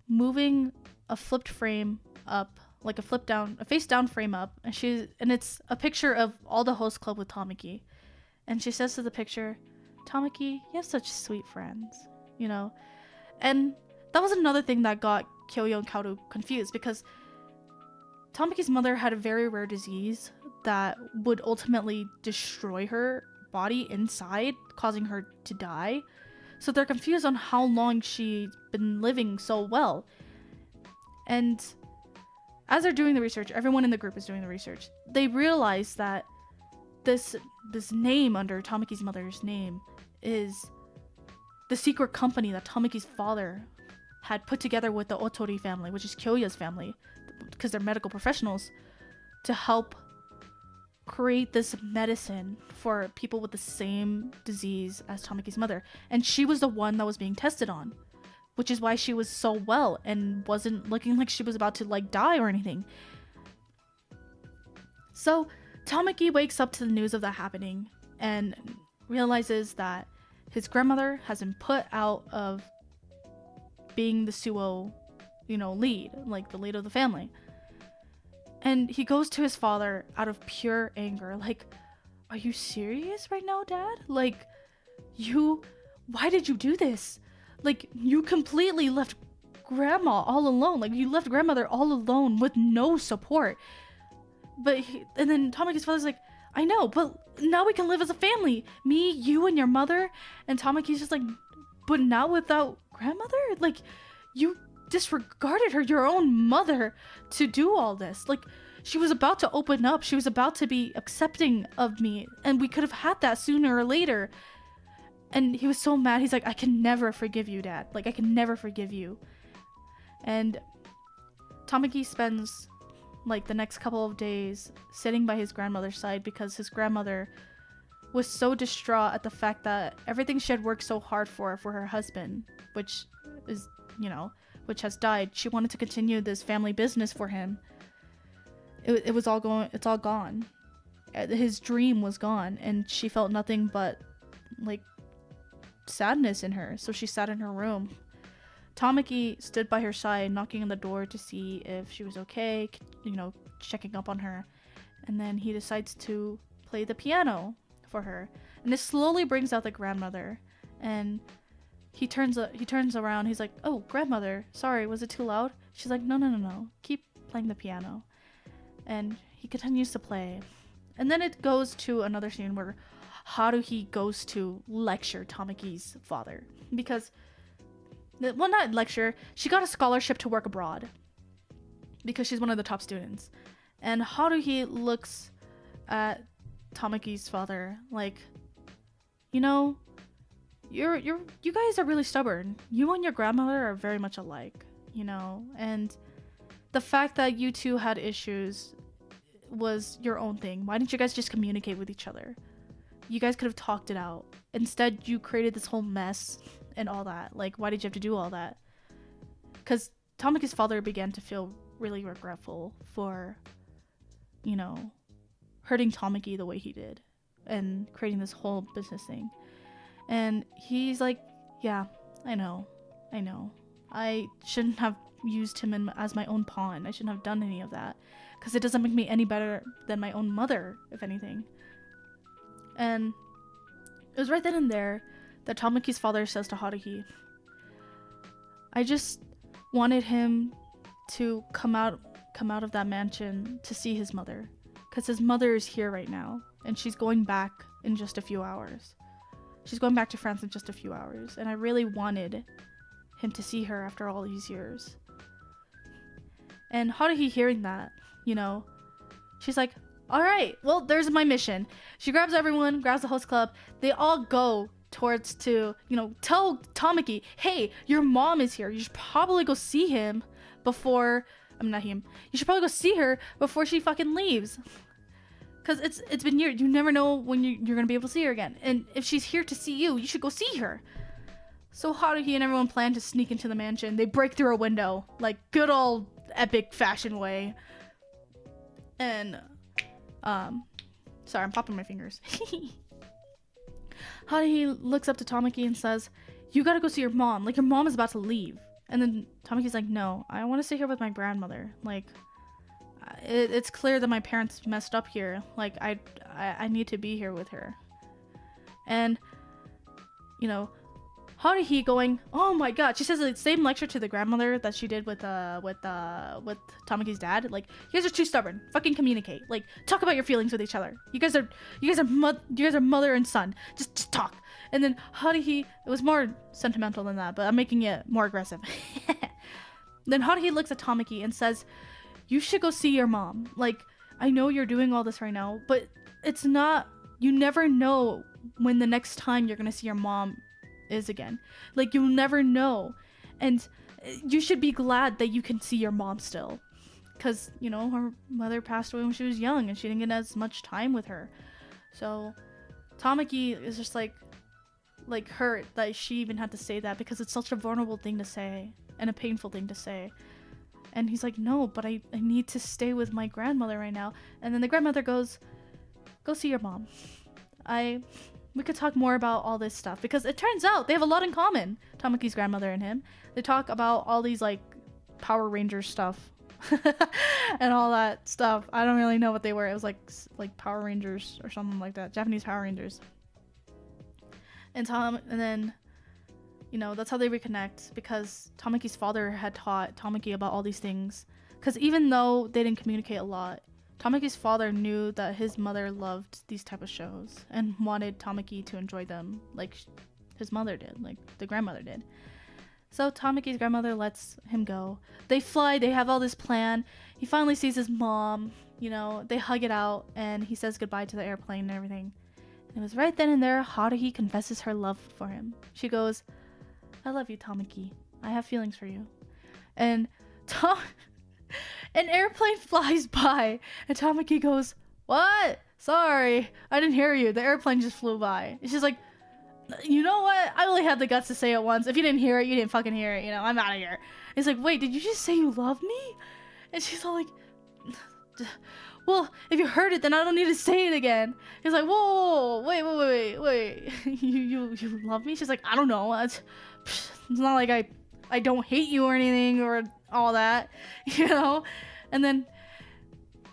moving a flipped frame up, like a face down frame up, and it's a picture of all the host club with Tamaki. And she says to the picture, Tamaki, you have such sweet friends, you know. And that was another thing that got Kyoya and Kaoru confused, because Tamaki's mother had a very rare disease that would ultimately destroy her body inside, causing her to die. So they're confused on how long she's been living so well. And as they're doing the research, everyone in the group is doing the research, they realize that this name under Tamaki's mother's name is the secret company that Tamaki's father had put together with the Otori family, which is Kyoya's family, because they're medical professionals, to help create this medicine for people with the same disease as Tamaki's mother. And she was the one that was being tested on, which is why she was so well and wasn't looking like she was about to like die or anything. So Tamaki wakes up to the news of that happening and realizes that his grandmother has been put out of being the Suo, you know, lead, like the lead of the family. And he goes to his father out of pure anger, like, are you serious right now, Dad? Like, why did you do this? Like, you completely left grandma all alone. Like, you left grandmother all alone with no support. And then Tamaki's father's like, I know, but now we can live as a family. Me, you, and your mother. And Tamaki's just like, but now without grandmother? Like, you disregarded her, your own mother, to do all this. Like, she was about to open up. She was about to be accepting of me. And we could have had that sooner or later. And he was so mad. He's like, I can never forgive you, Dad. Like, I can never forgive you. And Tamaki spends like the next couple of days sitting by his grandmother's side because his grandmother was so distraught at the fact that everything she had worked so hard for her husband, which is, you know, which has died. She wanted to continue this family business for him. It's all gone. His dream was gone, and she felt nothing but like sadness in her. So she sat in her room. Tamaki stood by her side, knocking on the door to see if she was okay, you know, checking up on her. And then he decides to play the piano for her. And this slowly brings out the grandmother. And he turns around. He's like, "Oh, grandmother, sorry, was it too loud?" She's like, No. Keep playing the piano." And he continues to play. And then it goes to another scene where Haruhi goes to lecture Tamaki's father. Because, well, not lecture, she got a scholarship to work abroad. Because she's one of the top students. And Haruhi looks at Tamaki's father like, "You know, you guys are really stubborn. You and your grandmother are very much alike, you know, and the fact that you two had issues was your own thing. Why didn't you guys just communicate with each other? You guys could have talked it out. Instead, you created this whole mess and all that. Like, why did you have to do all that?" Because Tamaki's father began to feel really regretful for, you know, hurting Tamaki the way he did and creating this whole business thing. And he's like, "Yeah, I know. I shouldn't have used him as my own pawn. I shouldn't have done any of that. Because it doesn't make me any better than my own mother, if anything." And it was right then and there that Tamaki's father says to Haruhi, "I just wanted him to come out of that mansion to see his mother. Because his mother is here right now. And she's going back in just a few hours. She's going back to France in just a few hours. And I really wanted him to see her after all these years." And Haruhi hearing that, you know, she's like, "All right, well, there's my mission." She grabs everyone, grabs the host club. They all go towards to, you know, tell Tamaki, "Hey, your mom is here. You should probably go see him before, not him. You should probably go see her before she fucking leaves. Because it's been years. You never know when you're going to be able to see her again. And if she's here to see you, you should go see her." So Haruhi and everyone plan to sneak into the mansion. They break through a window, like good old epic fashion way. And, sorry, I'm popping my fingers. Haruhi looks up to Tamaki and says, "You gotta go see your mom. Like, your mom is about to leave." And then Tamaki's like, "No, I want to stay here with my grandmother. Like, it's clear that my parents messed up here. Like, I need to be here with her." And, you know, Haruhi going, "Oh my god." She says the same lecture to the grandmother that she did with Tamaki's dad. Like, "You guys are too stubborn. Fucking communicate. Like, talk about your feelings with each other. You guys are mother and son. Just talk." And then Haruhi, it was more sentimental than that, but I'm making it more aggressive. Then Haruhi looks at Tamaki and says, "You should go see your mom. Like, I know you're doing all this right now, but it's not, you never know when the next time you're gonna see your mom is again. Like, you'll never know. And you should be glad that you can see your mom still. Because, you know, her mother passed away when she was young and she didn't get as much time with her." So Tamaki is just like hurt that she even had to say that, because it's such a vulnerable thing to say and a painful thing to say. And he's like, "No, but I need to stay with my grandmother right now." And then the grandmother goes, "Go see your mom. We could talk more about all this stuff," because it turns out they have a lot in common, Tamaki's grandmother and him. They talk about all these, like, Power Rangers stuff and all that stuff. I don't really know what they were. It was like Power Rangers or something like that. Japanese Power Rangers. And then, you know, that's how they reconnect, because Tamaki's father had taught Tamaki about all these things. Because even though they didn't communicate a lot, Tamaki's father knew that his mother loved these type of shows and wanted Tamaki to enjoy them like his mother did, like the grandmother did. So Tamaki's grandmother lets him go. They fly, they have all this plan. He finally sees his mom, you know, they hug it out, and he says goodbye to the airplane and everything. And it was right then and there Haruhi confesses her love for him. She goes, "I love you, Tamaki. I have feelings for you." And an airplane flies by, and Tamaki goes, "What? Sorry, I didn't hear you. The airplane just flew by." And she's like, "You know what? I only had the guts to say it once. If you didn't hear it, you didn't fucking hear it. You know, I'm out of here." And he's like, "Wait, did you just say you love me?" And she's all like, "Well, if you heard it, then I don't need to say it again." He's like, "Whoa, wait. you love me?" She's like, "I don't know. It's not like I don't hate you or anything or all that," you know? And then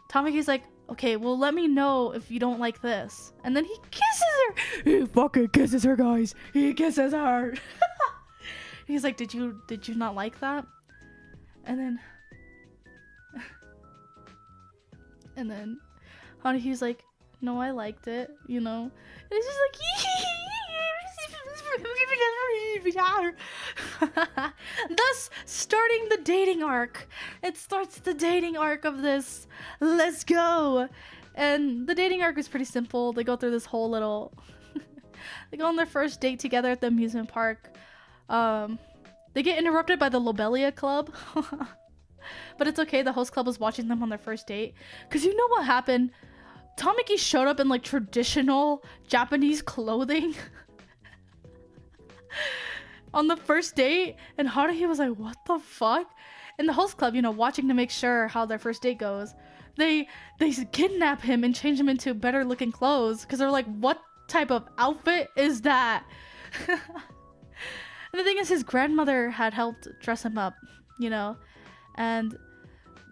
Tamaki's like, okay, well, let me know if you don't like this. And then he kisses her. He fucking kisses her, guys. He kisses her. He's like, did you not like that? And then Haruhi's like, no, I liked it, you know? And it's just like, thus starting the dating arc. It starts the dating arc of this. Let's go. And the dating arc is pretty simple. They go through this whole little they go on their first date together at the amusement park. They get interrupted by the Lobelia Club. But it's okay, the host club was watching them on their first date. Because you know what happened? Tamaki showed up in like traditional Japanese clothing on the first date. And Haruhi was like, what the fuck? And the host club, you know, watching to make sure how their first date goes, they kidnap him and change him into better looking clothes. Because they're like, what type of outfit is that? And the thing is, his grandmother had helped dress him up, you know? And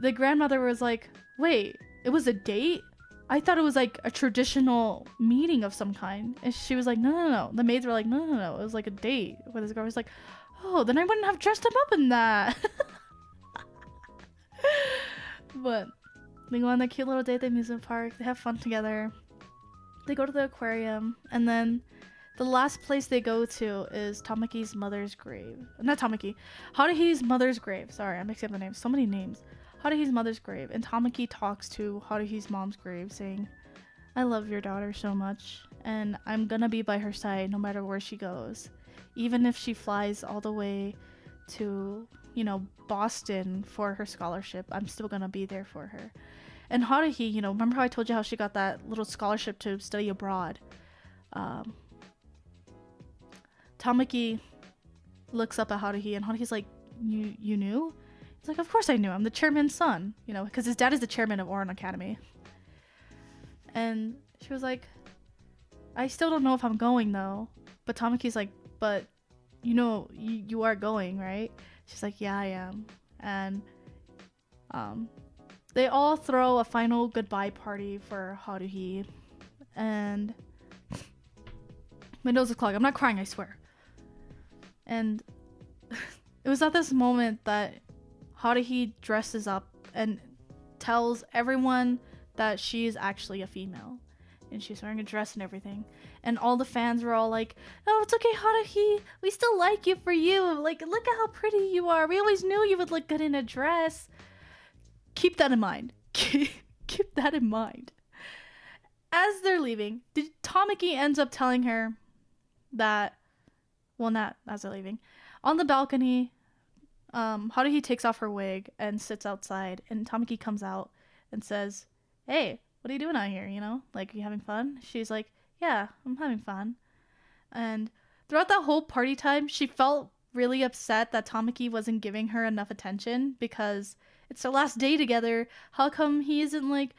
the grandmother was like, wait, it was a date? I thought it was like a traditional meeting of some kind. And she was like, no. The maids were like, no. It was like a date. Where this girl was like, oh, then I wouldn't have dressed him up in that. But they go on their cute little date at the amusement park. They have fun together. They go to the aquarium. And then the last place they go to is Tamaki's mother's grave. Not Tamaki. Haruhi's mother's grave. Sorry, I'm mixing up the names. So many names. Haruhi's mother's grave. And Tamaki talks to Haruhi's mom's grave saying, I love your daughter so much. And I'm gonna be by her side no matter where she goes. Even if she flies all the way to, you know, Boston for her scholarship, I'm still gonna be there for her. And Haruhi, you know, remember how I told you how she got that little scholarship to study abroad? Tamaki looks up at Haruhi, and Haruhi's like, you knew? He's like, of course I knew. I'm the chairman's son, you know, because his dad is the chairman of Ouran Academy. And she was like, I still don't know if I'm going though. But Tamaki's like, but you know, you are going, right? She's like, yeah, I am. And they all throw a final goodbye party for Haruhi. And my nose is clogged. I'm not crying, I swear. And it was at this moment that Haruhi dresses up and tells everyone that she is actually a female. And she's wearing a dress and everything. And all the fans were all like, oh, it's okay, Haruhi. We still like you for you. Like, look at how pretty you are. We always knew you would look good in a dress. Keep that in mind. Keep that in mind. As they're leaving, Tamaki ends up telling her that, well, not as they're leaving. On the balcony, Haruhi takes off her wig and sits outside. And Tamaki comes out and says, hey, what are you doing out here, you know? Like, are you having fun? She's like, yeah, I'm having fun. And throughout that whole party time, she felt really upset that Tamaki wasn't giving her enough attention because it's their last day together. How come he isn't, like,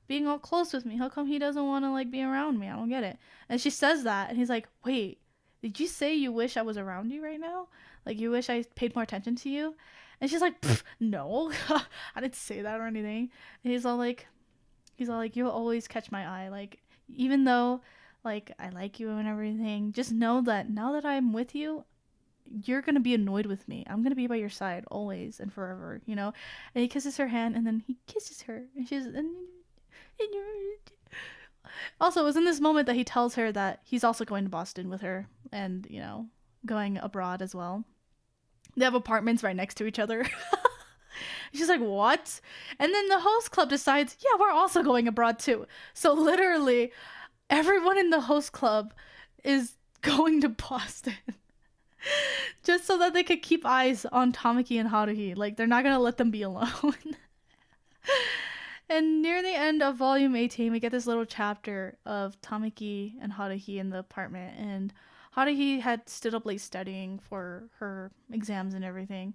being all close with me? How come he doesn't want to, like, be around me? I don't get it. And she says that, and he's like, wait, did you say you wish I was around you right now? Like, you wish I paid more attention to you? And she's like, no, I didn't say that or anything. And he's all like, you'll always catch my eye. Like, even though, like, I like you and everything, just know that now that I'm with you, you're gonna be annoyed with me. I'm gonna be by your side always and forever, you know? And he kisses her hand, and then he kisses her, and she's, also, it was in this moment that he tells her that he's also going to Boston with her and, you know, going abroad as well. They have apartments right next to each other. She's like, what? And then the host club decides, yeah, we're also going abroad too. So literally, everyone in the host club is going to Boston. Just so that they could keep eyes on Tamaki and Haruhi. Like, they're not going to let them be alone. And near the end of volume 18, we get this little chapter of Tamaki and Haruhi in the apartment. And Haruhi had stood up late studying for her exams and everything.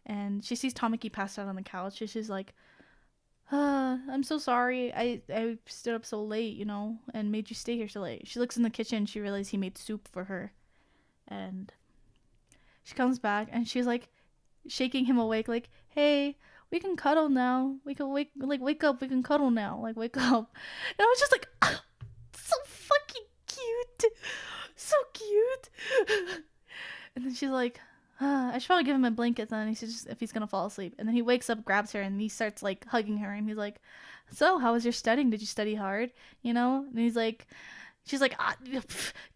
And she sees Tamaki passed out on the couch. And she's like, I'm so sorry. I stood up so late, you know, and made you stay here so late. She looks in the kitchen. She realizes he made soup for her. And she comes back and she's like shaking him awake, like, hey, we can cuddle now. We can wake up. We can cuddle now. Like, wake up. And I was just like, so fucking cute. So cute. And then she's like, I should probably give him a blanket then. He should just, if he's gonna fall asleep. And then he wakes up, grabs her, and he starts like hugging her. And he's like, so how was your studying? Did you study hard? You know? And he's like, she's like,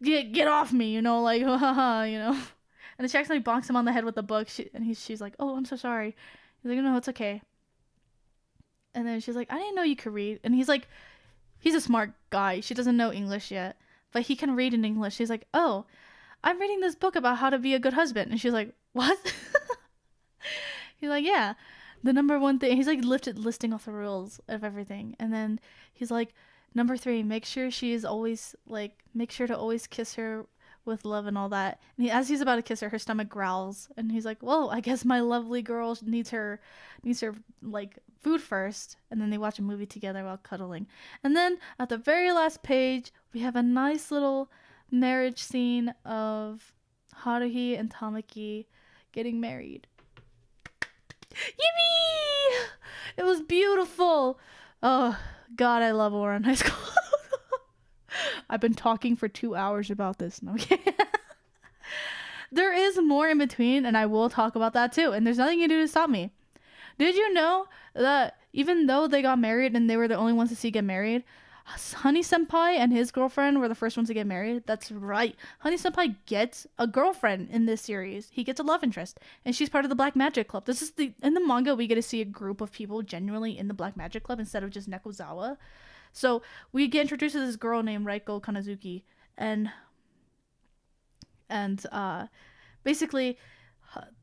get off me, you know, like, haha, you know. And then she accidentally bonks him on the head with the book. She's like, oh, I'm so sorry. He's like, no, it's okay. And then she's like, I didn't know you could read. And he's like, he's a smart guy. She doesn't know English yet, but he can read in English. She's like, oh, I'm reading this book about how to be a good husband. And she's like, what? He's like, yeah, the number one thing. He's like listing off the rules of everything. And then he's like, number 3, make sure to always kiss her with love and all that. And as he's about to kiss her, her stomach growls. And he's like, whoa, I guess my lovely girl needs her like food first. And then they watch a movie together while cuddling. And then at the very last page, we have a nice little marriage scene of Haruhi and Tamaki getting married. Yippee! It was beautiful. Oh God, I love Ouran High School. I've been talking for 2 hours about this. No, okay. There is more in between, and I will talk about that too. And there's nothing you can do to stop me. Did you know that even though they got married and they were the only ones to see get married, Honey Senpai and his girlfriend were the first ones to get married? That's right. Honey Senpai gets a girlfriend in this series. He gets a love interest, and she's part of the Black Magic Club. This is in the manga, we get to see a group of people genuinely in the Black Magic Club instead of just Nekozawa. So we get introduced to this girl named Raiko Kanazuki, and basically,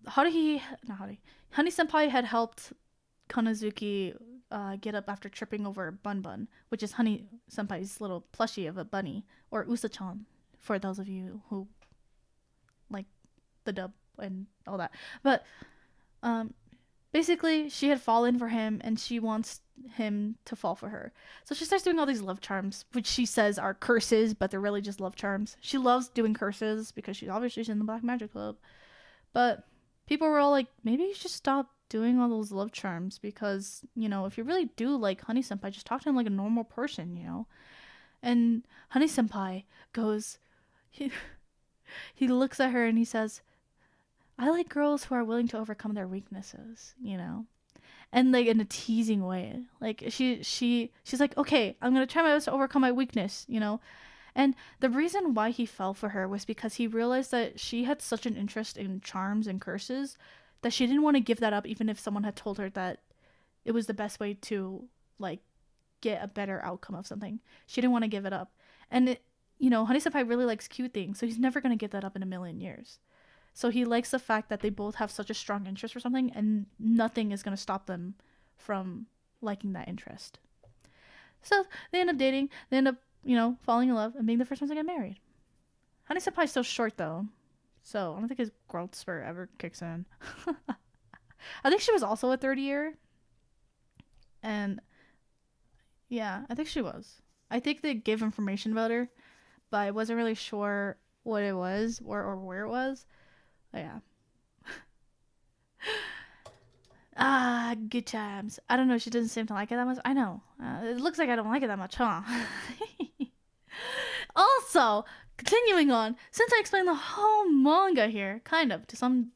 Honey Senpai had helped Kanazuki get up after tripping over Bun Bun, which is Honey Senpai's little plushie of a bunny, or Usa-chan, for those of you who like the dub and all that. But basically, she had fallen for him, and she wants him to fall for her. So she starts doing all these love charms, which she says are curses, but they're really just love charms. She loves doing curses because she's obviously in the Black Magic Club. But people were all like, maybe you should stop doing all those love charms because, you know, if you really do like Honey Senpai, just talk to him like a normal person, you know? And Honey Senpai goes, he looks at her and he says, I like girls who are willing to overcome their weaknesses, you know? And like in a teasing way. Like she's like, okay, I'm gonna try my best to overcome my weakness, you know? And the reason why he fell for her was because he realized that she had such an interest in charms and curses that she didn't want to give that up even if someone had told her that it was the best way to like get a better outcome of something. She didn't want to give it up. And it, you know, Honey Senpai really likes cute things, so he's never gonna give that up in a million years. So he likes the fact that they both have such a strong interest for something, and nothing is going to stop them from liking that interest. So they end up dating. They end up, you know, falling in love and being the first ones to get married. Honey Senpai's still short, though. So I don't think his growth spurt ever kicks in. I think she was also a third year. And yeah, I think she was. I think they gave information about her, but I wasn't really sure what it was or where it was. Yeah. Good times. I don't know. She doesn't seem to like it that much. I know. It looks like I don't like it that much, huh? Also, continuing on, since I explained the whole manga here, kind of, to some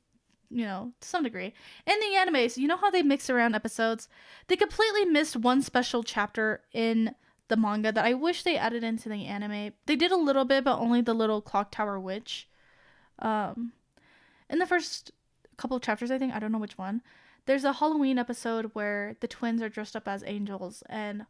degree, in the anime, so you know how they mix around episodes? They completely missed one special chapter in the manga that I wish they added into the anime. They did a little bit, but only the little clock tower witch. In the first couple of chapters, I think, I don't know which one, there's a Halloween episode where the twins are dressed up as angels, and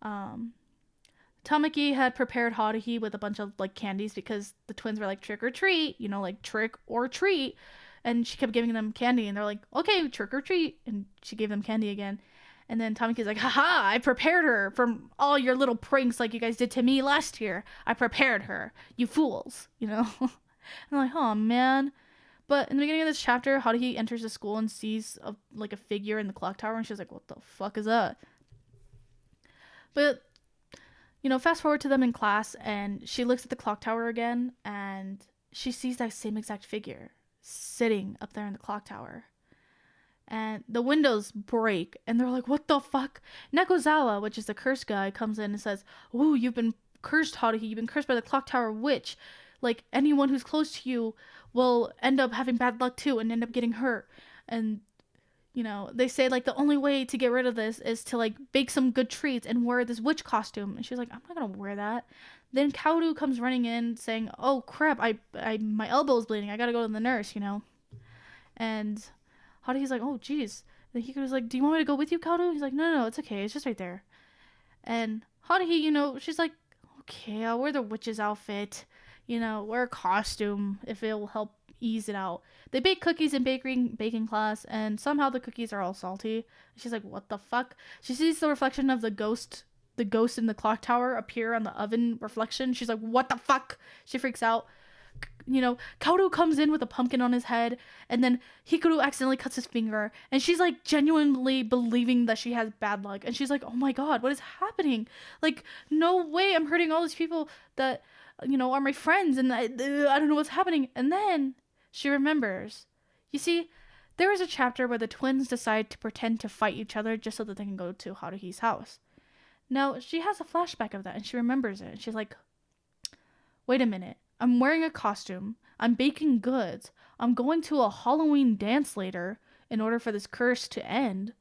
Tamaki had prepared Haruhi with a bunch of like candies because the twins were like trick or treat, you know, like trick or treat, and she kept giving them candy, and they're like, okay, trick or treat, and she gave them candy again. And then Tamaki's like, haha, I prepared her from all your little pranks like you guys did to me last year. I prepared her, you fools, you know. And I'm like, oh man. But in the beginning of this chapter, Haruhi enters the school and sees a figure in the clock tower, and she's like, what the fuck is that? But, you know, fast forward to them in class, and she looks at the clock tower again, and she sees that same exact figure sitting up there in the clock tower. and the windows break, and they're like, what the fuck? Nekozawa, which is the curse guy, comes in and says, "Ooh, you've been cursed, Haruhi. You've been cursed by the clock tower witch. Like, anyone who's close to you will end up having bad luck too and end up getting hurt." And you know, they say like the only way to get rid of this is to like bake some good treats and wear this witch costume. And she's like, "I'm not gonna wear that." Then Kaoru comes running in saying, "Oh crap, I my elbow's bleeding. I gotta go to the nurse," you know. And Haruhi's like, "Oh jeez." And Hikaru's like, "Do you want me to go with you, Kaoru?" He's like, No, it's okay. It's just right there." And Haruhi, you know, she's like, "Okay, I'll wear the witch's outfit. You know, wear a costume if it will help ease it out." They bake cookies in baking class, and somehow the cookies are all salty. She's like, "What the fuck?" She sees the reflection of the ghost in the clock tower appear on the oven reflection. She's like, "What the fuck?" She freaks out. You know, Kaoru comes in with a pumpkin on his head, and then Hikaru accidentally cuts his finger, and she's like genuinely believing that she has bad luck, and she's like, "Oh my god, what is happening? Like, no way, I'm hurting all these people that, you know, are my friends, and I don't know what's happening." And then she remembers. You see, there is a chapter where the twins decide to pretend to fight each other just so that they can go to Haruhi's house. Now, she has a flashback of that, and she remembers it, and she's like, "Wait a minute. I'm wearing a costume. I'm baking goods. I'm going to a Halloween dance later in order for this curse to end.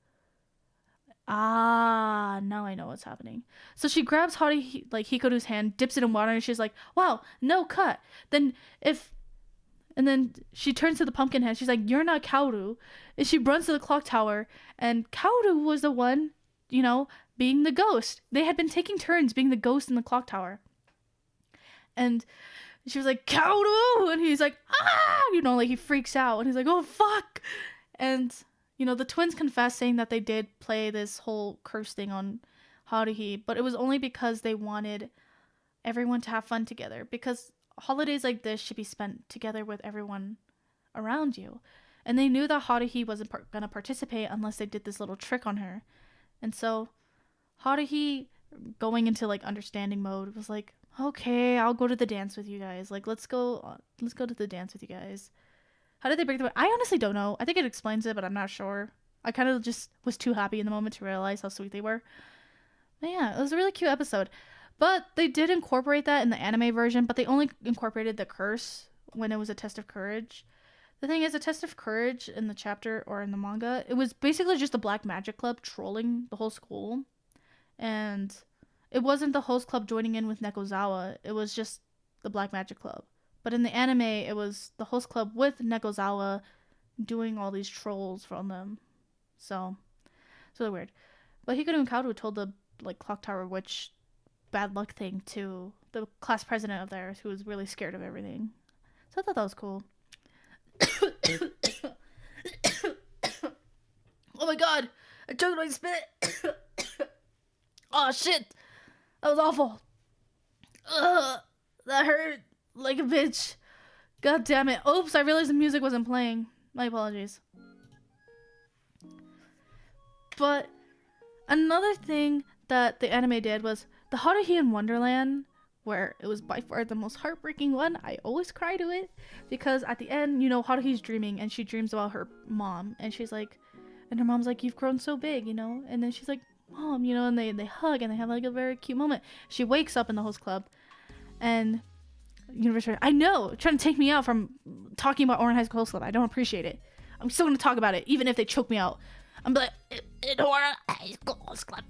Ah, now I know what's happening." So she grabs Hikaru's hand, dips it in water, and she's like, "Wow, no cut." And then she turns to the pumpkin head. She's like, "You're not Kaoru." And she runs to the clock tower, and Kaoru was the one, you know, being the ghost. They had been taking turns being the ghost in the clock tower. And she was like, "Kaoru!" And he's like, "Ah!" You know, like he freaks out, and he's like, "Oh, fuck!" And, you know, the twins confess saying that they did play this whole curse thing on Haruhi, but it was only because they wanted everyone to have fun together, because holidays like this should be spent together with everyone around you. And they knew that Haruhi wasn't gonna participate unless they did this little trick on her. And so Haruhi, going into like understanding mode, was like, "Okay, I'll go to the dance with you guys. Like, let's go to the dance with you guys." How did they break the? I honestly don't know. I think it explains it, but I'm not sure. I kind of just was too happy in the moment to realize how sweet they were. But yeah, it was a really cute episode. But they did incorporate that in the anime version, but they only incorporated the curse when it was a test of courage. The thing is, a test of courage in the chapter or in the manga, it was basically just the Black Magic Club trolling the whole school. And it wasn't the host club joining in with Nekozawa, it was just the Black Magic Club. But in the anime, it was the host club with Nekozawa doing all these trolls from them. So, it's really weird. But Hikaru and Kaoru told the like clock tower witch bad luck thing to the class president of theirs, who was really scared of everything. So I thought that was cool. Oh my god, I choked my spit. Oh shit, that was awful. Ugh, that hurt like a bitch. God damn it. Oops, I realized the music wasn't playing. My apologies. But another thing that the anime did was the Haruhi in Wonderland, where it was by far the most heartbreaking one. I always cry to it because at the end, you know, Haruhi's dreaming and she dreams about her mom, and she's like, and her mom's like, "You've grown so big," you know, and then she's like, "Mom," you know, and they hug and they have like a very cute moment. She wakes up in the host club, and University, I know, trying to take me out from talking about Ouran High School Host Club. I don't appreciate it. I'm still gonna talk about it, even if they choke me out. I'm like, "In Ouran High School Host Club."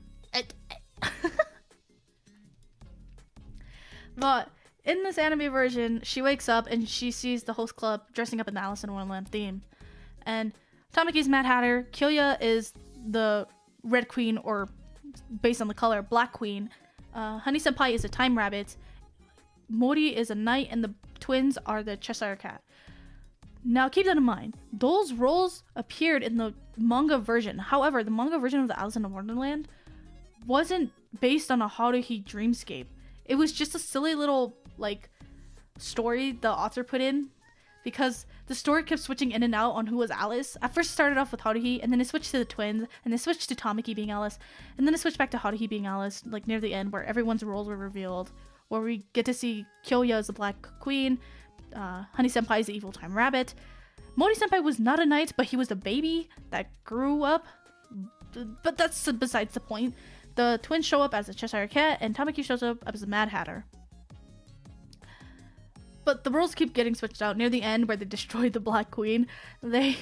But in this anime version, she wakes up and she sees the host club dressing up in the Alice in Wonderland theme. And Tamaki's Mad Hatter, Kyoya is the Red Queen, or based on the color, Black Queen. Honey Senpai is a Time Rabbit. Mori is a knight, and the twins are the Cheshire Cat. Now keep that in mind. Those roles appeared in the manga version. However, the manga version of the Alice in Wonderland wasn't based on a Haruhi dreamscape. It was just a silly little like story the author put in, because the story kept switching in and out on who was Alice. At first it started off with Haruhi, and then it switched to the twins, and then switched to Tamaki being Alice, and then it switched back to Haruhi being Alice, like near the end, where everyone's roles were revealed, where we get to see Kyoya as the Black Queen, Honey Senpai is the evil Time Rabbit, Mori senpai was not a knight, but he was a baby that grew up. But that's besides the point. The twins show up as a Cheshire Cat, and Tamaki shows up as a Mad Hatter. But the roles keep getting switched out. Near the end, where they destroyed the Black Queen, they're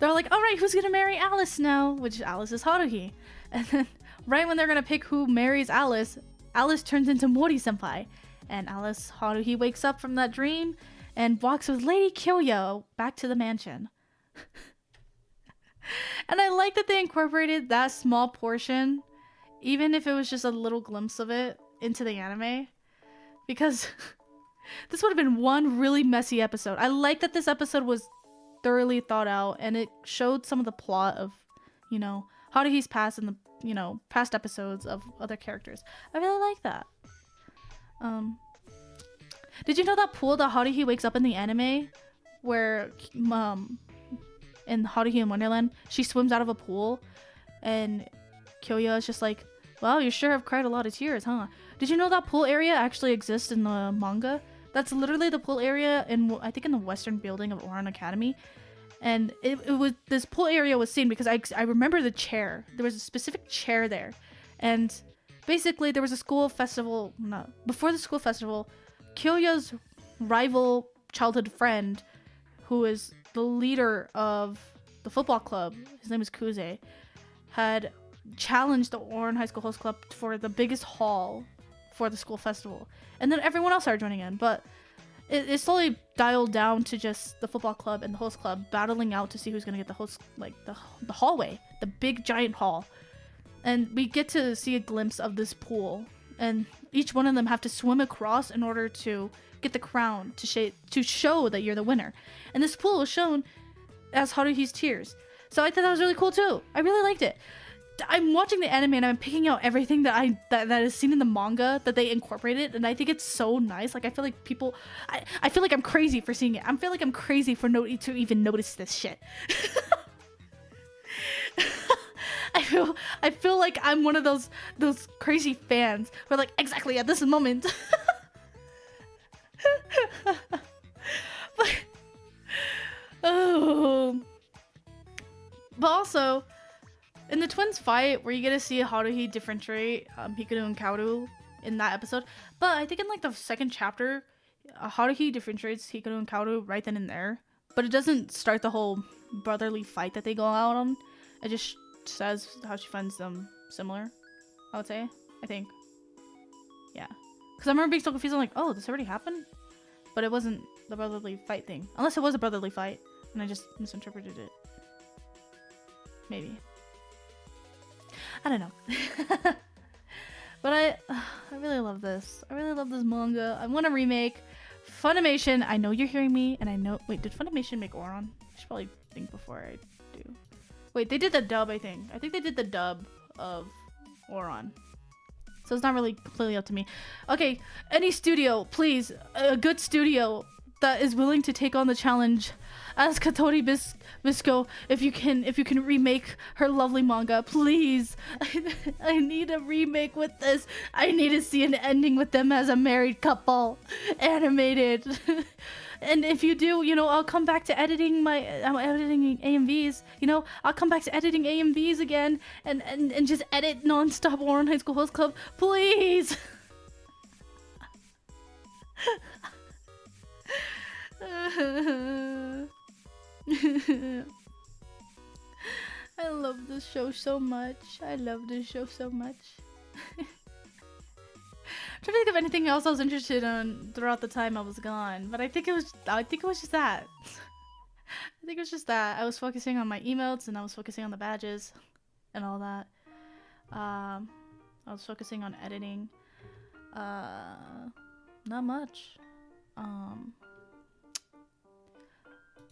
like, all right, who's gonna marry Alice now? Which Alice is Haruhi. And then right when they're gonna pick who marries Alice, Alice turns into Mori senpai, and Alice Haruhi wakes up from that dream and walks with Lady Kyoyo back to the mansion. And I like that they incorporated that small portion, even if it was just a little glimpse of it, into the anime, because this would have been one really messy episode. I like that this episode was thoroughly thought out, and it showed some of the plot of, you know, Haruhi's past and the, you know, past episodes of other characters. I really like that. Did you know that pool that Haruhi wakes up in the anime, where in Haruhi in Wonderland, she swims out of a pool, and Kyoya is just like, wow, you sure have cried a lot of tears, huh? Did you know that pool area actually exists in the manga? That's literally the pool area in, I think, in the western building of Ouran Academy. And it was, this pool area was seen because I remember the chair. There was a specific chair there. And basically there was a school festival, no, before the school festival, Kyoya's rival childhood friend, who is the leader of the football club, his name is Kuze, had challenged the Ouran High School Host Club for the biggest hall for the school festival. And then everyone else started joining in, but it slowly dialed down to just the football club and the host club battling out to see who's gonna get the host, like the hallway, the big giant hall. And we get to see a glimpse of this pool, and each one of them have to swim across in order to get the crown to show that you're the winner. And this pool was shown as Haruhi's tears. So I thought that was really cool too. I really liked it. I'm watching the anime and I'm picking out everything that is seen in the manga that they incorporated, and I think it's so nice. Like, I feel like people, I feel like I'm crazy for seeing it. I feel like I'm crazy for to even notice this shit. I feel like I'm one of those crazy fans who are like, exactly at this moment. But also, in the twins fight, where you get to see Haruhi differentiate Hikaru and Kaoru in that episode, but I think in like the second chapter, Haruhi differentiates Hikaru and Kaoru right then and there, but it doesn't start the whole brotherly fight that they go out on. It just says how she finds them similar, I would say. I think. Yeah. Because I remember being so confused. I'm like, oh, this already happened? But it wasn't the brotherly fight thing. Unless it was a brotherly fight, and I just misinterpreted it. Maybe. I don't know. But I really love this. I really love this manga. I want a remake. Funimation, I know you're hearing me, and I know... Wait, did Funimation make Ouran? I should probably think before I do. Wait, they did the dub, I think. I think they did the dub of Ouran. So it's not really completely up to me. Okay, any studio, please. A good studio that is willing to take on the challenge. Ask Katori Bisco if you can remake her lovely manga, please. I need a remake with this. I need to see an ending with them as a married couple, animated. And if you do, you know, I'll come back to editing editing AMVs. You know, I'll come back to editing AMVs again and just edit non-stop Ouran High School Host Club, please. I love this show so much. I love this show so much. I'm trying to think of anything else I was interested in throughout the time I was gone, but I think it was just that. I think it was just that. I was focusing on my emotes, and I was focusing on the badges and all that. I was focusing on editing. Not much.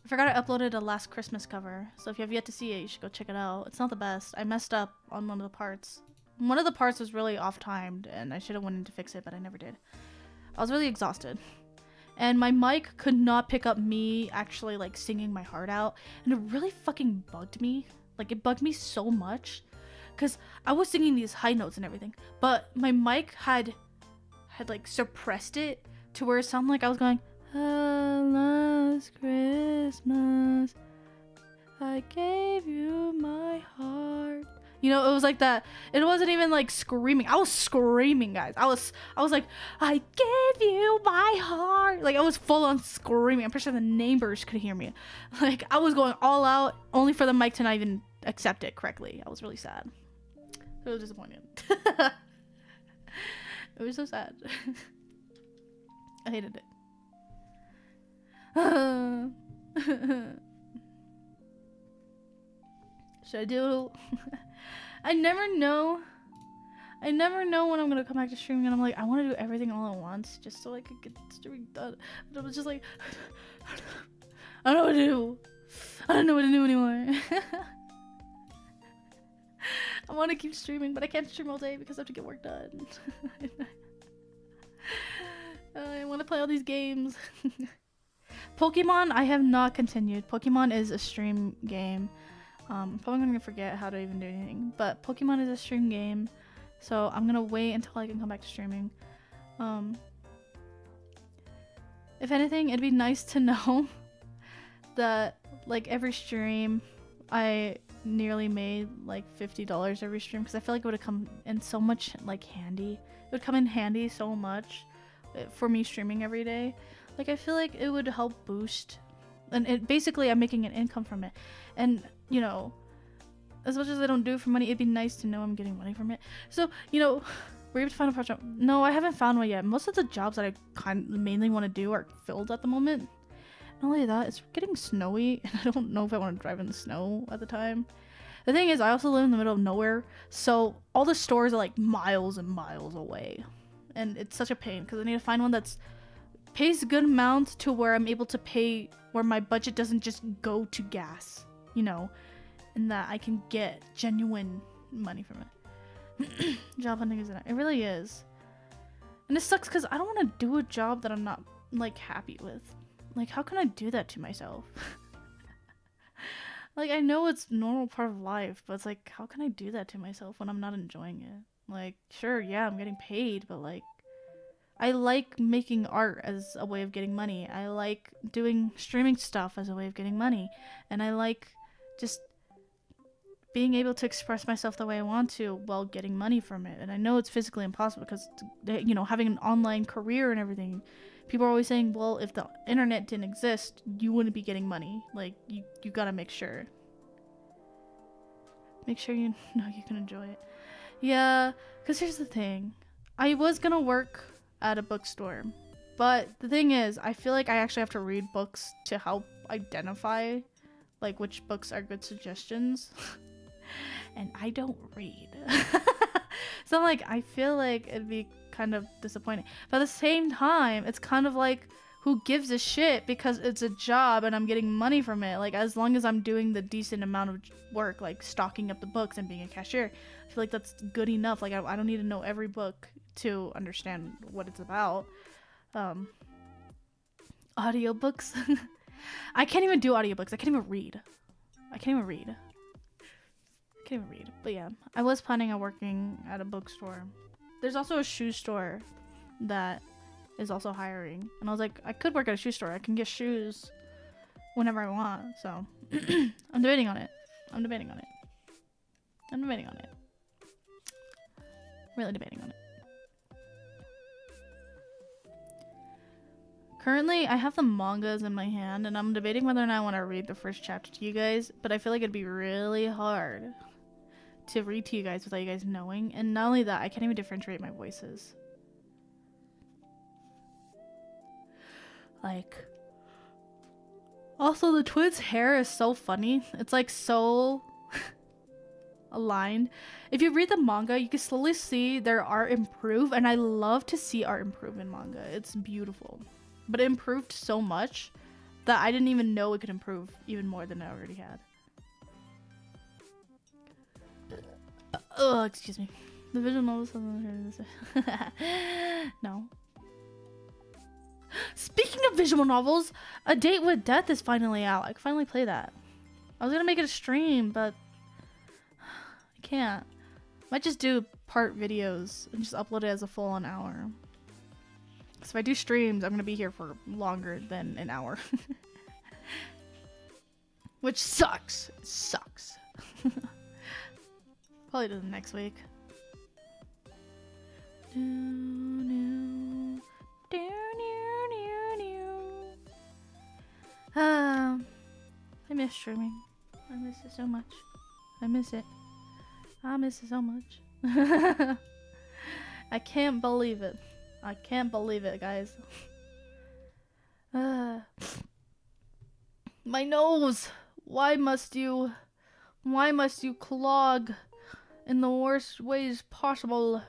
I forgot I uploaded a last Christmas cover, so if you have yet to see it, you should go check it out. It's not the best. I messed up on one of the parts. One of the parts was really off-timed, and I should have went in to fix it, but I never did. I was really exhausted. And my mic could not pick up me actually, like, singing my heart out, and it really fucking bugged me. Like, it bugged me so much, because I was singing these high notes and everything, but my mic had like, suppressed it to where it sounded like I was going, Last Christmas, I gave you my heart. You know, it was like that. It wasn't even like screaming. I was screaming, guys. I was like, I gave you my heart. Like, I was full on screaming. I'm pretty sure the neighbors could hear me. Like, I was going all out, only for the mic to not even accept it correctly. I was really sad. It was disappointing. It was so sad. I hated it. Should I do? I never know when I'm gonna come back to streaming, and I'm like, I want to do everything all at once just so I could get streaming done. But I was just like, I don't know what to do. I don't know what to do anymore. I want to keep streaming, but I can't stream all day because I have to get work done. I want to play all these games. Pokemon, I have not continued. Pokemon is a stream game. I'm probably gonna forget how to even do anything, but Pokemon is a stream game, so I'm gonna wait until I can come back to streaming. If anything, it'd be nice to know that like every stream I nearly made like $50 every stream, because I feel like it would have come in so much like handy. It would come in handy so much for me streaming every day. Like, I feel like it would help boost, and it basically I'm making an income from it. And you know, as much as I don't do it for money, it'd be nice to know I'm getting money from it. So, you know, were you able to find a project? No, I haven't found one yet. Most of the jobs that I mainly want to do are filled at the moment. Not only that, it's getting snowy, and I don't know if I want to drive in the snow at the time. The thing is, I also live in the middle of nowhere, so all the stores are like miles and miles away, and it's such a pain because I need to find one that's pays a good amount to where I'm able to pay, where my budget doesn't just go to gas, you know, and that I can get genuine money from it. Job hunting is it really is, and it sucks because I don't want to do a job that I'm not like happy with. Like, how can I do that to myself? Like, I know it's a normal part of life, but it's like, how can I do that to myself when I'm not enjoying it? Like, sure, yeah, I'm getting paid, but like, I like making art as a way of getting money. I like doing streaming stuff as a way of getting money. And I like just being able to express myself the way I want to while getting money from it. And I know it's physically impossible because, you know, having an online career and everything, people are always saying, well, if the internet didn't exist, you wouldn't be getting money. Like, you gotta make sure. Make sure you know you can enjoy it. Yeah, because here's the thing. I was gonna work at a bookstore, but the thing is, I feel like I actually have to read books to help identify like which books are good suggestions. And I don't read. So I'm like, I feel like it'd be kind of disappointing, but at the same time it's kind of like, who gives a shit, because it's a job and I'm getting money from it. Like, as long as I'm doing the decent amount of work, like stocking up the books and being a cashier, I feel like that's good enough. Like, I don't need to know every book to understand what it's about. Audiobooks. I can't even do audiobooks. I can't even read. But yeah, I was planning on working at a bookstore. There's also a shoe store that is also hiring, and I was like, I could work at a shoe store. I can get shoes whenever I want. So I'm debating on it. Really debating on it. Currently, I have the mangas in my hand, and I'm debating whether or not I want to read the first chapter to you guys, but I feel like it'd be really hard to read to you guys without you guys knowing. And not only that, I can't even differentiate my voices. Like, also the twins' hair is so funny. It's like so aligned. If you read the manga, you can slowly see their art improve, and I love to see art improve in manga. It's beautiful. But it improved so much that I didn't even know it could improve even more than it already had. Oh, excuse me. The visual novels. No. Speaking of visual novels, A Date with Death is finally out. I can finally play that. I was gonna make it a stream, but I can't. Might just do part videos and just upload it as a full-on hour. So if I do streams, I'm gonna be here for longer than an hour. Which sucks. It sucks. Probably do them next week. I miss streaming. I miss it so much. I miss it. I miss it so much. I can't believe it. I can't believe it, guys. My nose! Why must you clog in the worst ways possible?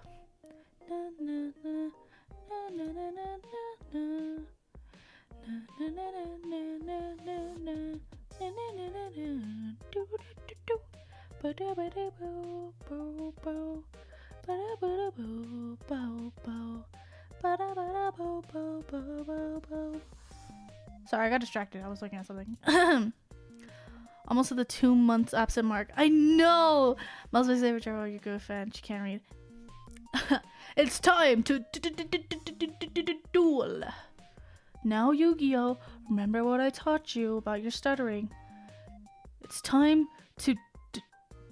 Sorry, I got distracted. I was looking at something. Almost at the 2 months absent mark. I know! Most of my favorite travel, you're a good fan. She can't read. It's time to duel. Now, Yu-Gi-Oh! Remember what I taught you about your stuttering. It's time to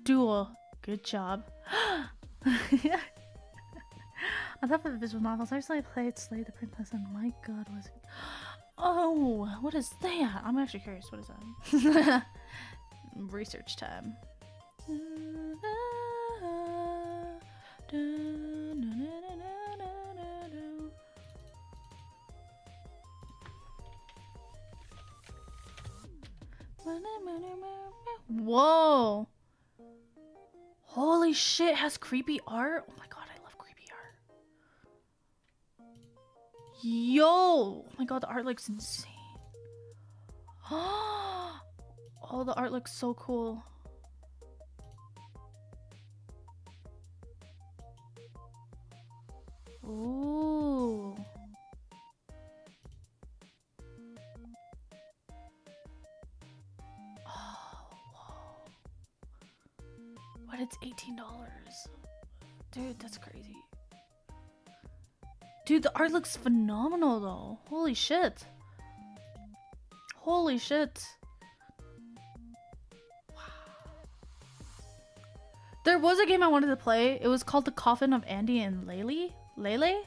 duel. Good job. On top of the visual novels, I recently played Slay the Princess, and my god, was it... Oh, what is that? I'm actually curious. What is that? Research time. Whoa! Holy shit, has creepy art? Oh my god, I love creepy art. Yo! Oh my god, the art looks insane. Oh, the art looks so cool. Ooh. Oh, whoa. But it's $18. Dude, that's crazy. Dude, the art looks phenomenal though. Holy shit. Holy shit. Wow. There was a game I wanted to play. It was called The Coffin of Andy and Lele? Lele?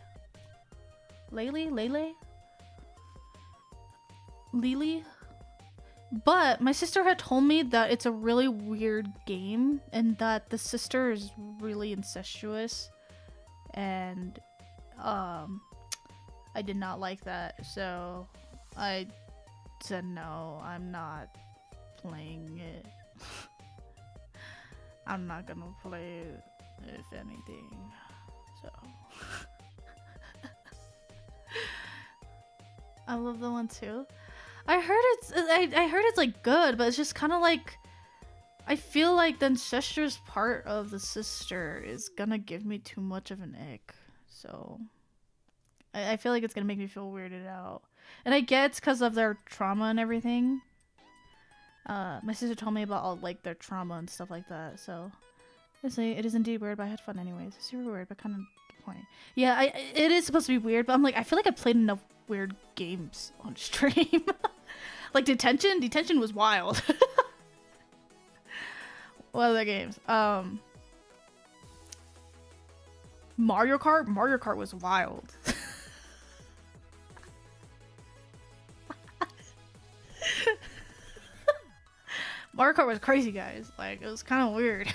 But my sister had told me that it's a really weird game and that the sister is really incestuous, and I did not like that, so I said no, I'm not playing it. I'm not gonna play it, if anything, so. I love the one too. I heard it's like good, but it's just kind of like, I feel like the incestuous part of the sister is gonna give me too much of an ick, so I feel like it's gonna make me feel weirded out. And I get it's because of their trauma and everything. My sister told me about all like their trauma and stuff like that, so it is indeed weird, but I had fun anyways. It's super weird, but kind of point. Yeah, it is supposed to be weird, but I'm like, I feel like I played enough weird games on stream. Like Detention was wild. What other games? Mario Kart was wild. Mario Kart was crazy, guys. Like, it was kind of weird.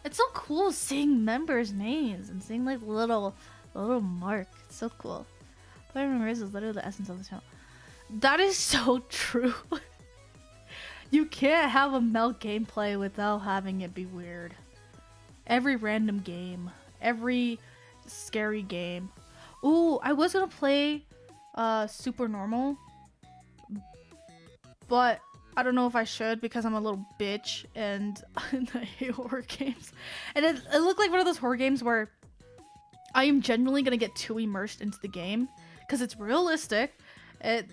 It's so cool seeing members' names and seeing like the little mark. It's so cool. Player memories is literally the essence of the channel. That is so true. You can't have a melt gameplay without having it be weird. Every random game, every scary game. Ooh, I was gonna play Super Normal, but I don't know if I should because I'm a little bitch and I hate horror games. And it looked like one of those horror games where I am genuinely gonna get too immersed into the game because it's realistic. I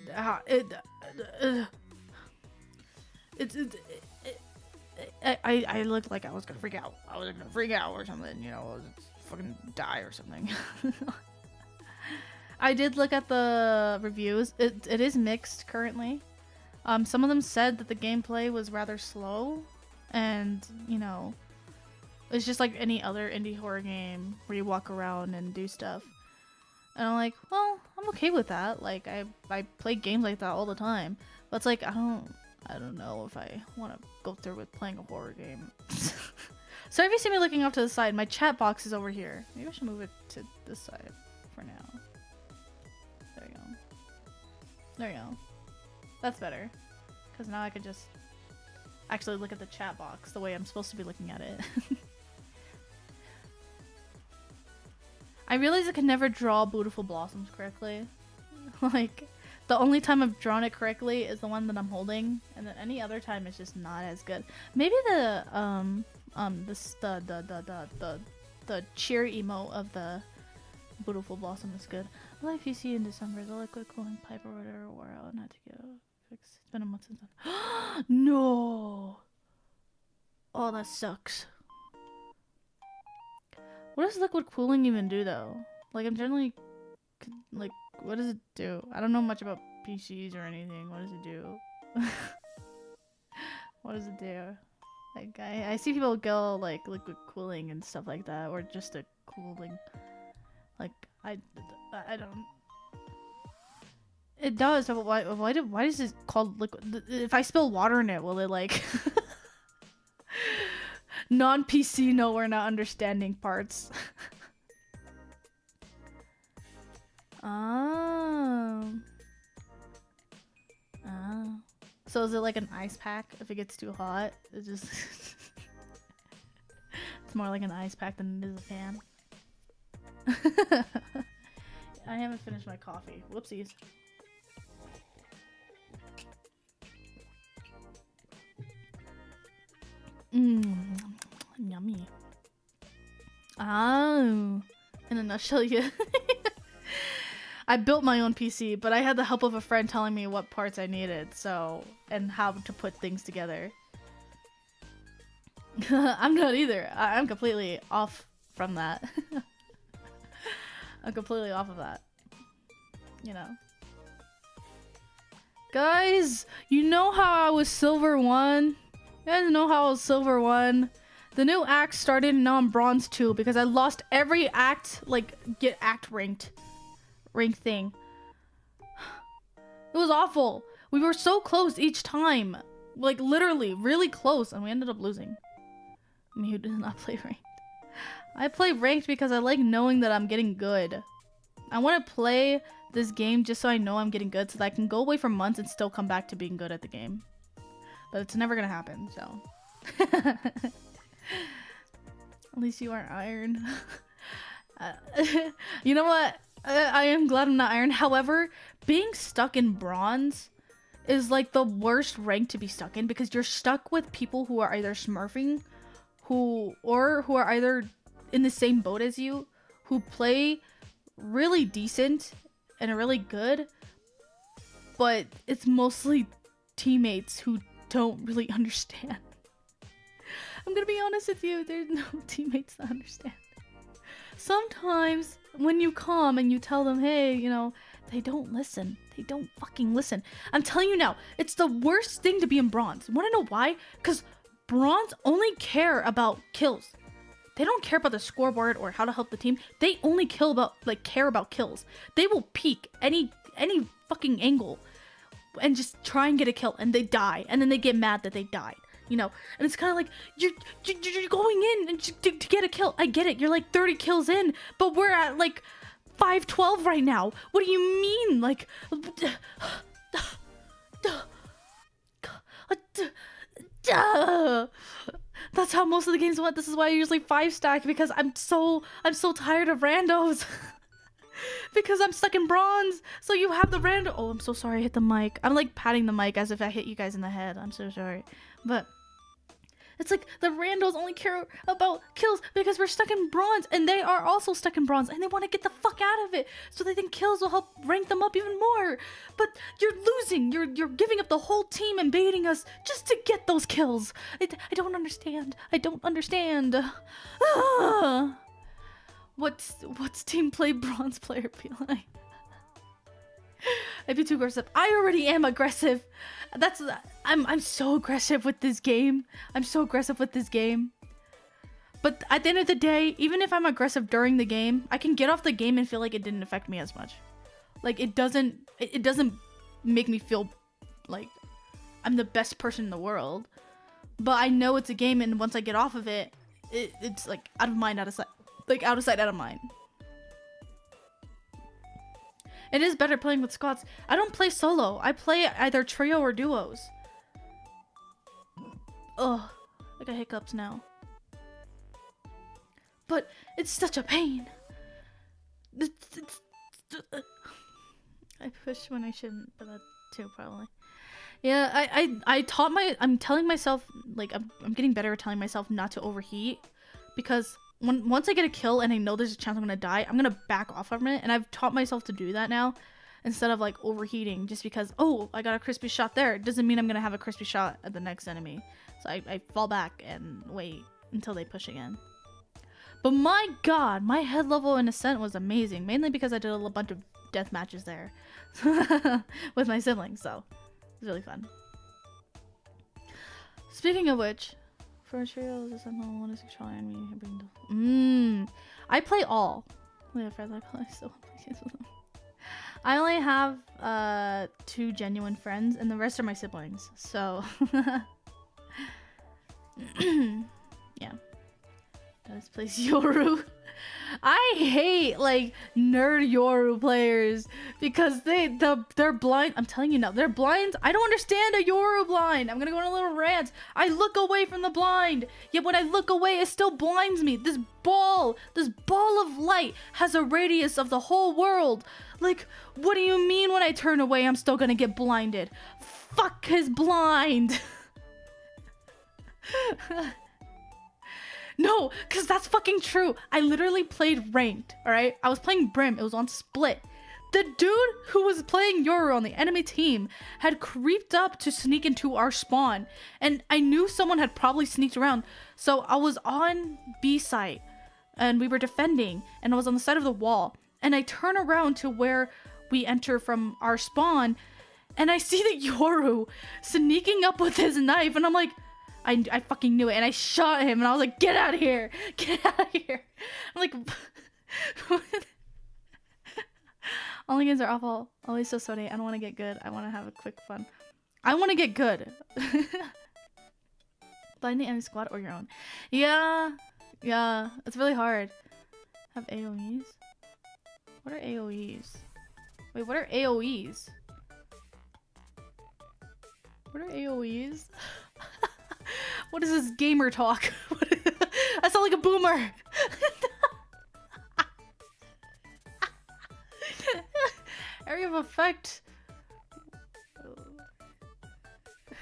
looked like I was gonna freak out. I was gonna freak out or something, you know, fucking die or something. I did look at the reviews. It is mixed currently. Some of them said that the gameplay was rather slow, and you know, it's just like any other indie horror game where you walk around and do stuff. And I'm like, well, I'm okay with that. Like I play games like that all the time, but it's like I don't know if I want to go through with playing a horror game. So if you see me looking off to the side, my chat box is over here. Maybe I should move it to this side for now. There you go. There you go. That's better. Because now I could just actually look at the chat box the way I'm supposed to be looking at it. I realize I can never draw Beautiful Blossoms correctly. Like, the only time I've drawn it correctly is the one that I'm holding, and then any other time it's just not as good. Maybe the cheer emo of the Beautiful Blossom is good. Life you see in December, the liquid cooling pipe or whatever wore out, not to go fix. It's been a month since then. No! Oh, that sucks. What does liquid cooling even do though? Like, I'm generally, like, what does it do? I don't know much about PCs or anything. What does it do? What does it do? Like, I see people go, like, liquid cooling and stuff like that, or just a cooling. Like, I don't... It does, but why is it called liquid? If I spill water in it, will it, like... Non-PC no, we're not understanding parts. Oh. Oh. So is it like an ice pack if it gets too hot? It just... It's more like an ice pack than it is a pan. I haven't finished my coffee. Whoopsies. Yummy. Oh. In a nutshell, yeah. I built my own PC, but I had the help of a friend telling me what parts I needed, so, and how to put things together. I'm not either. I'm completely off from that. I'm completely off of that. You know. Guys, you know how I was Silver 1? You guys know how I was Silver 1? The new act started and now I'm Bronze 2 because I lost every act, like, get act ranked thing. It was awful. We were so close each time. Like, literally, really close, and we ended up losing. Me who does not play ranked. I play ranked because I like knowing that I'm getting good. I want to play this game just so I know I'm getting good so that I can go away for months and still come back to being good at the game. But it's never gonna happen, so. At least you aren't iron. You know what? I am glad I'm not iron. However, being stuck in bronze is like the worst rank to be stuck in because you're stuck with people who are either smurfing, who are either in the same boat as you, who play really decent and are really good, but it's mostly teammates who don't really understand. I'm gonna be honest with you, there's no teammates that understand. Sometimes when you come and you tell them, hey, you know, they don't listen. They don't fucking listen. I'm telling you now, it's the worst thing to be in bronze. Wanna know why? Because bronze only care about kills. They don't care about the scoreboard or how to help the team. They only care about kills. They will peek any fucking angle and just try and get a kill, and they die, and then they get mad that they died. You know, and it's kind of like you're going in and to get a kill. I get it. You're like 30 kills in, but we're at like 512 right now. What do you mean? Like, that's how most of the games went. This is why I usually 5 stack because I'm so tired of randos. because I'm stuck in bronze. So you have the random. Oh, I'm so sorry. I hit the mic. I'm like patting the mic as if I hit you guys in the head. I'm so sorry. But it's like the randos only care about kills because we're stuck in bronze, and they are also stuck in bronze, and they want to get the fuck out of it. So they think kills will help rank them up even more. But you're losing. You're giving up the whole team and baiting us just to get those kills. I don't understand. I don't understand. What's team play bronze player be like? I'd be too aggressive. I already am aggressive. I'm so aggressive with this game. I'm so aggressive with this game. But at the end of the day, even if I'm aggressive during the game, I can get off the game and feel like it didn't affect me as much. Like it doesn't make me feel like I'm the best person in the world. But I know it's a game, and once I get off of it, it's like out of mind, out of sight. Like out of sight, out of mind. It is better playing with squads. I don't play solo. I play either trio or duos. Ugh, I got hiccups now. But it's such a pain. I push when I shouldn't, but that too probably. Yeah, I'm telling myself, like I'm getting better at telling myself not to overheat, because once I get a kill and I know there's a chance I'm gonna die, I'm gonna back off from it, and I've taught myself to do that now, instead of like overheating just because, oh, I got a crispy shot there. It doesn't mean I'm gonna have a crispy shot at the next enemy. So I fall back and wait until they push again. But my god, my head level in Ascent was amazing, mainly because I did a bunch of death matches there with my siblings, so it was really fun. Speaking of which, for a trio, is someone want to try and me. I play all. I only have 2 genuine friends, and the rest are my siblings. So yeah. Does plays Yoru. I hate like nerd Yoru players because they're blind. I'm telling you now, they're blind. I don't understand a Yoru blind. I'm gonna go on a little rant. I look away from the blind, yet when I look away, it still blinds me. This ball of light has a radius of the whole world. Like, what do you mean when I turn away, I'm still gonna get blinded? Fuck his blind. No, because that's fucking true. I literally played ranked, alright? I was playing Brim. It was on split. The dude who was playing Yoru on the enemy team had creeped up to sneak into our spawn. And I knew someone had probably sneaked around. So I was on B site and we were defending, and I was on the side of the wall. And I turn around to where we enter from our spawn, and I see the Yoru sneaking up with his knife, and I'm like, I fucking knew it, and I shot him, and I was like, get out of here! Get out of here! I'm like, only games are awful. Always so sweaty. I don't want to get good. I want to have a quick fun. I want to get good. Blind the enemy squad or your own. Yeah. It's really hard. Have AoEs? What are AoEs? Wait, what are AoEs? What are AoEs? What is this gamer talk? I sound like a boomer. Area of effect. I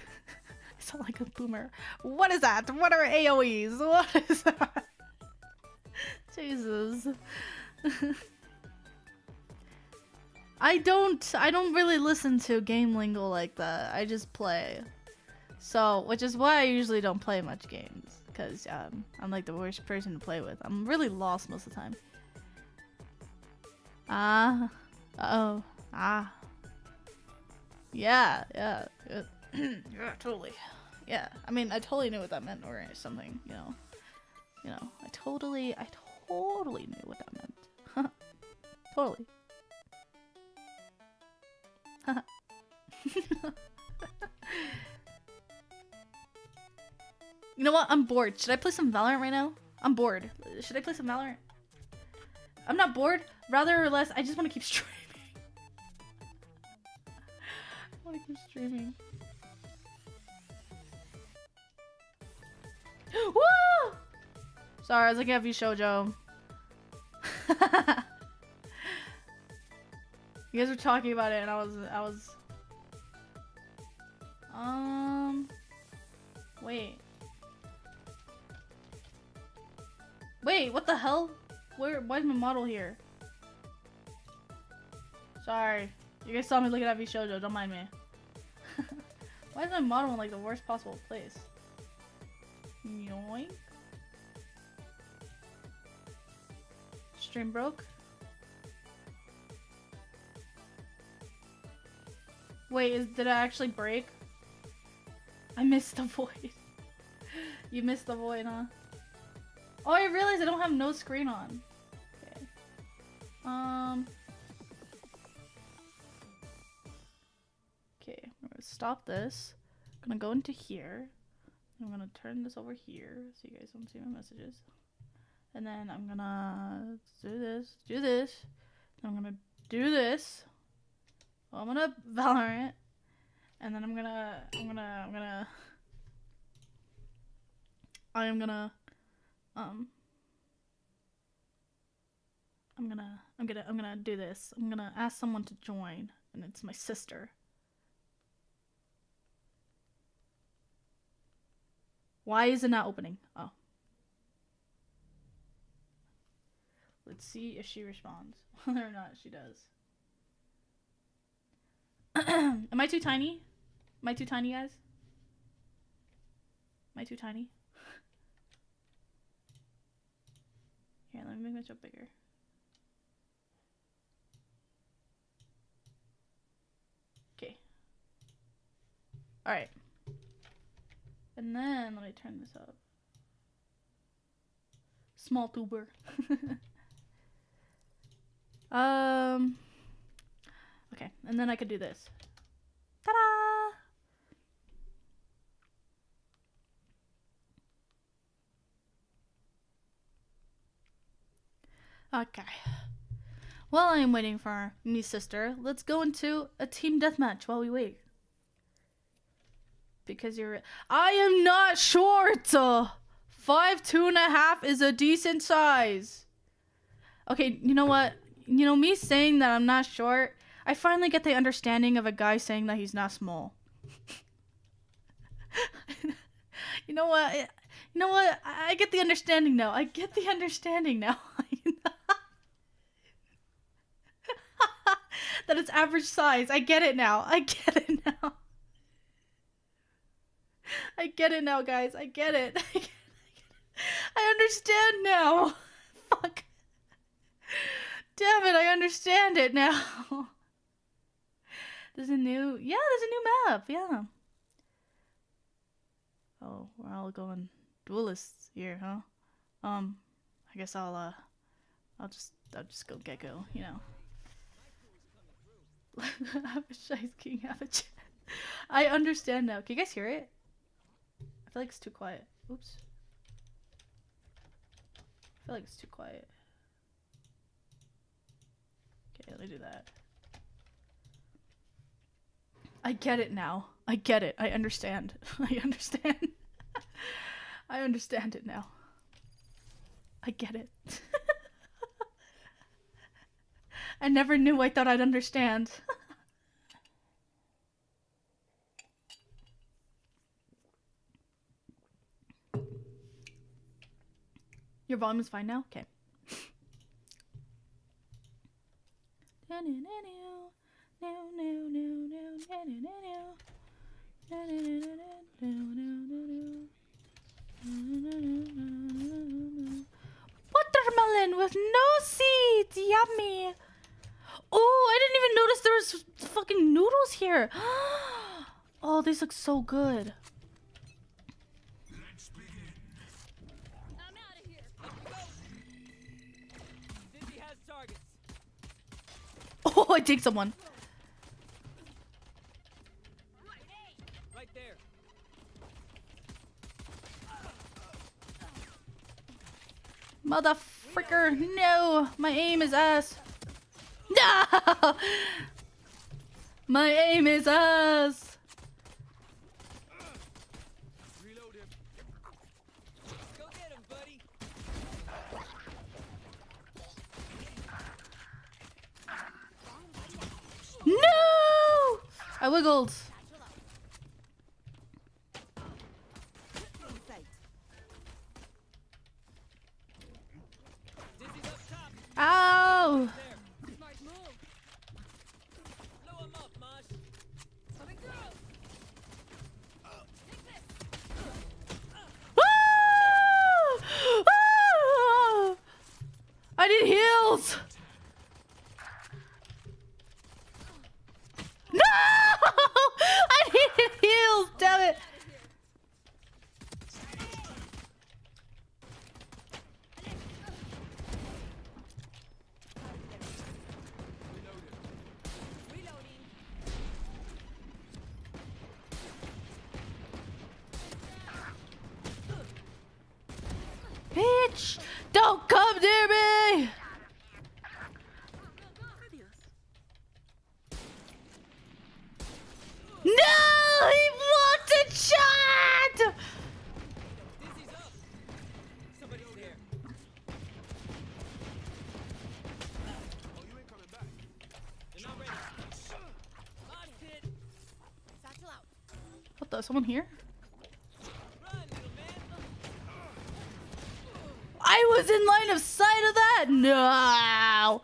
sound like a boomer. What is that? What are AoEs? What is that? Jesus. I don't really listen to game lingo like that. I just play. So, which is why I usually don't play much games, because I'm like the worst person to play with. I'm really lost most of the time. Yeah, yeah, totally. Yeah, I mean, I totally knew what that meant or something, you know, I totally knew what that meant. Totally. You know what? I'm bored. Should I play some Valorant right now? I'm bored. Should I play some Valorant? I'm not bored. Rather or less, I just want to keep streaming. I want to keep streaming. Woo! Sorry, I was looking at you, Shoujo. You guys were talking about it and I was wait. Wait, what the hell? Why is my model here? Sorry. You guys saw me looking at Shoujo, don't mind me. Why is my model in like the worst possible place? Yoink. Stream broke. Wait, did it actually break? I missed the void. You missed the void, huh? Oh, I realized I don't have no screen on. Okay. Okay, I'm gonna stop this. I'm gonna go into here. I'm gonna turn this over here so you guys don't see my messages. And then I'm gonna do this. Then I'm gonna do this. Well, I'm gonna Valorant. And then I'm gonna do this. I'm gonna ask someone to join, and it's my sister. Why is it not opening? Oh. Let's see if she responds. Whether or not she does. Am I too tiny? Am I too tiny, guys? Am I too tiny? Here, let me make myself bigger. Okay. Alright. And then, let me turn this up. Small tuber. Okay, and then I could do this. Ta-da! Okay. While I am waiting for me sister, let's go into a team deathmatch while we wait. Because I am not short! 5'2.5" is a decent size. Okay, you know what? You know, me saying that I'm not short, I finally get the understanding of a guy saying that he's not small. You know what? You know what? I get the understanding now. I get the understanding now. That it's average size. I get it now. I get it now. I get it now, guys. I get it. I understand now. Fuck. Damn it, I understand it now. There's a new map, yeah. Oh, we're all going duelists here, huh? I guess I'll just go gecko, you know. Abishai's king, Abishai. I understand now. Can you guys hear it? I feel like it's too quiet. Oops. I feel like it's too quiet. Okay, let me do that. I get it now. I get it. I understand. I understand. I understand it now. I get it. I never knew. I thought I'd understand. Your volume is fine now? Okay. Watermelon with no seeds! Yummy! Oh, I didn't even notice there was fucking noodles here! Oh, these look so good. Oh, I dig someone. Right there. Motherfricker, no! My aim is ass. No! My aim is ass. Reload him. Go get him, buddy. I wiggled. Ow! I need heals! No! I needed heals, damn it! Bitch! Don't come near me! No! He blocked a shot! What the? Someone here? I was in line of sight of that! No!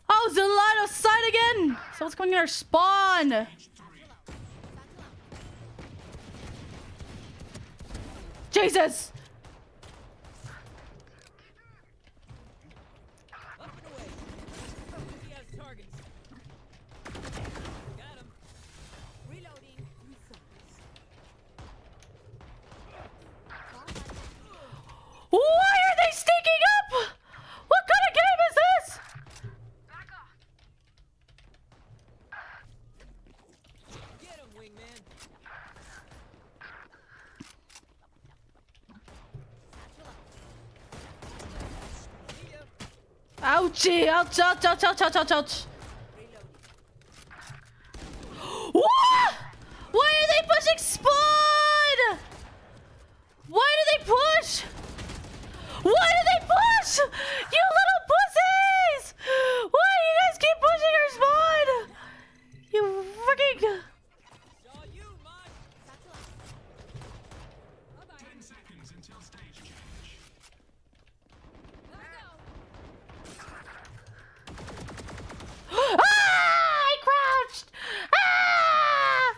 I was in line of sight again! Someone's coming in our spawn! Jesus! Why are they sneaking up? What kind of game is this? Get him, wingman. Ouchie! Ouch, ouch, ouch, ouch, ouch, ouch, ouch. What? Why are they pushing spawn? Why do they push? Why do they push? You little pussies! Why do you guys keep pushing our spawn? You freaking... 10 seconds until stage change. Ah! I crouched! Ah!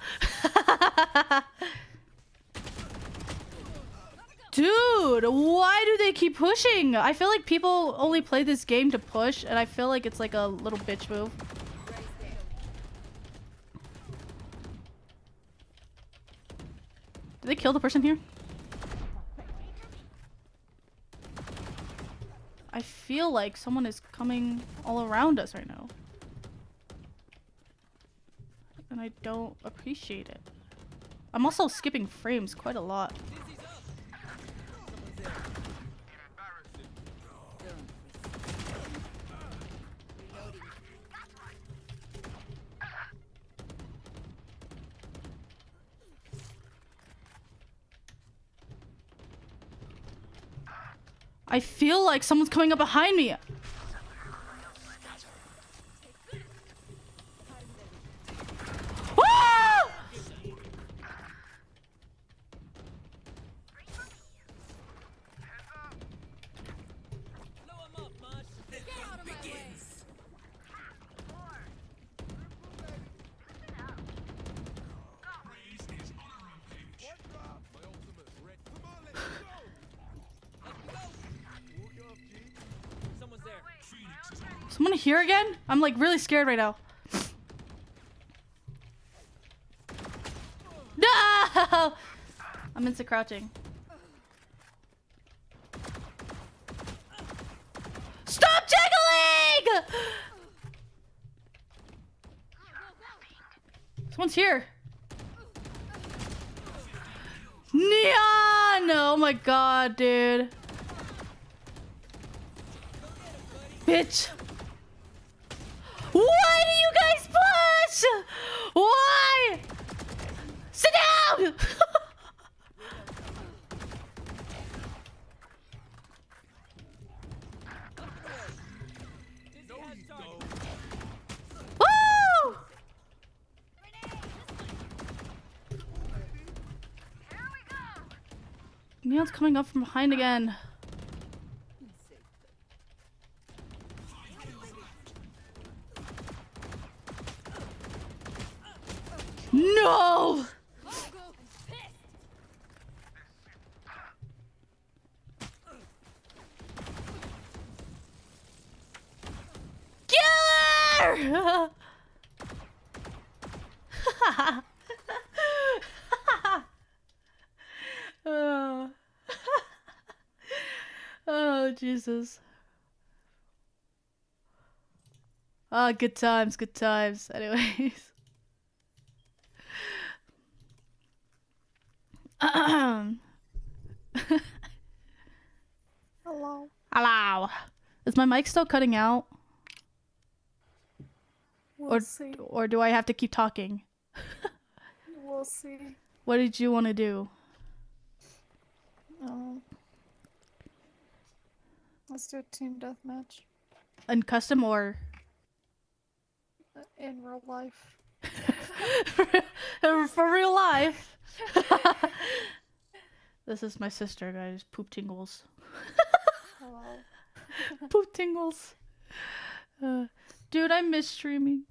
Dude, why do they keep pushing? I feel like people only play this game to push, and I feel like it's like a little bitch move. Did they kill the person here? I feel like someone is coming all around us right now. And I don't appreciate it. I'm also skipping frames quite a lot. I feel like someone's coming up behind me. Ah! Someone here again? I'm like really scared right now. No! I'm into crouching. Stop jiggling! Someone's here. Neon! Oh my god, dude. Bitch! Why do you guys push? Why? Sit down! Dizzy has target. Woo! Neon's coming up from behind again. No! Killer! Oh. Oh, Jesus. Ah, good times, good times. Anyways. Hello. Hello. Is my mic still cutting out? We'll see. Or do I have to keep talking? We'll see. What did you want to do? Let's do a team deathmatch In custom or in real life. for real life? This is my sister, guys. Poop tingles. Hello. Poop tingles. Dude, I miss streaming.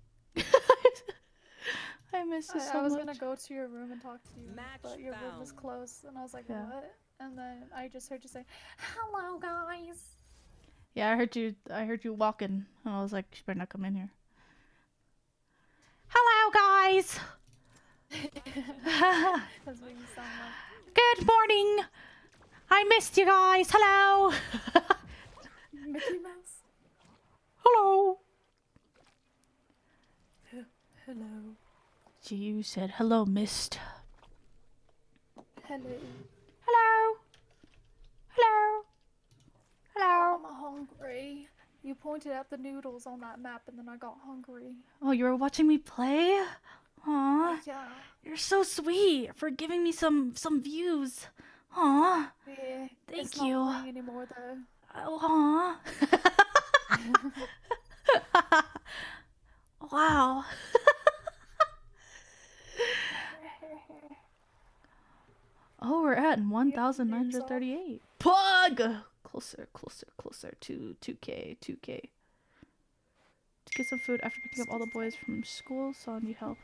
I miss it so I was much. gonna go to your room and talk to you, Match but your room was found. closed, and I was like, Yeah. what? And then I just heard you say, "Hello, guys." Yeah, I heard you walking, and I was like, she better not come in here. Hello, guys. That's what you sound like. Good morning. I missed you guys. Hello. Mickey Mouse. Hello. Hello. You said hello, mist. Hello. Hello. Hello. Hello. I'm hungry. You pointed out the noodles on that map, and then I got hungry. Oh, you were watching me play? Aw. Yeah. You're so sweet for giving me some views. Aw. Yeah. Thank it's you. Not playing anymore though. Aw. Wow. Oh, we're at 1,938. Pug! Closer, closer, closer to 2K, 2K. To get some food after picking up all the boys from school, so I need help.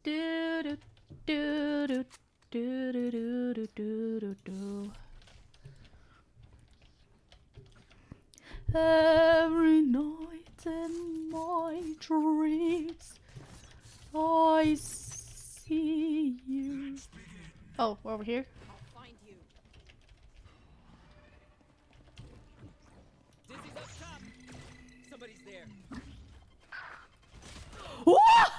Do do do do do do do do do do. Every night in my dreams, I see you. Oh, we're over here. I'll find you. Dizzy's up top. Somebody's there. Whoa!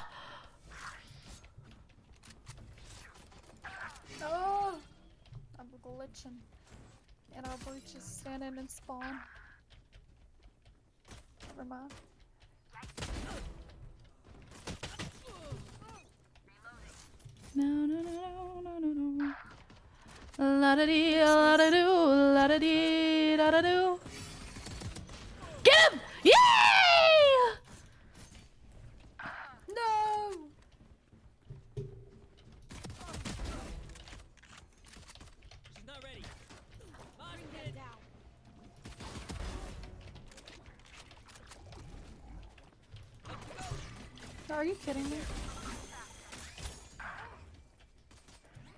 Oh! I'm glitching. And our breach is standing in spawn. Never mind. No, no, no, no, no, no. La da dee, la da do, la da dee, da da do. Get him! Yay! No! She's not ready. Bring that down. Are you kidding me?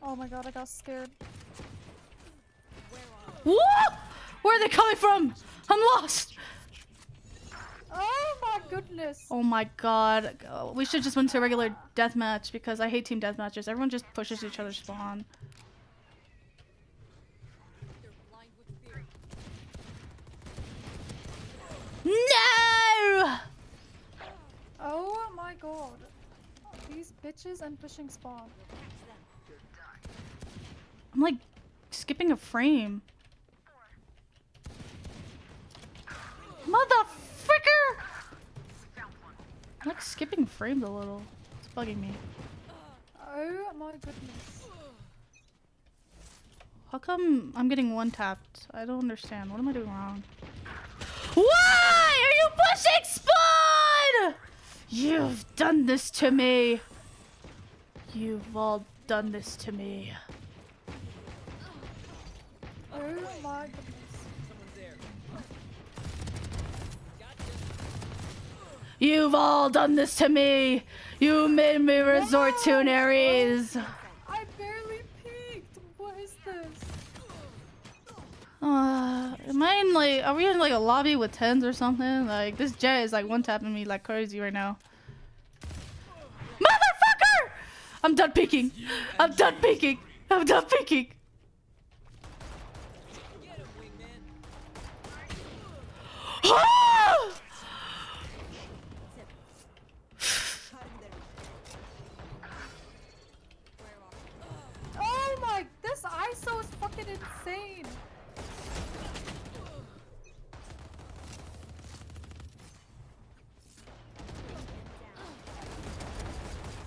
Oh my god, I got scared. What? Where are they coming from? I'm lost. Oh my goodness! Oh my god. We should just went to a regular deathmatch because I hate team deathmatches. Everyone just pushes each other's spawn. They're blind with fear. No! Oh my god. These bitches and pushing spawn. I'm like skipping a frame. Motherfricker! I'm like skipping frames a little. It's bugging me. Oh my goodness. How come I'm getting one tapped? I don't understand. What am I doing wrong? Why are you pushing spawn? You've done this to me. You've all done this to me. Oh my goodness. Someone's there. You've all done this to me. You made me resort to an Ares. I barely peeked. What is this? Am I in like, are we in like a lobby with 10s or something? Like, this jet is like one tapping me like crazy right now. Motherfucker! I'm done peeking. I'm done peeking. I'm done peeking. Get him, wingman. Ah! Oh my, this ISO is fucking insane.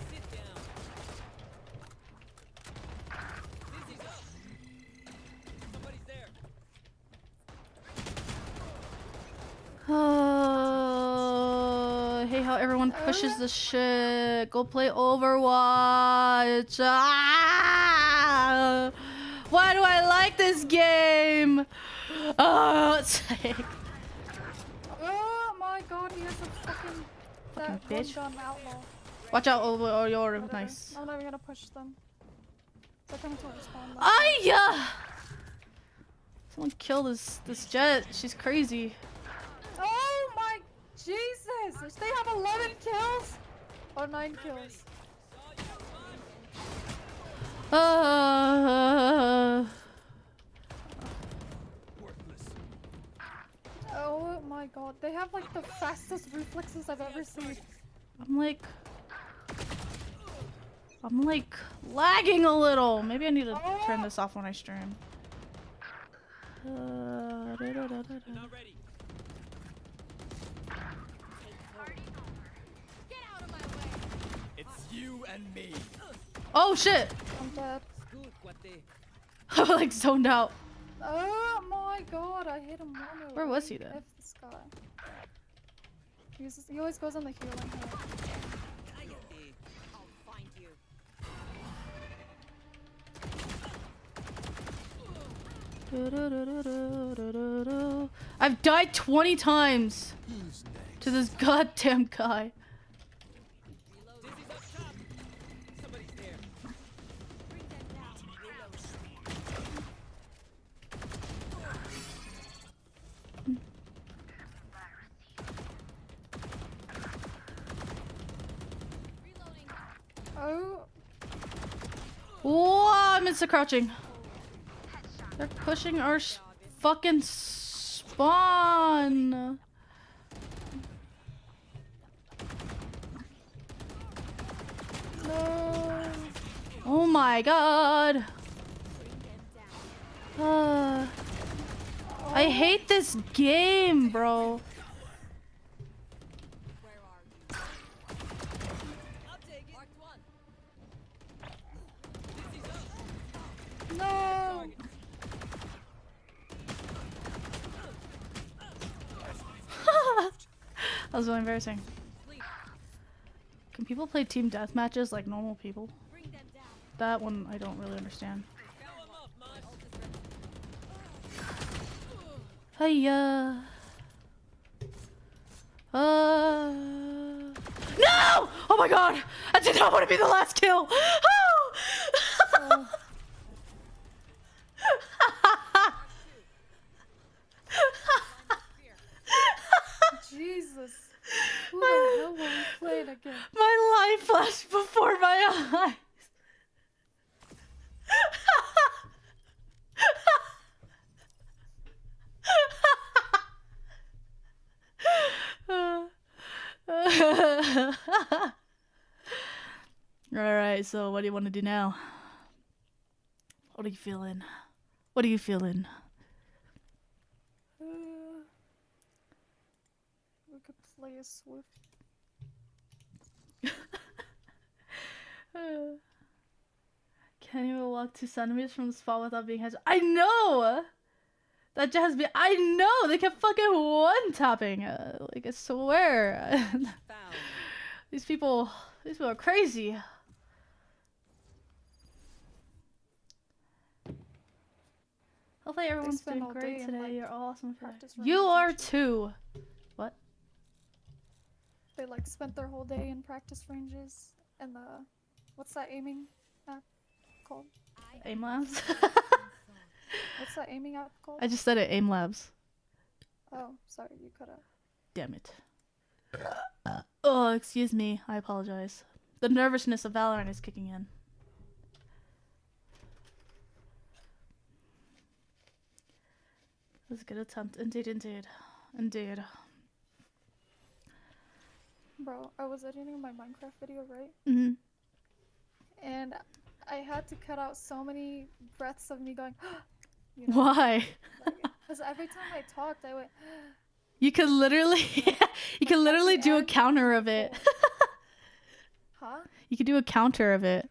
Sit down. Dizzy's up. Somebody's there. Hey, how everyone pushes the shit. Go play Overwatch. Ah! Why do I like this game? Oh, it's sick. Oh my god, he has a fucking that bitch. one gun outlaw. Watch out, oh, you're Whatever. nice. I'm not even gonna push them. They're coming to our spawn. Aya! Someone kill this jet. She's crazy. Oh my Jesus! They have 11 kills? Or 9 kills? Worthless. Oh my god, they have like the fastest reflexes I've ever seen. I'm like lagging a little. Maybe I need to turn this off when I stream. Not ready. It's you and me. Oh shit! I'm dead. Good, cuate. I'm like zoned out. Oh my god, I hit him mono. Where was he then? F this guy. He always goes on the healing hill. Cállate. I'll find you. I've died 20 times to this goddamn guy. Dizzy's up top. Somebody's there. Bring them down. Reloading. Oh, Whoa, I'm insta crouching. They're pushing our fucking spawn. no. Oh my god. I hate this game, bro. Where are you? I'll take it. Marked one. Dizzy's up. No. That was really embarrassing. Can people play team deathmatches like normal people? Bring them down. That one I don't really understand. Foul 'em up, Mud. Hiya. No! Oh my god! I did not want to be the last kill! Oh! Jesus. Who the hell were we playing again? My life flashed before my eyes. Alright, so what do you want to do now? What are you feeling? What are you feeling? We could play a Swift. Can't even walk 2 centimeters from the spot without being headshot. I know! That just has been. I know! They kept fucking one-tapping. Like, I swear. These people are crazy. Hopefully everyone's spend doing all great day in, today. like, You're awesome. practice You runs and are shit. too. What? They like spent their whole day in practice ranges and the what's that aiming app called? Aim labs? What's that aiming app called? I just said it. Aim labs. Oh, sorry, you could have. Damn it. Oh, excuse me. I apologize. The nervousness of Valorant is kicking in. That was a good attempt. Indeed, indeed. Indeed. Bro, I was editing my Minecraft video, right? Mm-hmm. And I had to cut out so many breaths of me going, you know? Why? Because every time I talked, I went, You could literally, you could literally do a counter of it. huh? You could do a counter of it.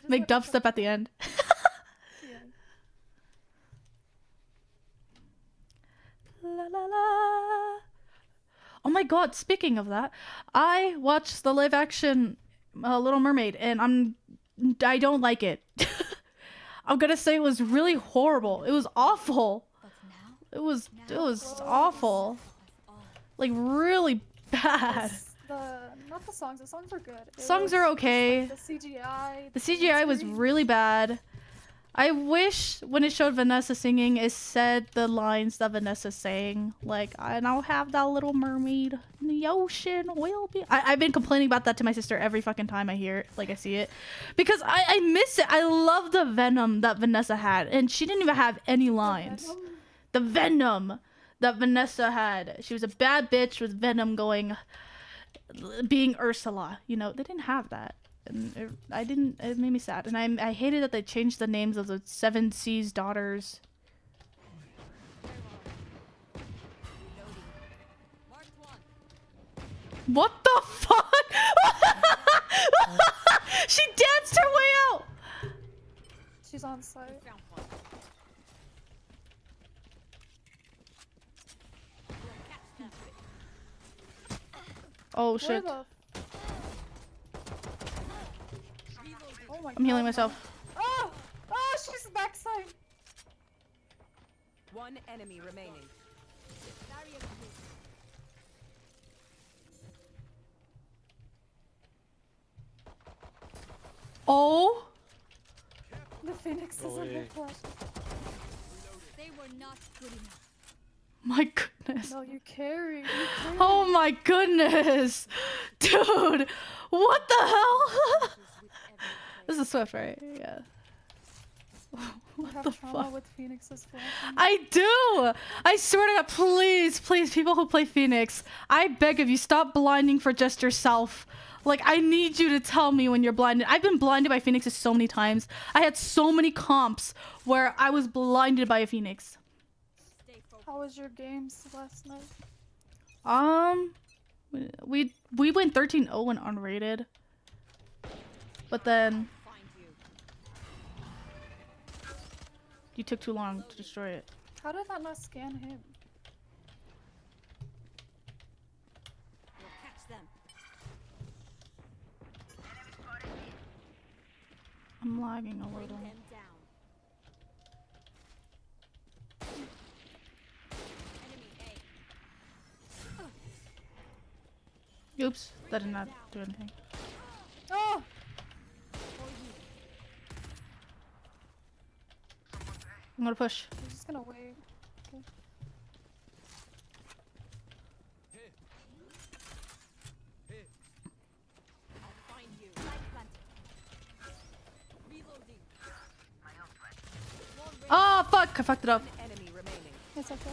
Make dubstep at the end. Yeah. La la la. Oh my god, speaking of that, I watched the live action Little Mermaid and I don't like it. I'm gonna say it was really horrible. It was awful. It was awful. Like really bad. Not the songs. The songs are good. Songs are okay. Like, the CGI. The CGI was really bad. I wish when it showed Vanessa singing, it said the lines that Vanessa sang. Like, and I'll have that little mermaid in the ocean. Will be. I've been complaining about that to my sister every fucking time I hear it, like I see it. Because I miss it. I love the venom that Vanessa had. And she didn't even have any lines. The venom that Vanessa had. She was a bad bitch with venom going, being Ursula. You know, they didn't have that. And it made me sad. And I hated that they changed the names of the Seven Seas daughters. What the fuck? She danced her way out! She's on site. Oh Where shit. the... Oh my I'm healing God, myself. no. Oh! Oh, she's backside. One enemy remaining. Oh The Phoenix is in the flash. They were not good enough. my goodness. No, you carry. You carry. Oh my goodness. Dude, what the hell? This is Swift, right? Yeah. You What have the trauma fuck? with Phoenix's flashing. I do! I swear to God, please, please, people who play Phoenix, I beg of you, stop blinding for just yourself. Like, I need you to tell me when you're blinded. I've been blinded by Phoenixes so many times. I had so many comps where I was blinded by a Phoenix. How was your games last night? We went 13-0 and unrated. But then you took too long to destroy it. How did that not scan him? We'll catch them. I'm lagging a Bring little. them down. Enemy A. Oops, that did not do anything. Oh! I'm gonna push. I'm just gonna wait. Okay. I'll find you. Light planted. Reloading. Oh fuck! I fucked it up. Enemy remaining. It's okay.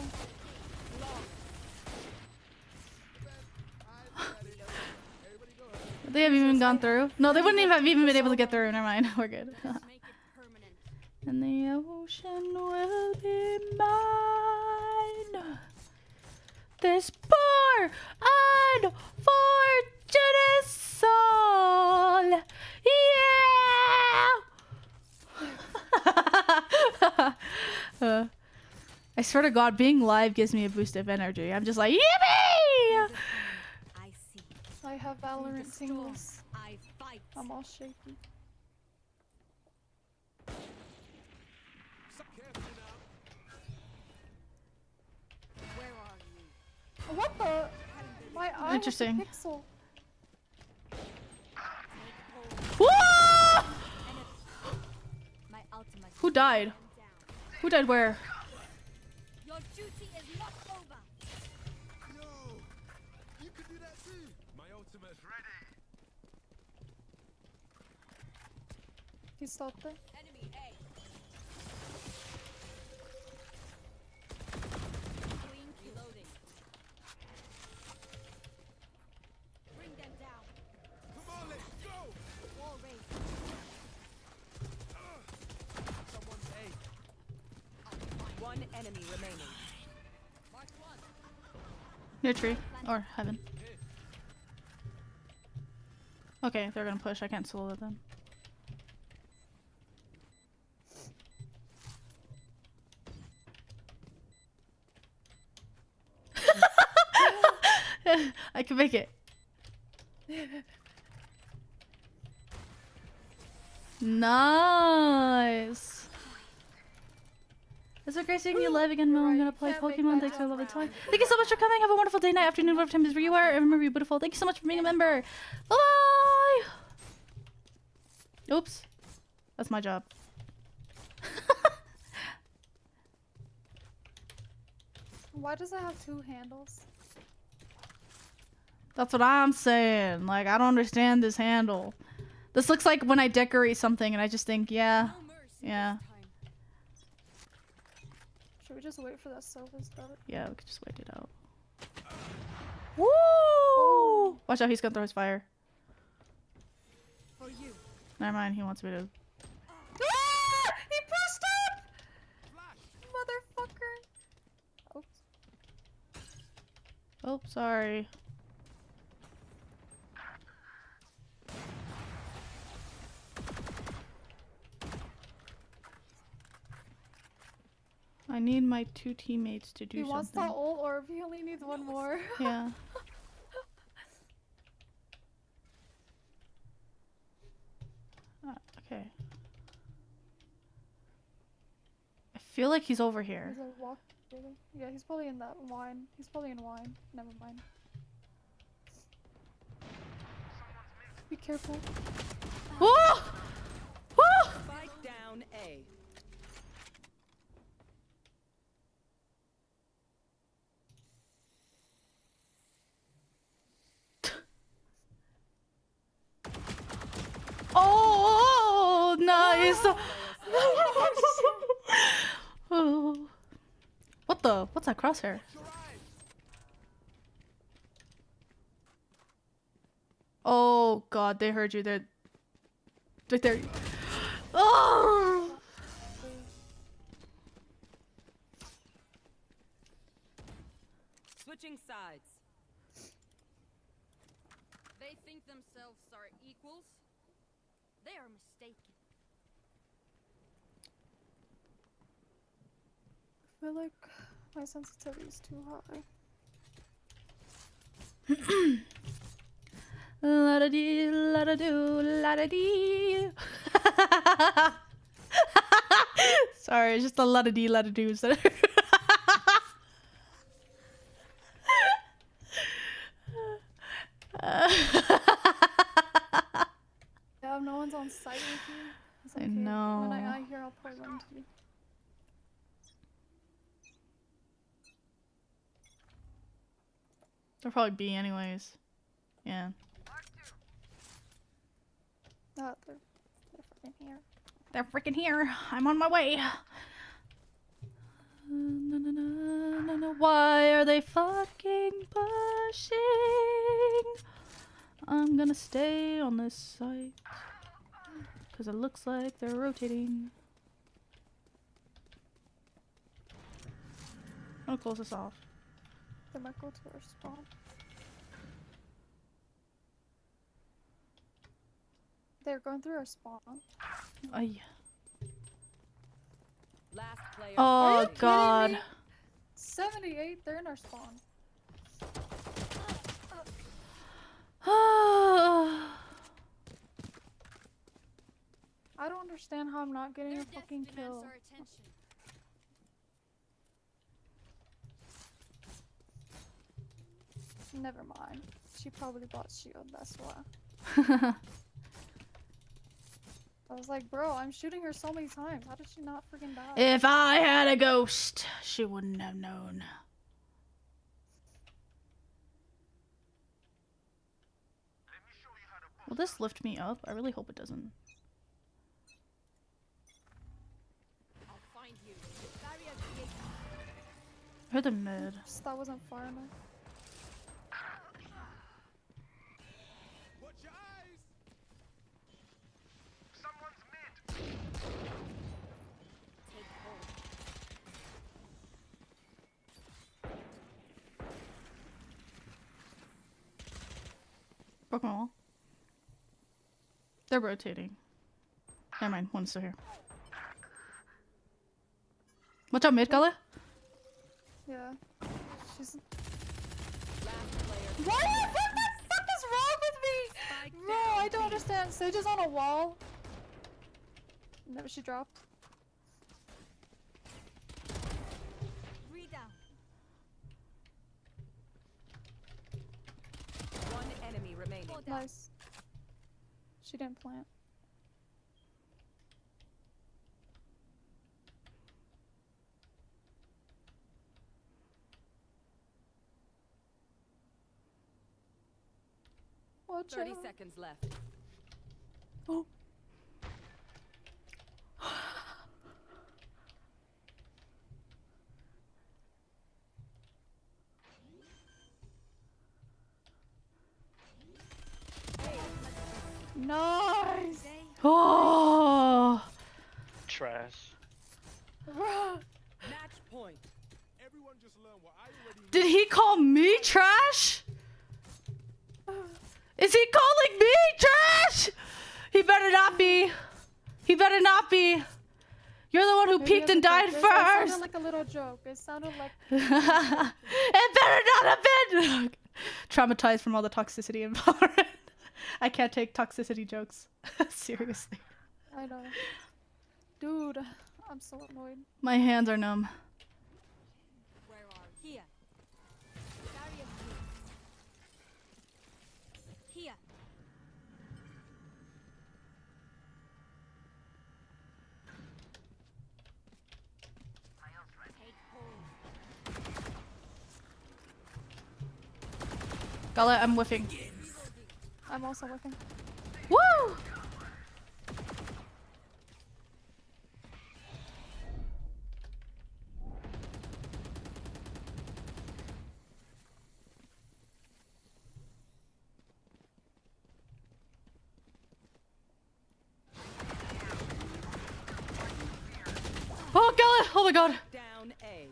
They haven't even gone I through. No, they wouldn't even have even been able to get through. Never mind. We're good. Let's make it permanent. And the ocean will be mine. This poor unfortunate soul. Yeah. I swear to God, being live gives me a boost of energy. I'm just like, yippee! I see. I have Valorant tingles. I fight. I'm all shaky. Careful now. Where are you? What the? My eye Interesting. was a pixel. Whoa! My ultimate. Who died? Who died where? Your duty is not over. No! You can do that too! My ultimate's ready! He stopped there. Enemy A. Clean reloading. Bring them down. Come on, let's go! Wall raised. Someone's A. One enemy remaining. Mark one. Near tree. Or heaven. Okay, they're gonna push. I can't solo them. I can make it. Nice. It's so great seeing you live again, Mo. I'm gonna play Can't make Pokemon. that Thanks for a lovely jump time. Thank you so much for coming. Have a wonderful day, night, afternoon, whatever time it is where you are. Remember, you're beautiful. Thank you so much for being a member. Bye bye. Oops. That's my job. Why does it have two handles? That's what I'm saying. Like, I don't understand this handle. This looks like when I decorate something and I just think, yeah, No mercy yeah, this time. Should we just wait for that Sova start? yeah, we could just wait it out. Woo! Watch out, he's gonna throw his fire. For you. Never mind, he wants me to. Ah! He pushed up! Motherfucker! Oops. Oh, sorry. I need my two teammates to do He wants something. that ult orb. He only needs one more. Yeah. Okay. I feel like he's over here. There's a walk. Yeah, he's probably in that wine. He's probably in wine. Never mind. Be careful. Whoa! Whoa! Spike down A. Oh, nice. Oh. What the? What's that crosshair? Oh God, they heard you. They're right there. Oh. Switching sides. They think themselves are equals. They are mistaken. I feel like my sensitivity is too high. La da dee, la da do, la da dee. Sorry, it's just a lot of dee, la da do's. Yeah, if no one's on site with you, it's I okay. know. When I hear, I'll probably run to you. They'll probably be anyways. Yeah. Ah, they're freaking here. They're freaking here. I'm on my way. Na, na, na, na, na. Why are they fucking pushing? I'm gonna stay on this site because it looks like they're rotating. I'll close this off. They might go to our spawn. They're going through our spawn. Ay. Last player. Oh you kidding god. me? 78, they're in our spawn. I don't understand how I'm not getting Their a death fucking demands kill. our attention. Never mind. She probably bought shield, that's why. I was like, bro, I'm shooting her so many times. How did she not freaking die? If I had a ghost, she wouldn't have known. Will this lift me up? I really hope it doesn't. I'll find you. Barrier created. I heard the mid. Oops, that wasn't far enough. Watch your eyes! Someone's mid! Take hold. Broke my wall. They're rotating. Never mind, one's still here. Watch out mid, Gala. Yeah. She's. Last player. What the fuck is wrong with me? Bro, I don't understand. Sage is on a wall. Never she dropped. Breathe out. One enemy remaining. Fall down. Nice. She didn't plant. Watch 30 out. seconds left. Oh. Nice! Oh. Trash. Bro! Match point. Everyone just learned what I already knew. Did he call me trash? Is he calling me trash? He better not be. He better not be. You're the one who Maybe peeked as and a died joke. It sounded first. like a little joke. It sounded like. It better not have been. Traumatized from all the toxicity in Valorant. I can't take toxicity jokes. Seriously. I know. Dude, I'm so annoyed. My hands are numb. Where are you? Here. Barrier created. Here. Take hold. Gala, I'm whiffing. I'm also looking. Woo! Oh, Gala! Oh my god! Down A.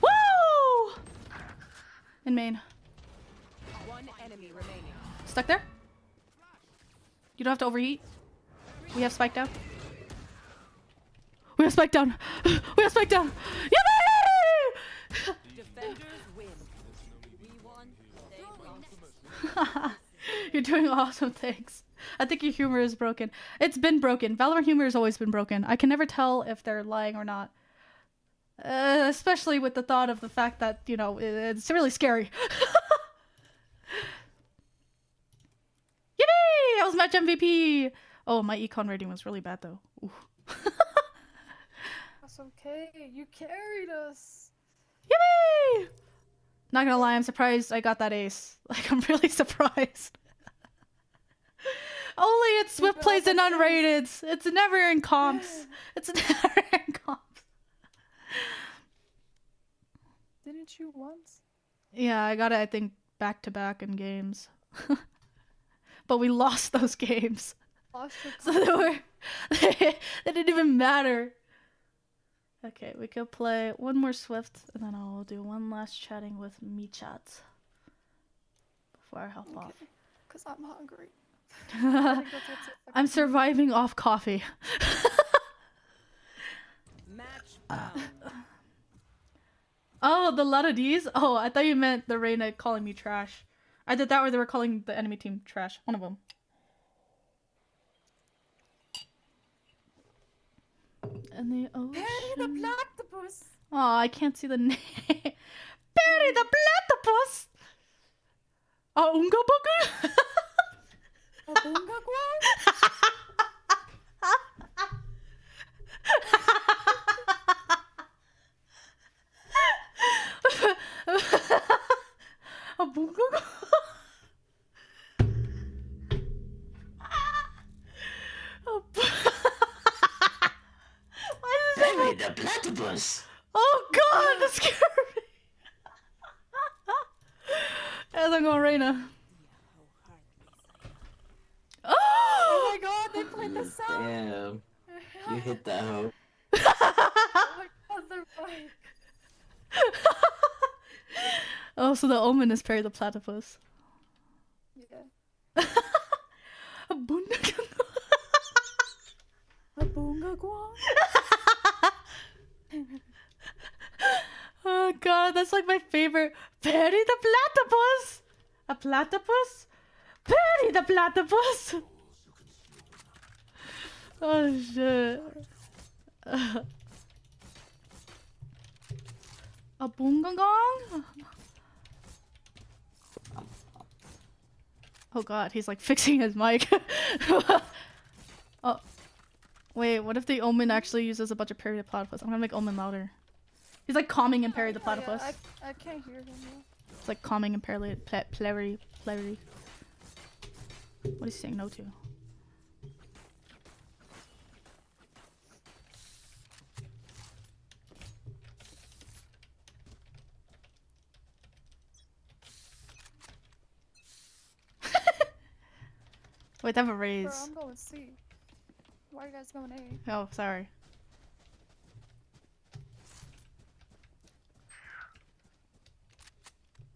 Woo! In main. One enemy remaining. Stuck there? You don't have to overheat. We have spike down. We have spike down. We have spike down. Yippee! Defenders win. We won. They lost. You're doing awesome, thanks. I think your humor is broken. It's been broken. Valorant humor has always been broken. I can never tell if they're lying or not. Especially with the thought of the fact that, you know, it's really scary. Yippee! I was match MVP! Oh, my econ rating was really bad, though. Ooh. That's okay. You carried us. Yippee! Not gonna lie, I'm surprised I got that ace. Like, I'm really surprised. Only in Swift plays and unrated. It's never in comps. It's never in comps. Didn't you once? Yeah, I got it, I think, back to back in games. But we lost those games. Lost your So they were they didn't even matter. Okay, we could play one more Swift and then I'll do one last chatting with me chat before I hop off. Because I'm hungry. I think that's what's I'm surviving off coffee. Match found. Oh, the lot of these? Oh, I thought you meant the Reyna calling me trash. I did that or they were calling the enemy team trash. One of them. And the ocean. Perry the platypus! Oh, I can't see the name. Perry the platypus! Unga bugger! A bunga guan? A bunga. Perry the platypus. Oh god, that scared me. As I'm going Reyna. Oh Oh! my god, they played the sound! Damn. You hit that hoe. Oh my god, they're right. Oh, so the omen is Perry the platypus. Yeah. A bunga. A bunga guan? Oh god, that's like my favorite. Perry the platypus! A platypus? Perry the platypus! Oh shit. A bunga gong? Oh god, he's like fixing his mic. Oh. Wait, what if the omen actually uses a bunch of Perry the platypus? I'm gonna make omen louder. He's like calming and Perry the platypus. Yeah, I can't hear him though. It's like calming and Perry. What is he saying no to? Wait, they have a Bro, raise. I'm going C. Why are you guys going A? Oh, sorry.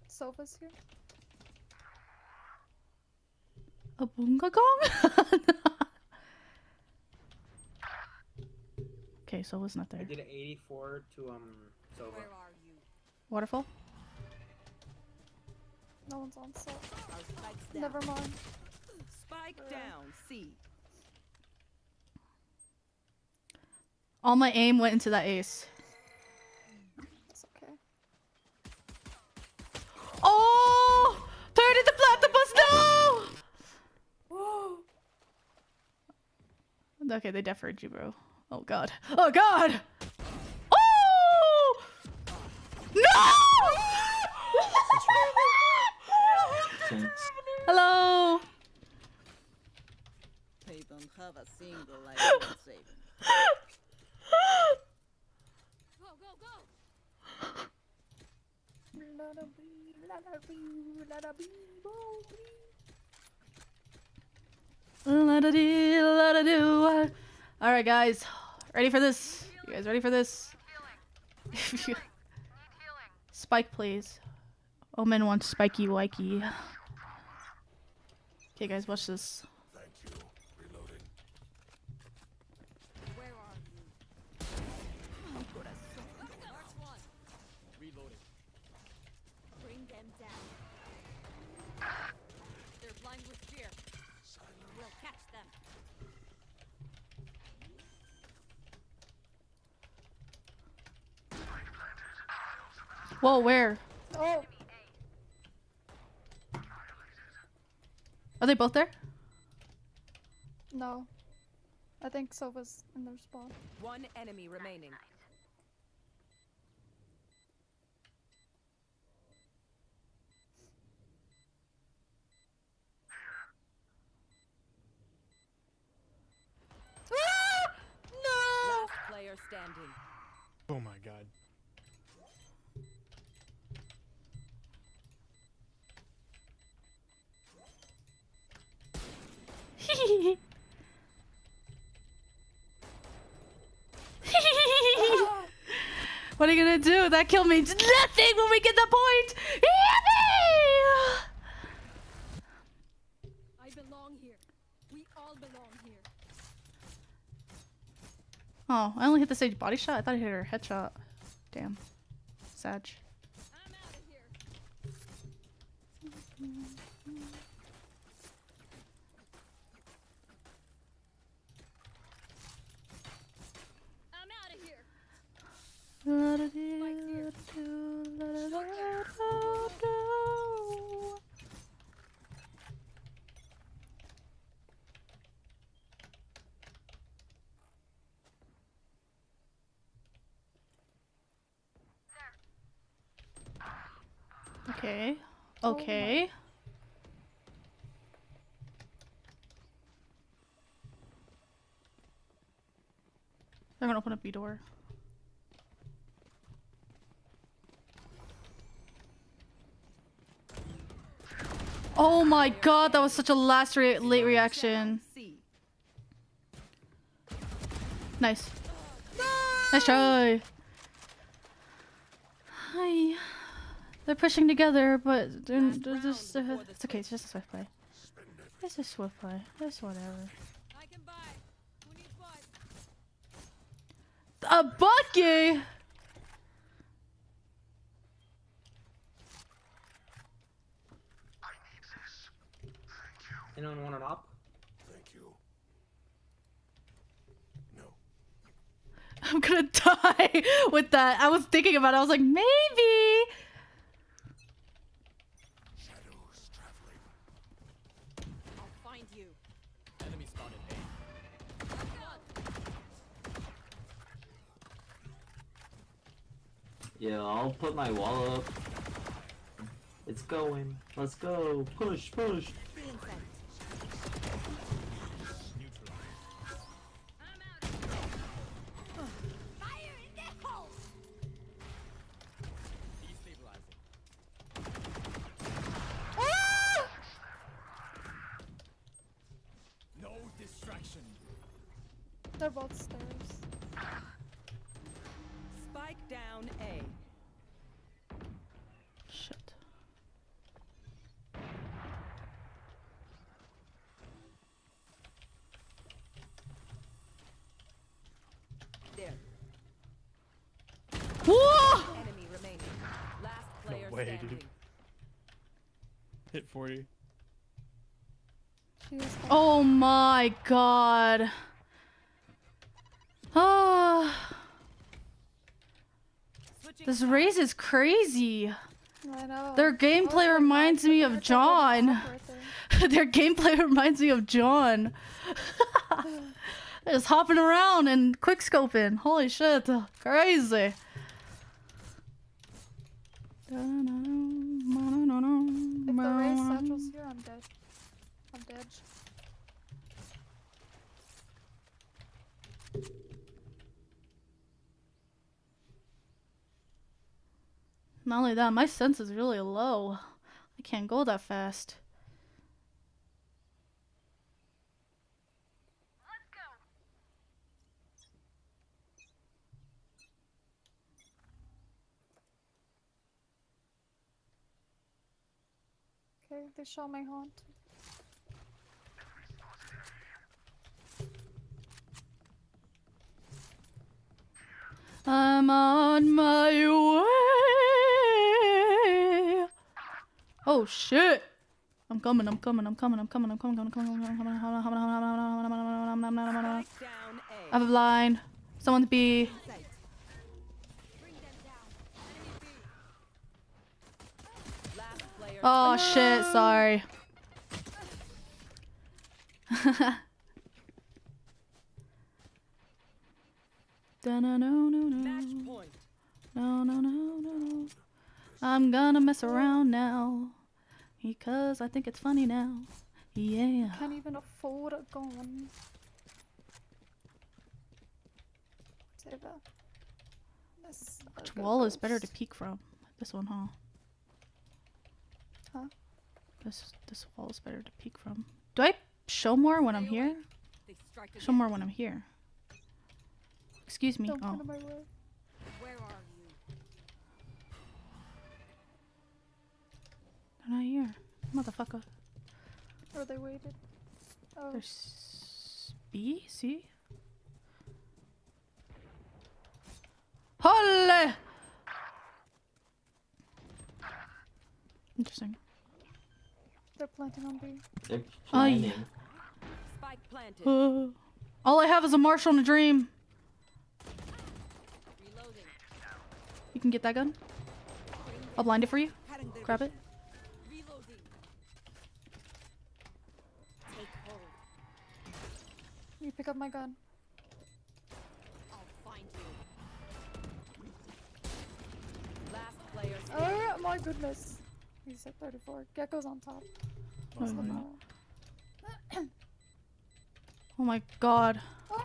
Sofa's here? A bunga gong? Okay, so was not I there. did an 84 to Sova. Where are you? Waterfall? No one's on set. Our spikes down. Never mind. Spike down. C. All my aim went into that ace. It's okay. Oh! Perry the platypus, no! Okay, they deferred you, bro. Oh god. Oh god! Oh! No! Thanks. Hello! They don't have a single life saving. Go, go, go! La-da-dee, la-da-doo. Alright, guys. Ready for this? You guys ready for this? Spike, please. Omen wants spiky wikey. Okay, guys, watch this. Thank you. Reloading. Where are you? March one. Reloading. Bring them down. They're blind with fear. We'll catch them. Whoa, where? Oh! Are they both there? No. I think Sofa's in their spawn. One enemy remaining. Last player standing. Oh my god. What are you gonna do? That killed me. Nothing when we get the point. Yippee! I belong here. We all belong here. Oh, I only hit the stage body shot. I thought I hit her headshot. Damn. Sag. I'm out of here. I'm out of here. Okay. Okay. They're gonna open up B door. Oh my god, that was such a late reaction. C. Nice. Nice try. Hi. They're pushing together, but they're just. It's okay, it's just a swift play. It's just swift play. It's whatever. I can buy. Who needs what? A bucky! Anyone want an op? Thank you. No. I'm gonna die with that. I was thinking about it. I was like, maybe. Shadows traveling. I'll find you. Enemy spotted A. Yeah, I'll put my wall up. It's going. Let's go. Push, push. I'm out. Fire in the hole. Destabilizing. No distraction. They're both stairs. Spike down A. Shit. There. Whoa! Enemy remaining. Last player way, standing. dude. Hit 40. She was Oh my god. Oh, Switching this race is crazy. I know. Their I was gameplay like, reminds wow, me look of at that little John. op right there. Their gameplay reminds me of John. They're just hopping around and quickscoping. Holy shit. Crazy. If the race satchel's here, I'm dead. I'm dead. Not only that, my sense is really low. I can't go that fast. Okay, they shot my haunt. I'm on my way. Oh shit. I'm coming, I'm coming, I'm coming, I'm coming, I'm coming, I'm coming, I'm coming, I'm coming, I'm coming, I'm coming. Spike down I A. have a blind. Someone's B. Sight. Bring them down. Enemy B. Last player Oh shit, sorry. match point. No. I'm gonna mess around now. Because I think it's funny now. Yeah. Can't even afford a gun. Save that. This Which wall is better to peek from? This one, huh? Huh? This wall is better to peek from. Do I show more when I'm Stay here? awake. They strike Show again. more when I'm here. Excuse me. Don't Oh. get in my way. Where are you? They're not here. Motherfucker. Or they waited. Oh. There's B? C? Holy! Interesting. They're planting on B. They're Ay. planning. Spike planted. All I have is a marshal and a dream. Reloading. You can get that gun? I'll blind it for you. Grab it. Reloading. Take hold. You pick up my gun. I'll find you. Last player standing. Oh my goodness. He's at 34. Gecko's on top. Oh, That's the no. ball. Oh my god. Oh,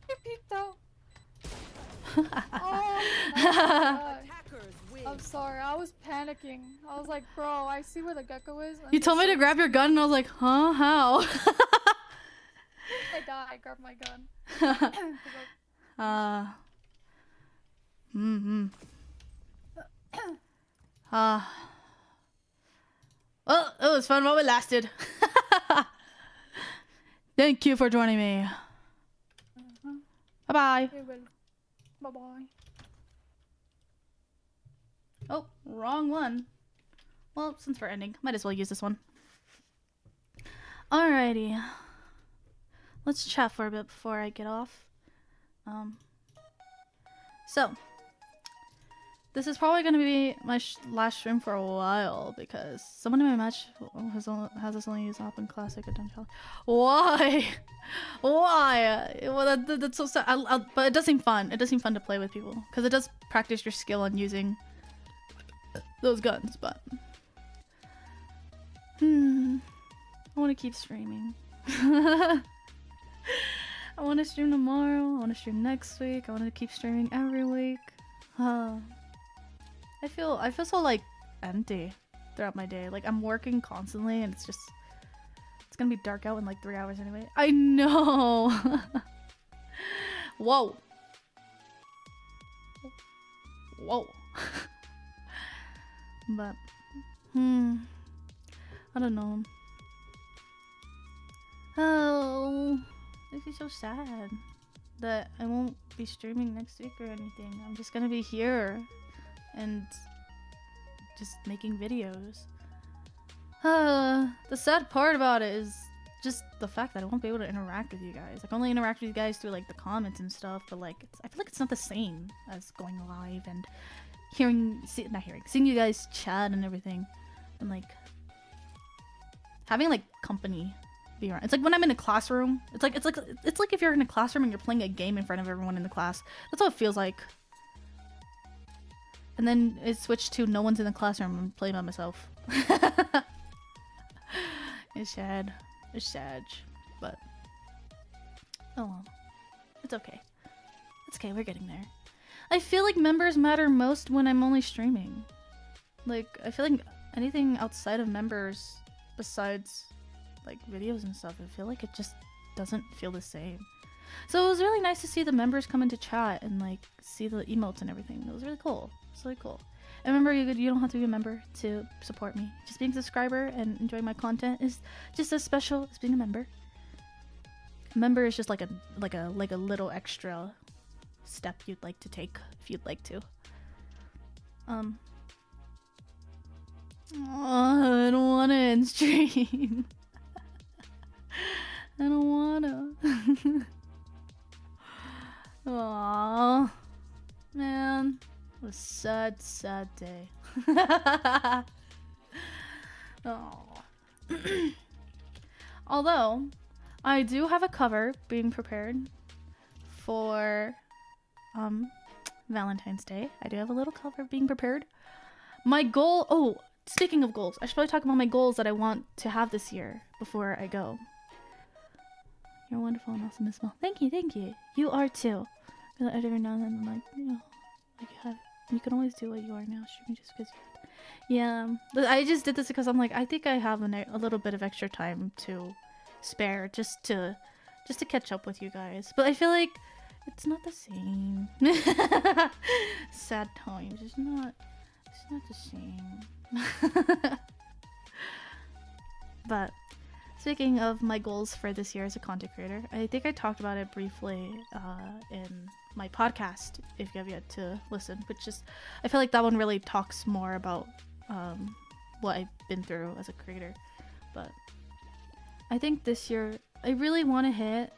you peeked out. Oh my god. Attackers win. I'm sorry, I was panicking. I was like, bro, I see where the gecko is. and You told me this to grab your gun and I was like, huh? How? I died. I grabbed my gun. Well, it was fun while it lasted. Thank you for joining me. Bye-bye. It will. Bye-bye. Oh, wrong one. Well, since we're ending, might as well use this one. Alrighty. Let's chat for a bit before I get off. So, this is probably going to be my last stream for a while because someone in my match has us only use Open Classic and Dungeon Challenge. Why? Why? Well, that's so sad. But it does seem fun. It does seem fun to play with people because it does practice your skill on using those guns. But I want to keep streaming. I want to stream tomorrow. I want to stream next week. I want to keep streaming every week. I feel so like empty throughout my day. Like I'm working constantly and it's gonna be dark out in like 3 hours anyway. I know. Whoa. Whoa. But I don't know. Oh, makes me so sad that I won't be streaming next week or anything. I'm just gonna be here and just making videos. The sad part about it is just the fact that I won't be able to interact with you guys. I can only interact with you guys through like the comments and stuff, but like I feel like it's not the same as going live and seeing you guys chat and everything, and like having like company be around. It's like when I'm in a classroom. It's like if you're in a classroom and you're playing a game in front of everyone in the class. That's how it feels like. And then it switched to no one's in the classroom. I'm playing by myself. It's sad. It's sad. But oh well. It's okay. It's okay. We're getting there. I feel like members matter most when I'm only streaming. Like I feel like anything outside of members, besides like videos and stuff, I feel like it just doesn't feel the same. So it was really nice to see the members come into chat and like see the emotes and everything. It was really cool. It's really cool. And remember, you don't have to be a member to support me. Just being a subscriber and enjoying my content is just as special as being a member. A member is just like a little extra step you'd like to take if you'd like to. Oh, I don't want to end stream. I don't wanna. Aww. Man. It was a sad day. Aww. Although, I do have a cover being prepared for Valentine's Day. I do have a little cover being prepared. My goal... Oh, speaking of goals, I should probably talk about my goals that I want to have this year before I go. You're wonderful and awesome as well. Thank you, thank you. You are too. Every now and then, I'm like, you know, you can always do what you are now, streaming just because you... Yeah, but I just did this because I'm like, I think I have a little bit of extra time to spare just to catch up with you guys. But I feel like it's not the same. Sad times. It's not the same. But speaking of my goals for this year as a content creator, I think I talked about it briefly in my podcast, if you have yet to listen, which is, I feel like that one really talks more about what I've been through as a creator. But I think this year, I really want to hit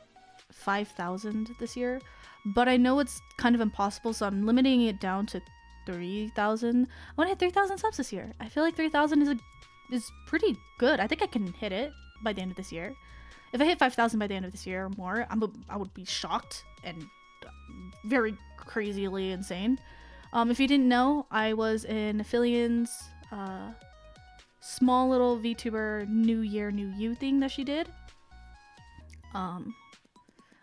5,000 this year, but I know it's kind of impossible, so I'm limiting it down to 3,000. I want to hit 3,000 subs this year. I feel like 3,000 is pretty good. I think I can hit it by the end of this year. If I hit 5,000 by the end of this year or more, I would be shocked and very crazily insane. If you didn't know, I was in Fillion's small little VTuber New Year, New You thing that she did. I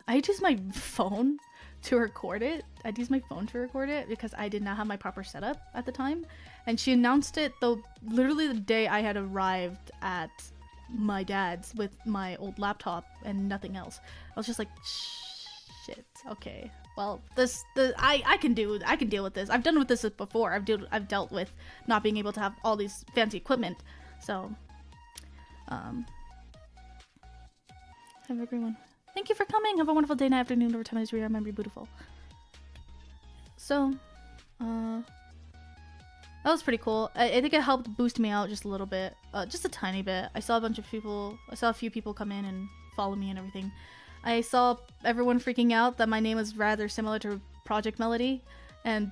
used my phone to record it. I'd use my phone to record it because I did not have my proper setup at the time. And she announced it literally the day I had arrived at my dad's with my old laptop and nothing else. I was just like, shit, okay. Well, I can deal with this. I've done with this before. I've dealt with not being able to have all these fancy equipment. So, have a great one. Thank you for coming. Have a wonderful day, night, afternoon, whatever time it is we remember, beautiful. So, that was pretty cool. I think it helped boost me out just a little bit, just a tiny bit. I saw a few people come in and follow me and everything. I saw everyone freaking out that my name was rather similar to Project Melody, and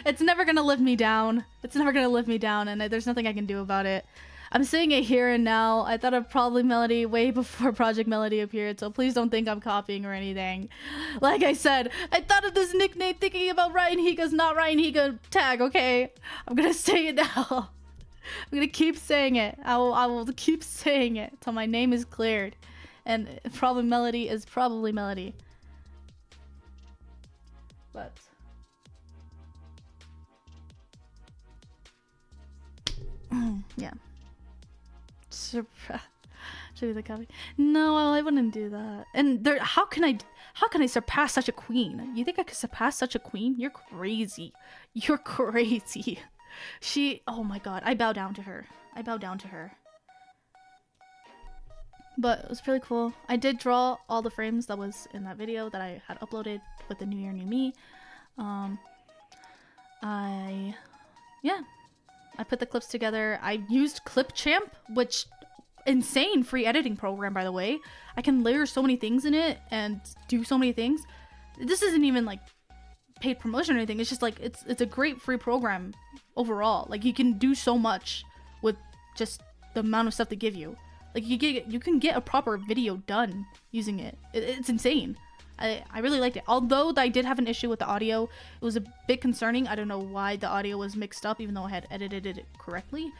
it's never gonna lift me down. It's never gonna lift me down, and there's nothing I can do about it. I'm saying it here and now. I thought of Probably Melody way before Project Melody appeared, so please don't think I'm copying or anything. Like I said, I thought of this nickname thinking about Ryan Higa's not Ryan Higa tag, okay? I'm gonna say it now. I'm gonna keep saying it. I will keep saying it till my name is cleared. And Probably Melody is Probably Melody. But yeah. Should be the copy. No, I wouldn't do that. And how can I surpass such a queen? You think I could surpass such a queen? You're crazy. You're crazy. Oh my god, I bow down to her. I bow down to her. But it was pretty cool. I did draw all the frames that was in that video that I had uploaded with the New Year, New Me. I put the clips together. I used Clipchamp, which insane free editing program, by the way. I can layer so many things in it and do so many things. This isn't even like paid promotion or anything. It's just like it's a great free program overall. Like you can do so much with just the amount of stuff they give you. Like you can get a proper video done using it. It's insane. I really liked it. Although I did have an issue with the audio, it was a bit concerning. I don't know why the audio was mixed up, even though I had edited it correctly.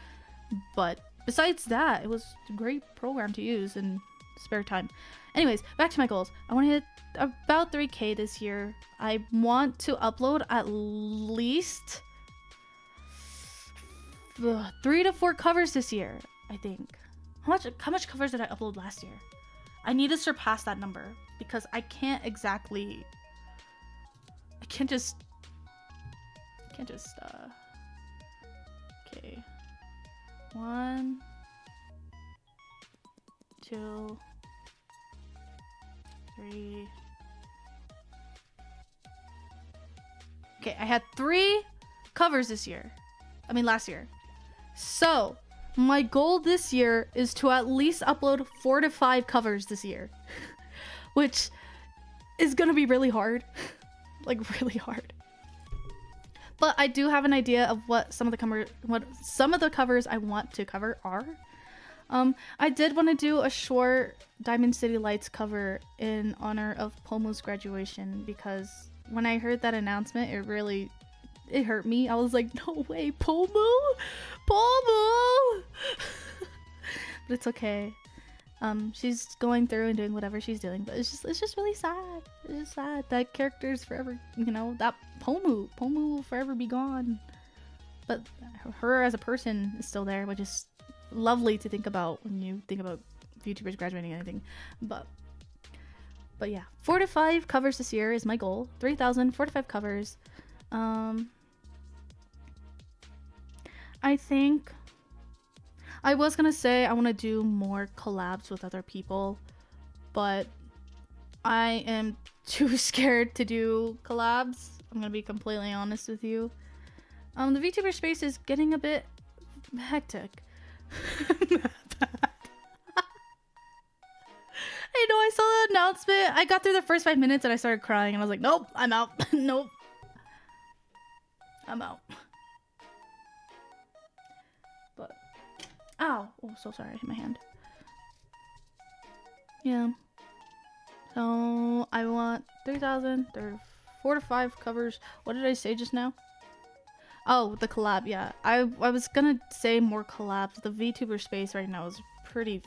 But besides that, it was a great program to use in spare time. Anyways, back to my goals. I want to hit about 3K this year. I want to upload at least 3 to 4 covers this year, I think. How much covers did I upload last year? I need to surpass that number because I can't just okay. 1, 2, 3. Okay, I had 3 covers last year. So, my goal this year is to at least upload 4 to 5 covers this year. Which is gonna be really hard. Like, really hard. But I do have an idea of what some of the covers I want to cover are. I did want to do a short Diamond City Lights cover in honor of Pomu's graduation, because when I heard that announcement, it hurt me. I was like, no way, Pomu! Pomu! But it's okay. She's going through and doing whatever she's doing, but it's just really sad. It's just sad. That character's forever, that Pomu will forever be gone. But her as a person is still there, which is lovely to think about when you think about VTubers graduating and anything. But yeah, 4 to 5 covers this year is my goal. 3,000, 4 to 5 covers. I think I was gonna say I want to do more collabs with other people, but I am too scared to do collabs. I'm gonna be completely honest with you. The VTuber space is getting a bit hectic. I know, I saw the announcement. I got through the first 5 minutes and I started crying and I was like, nope, I'm out. Nope. I'm out. But, ow. Oh, so sorry, I hit my hand. Yeah. So, I want 3,000, 4 to 5 covers. What did I say just now? Oh, the collab, yeah. I was gonna say more collabs. The VTuber space right now is pretty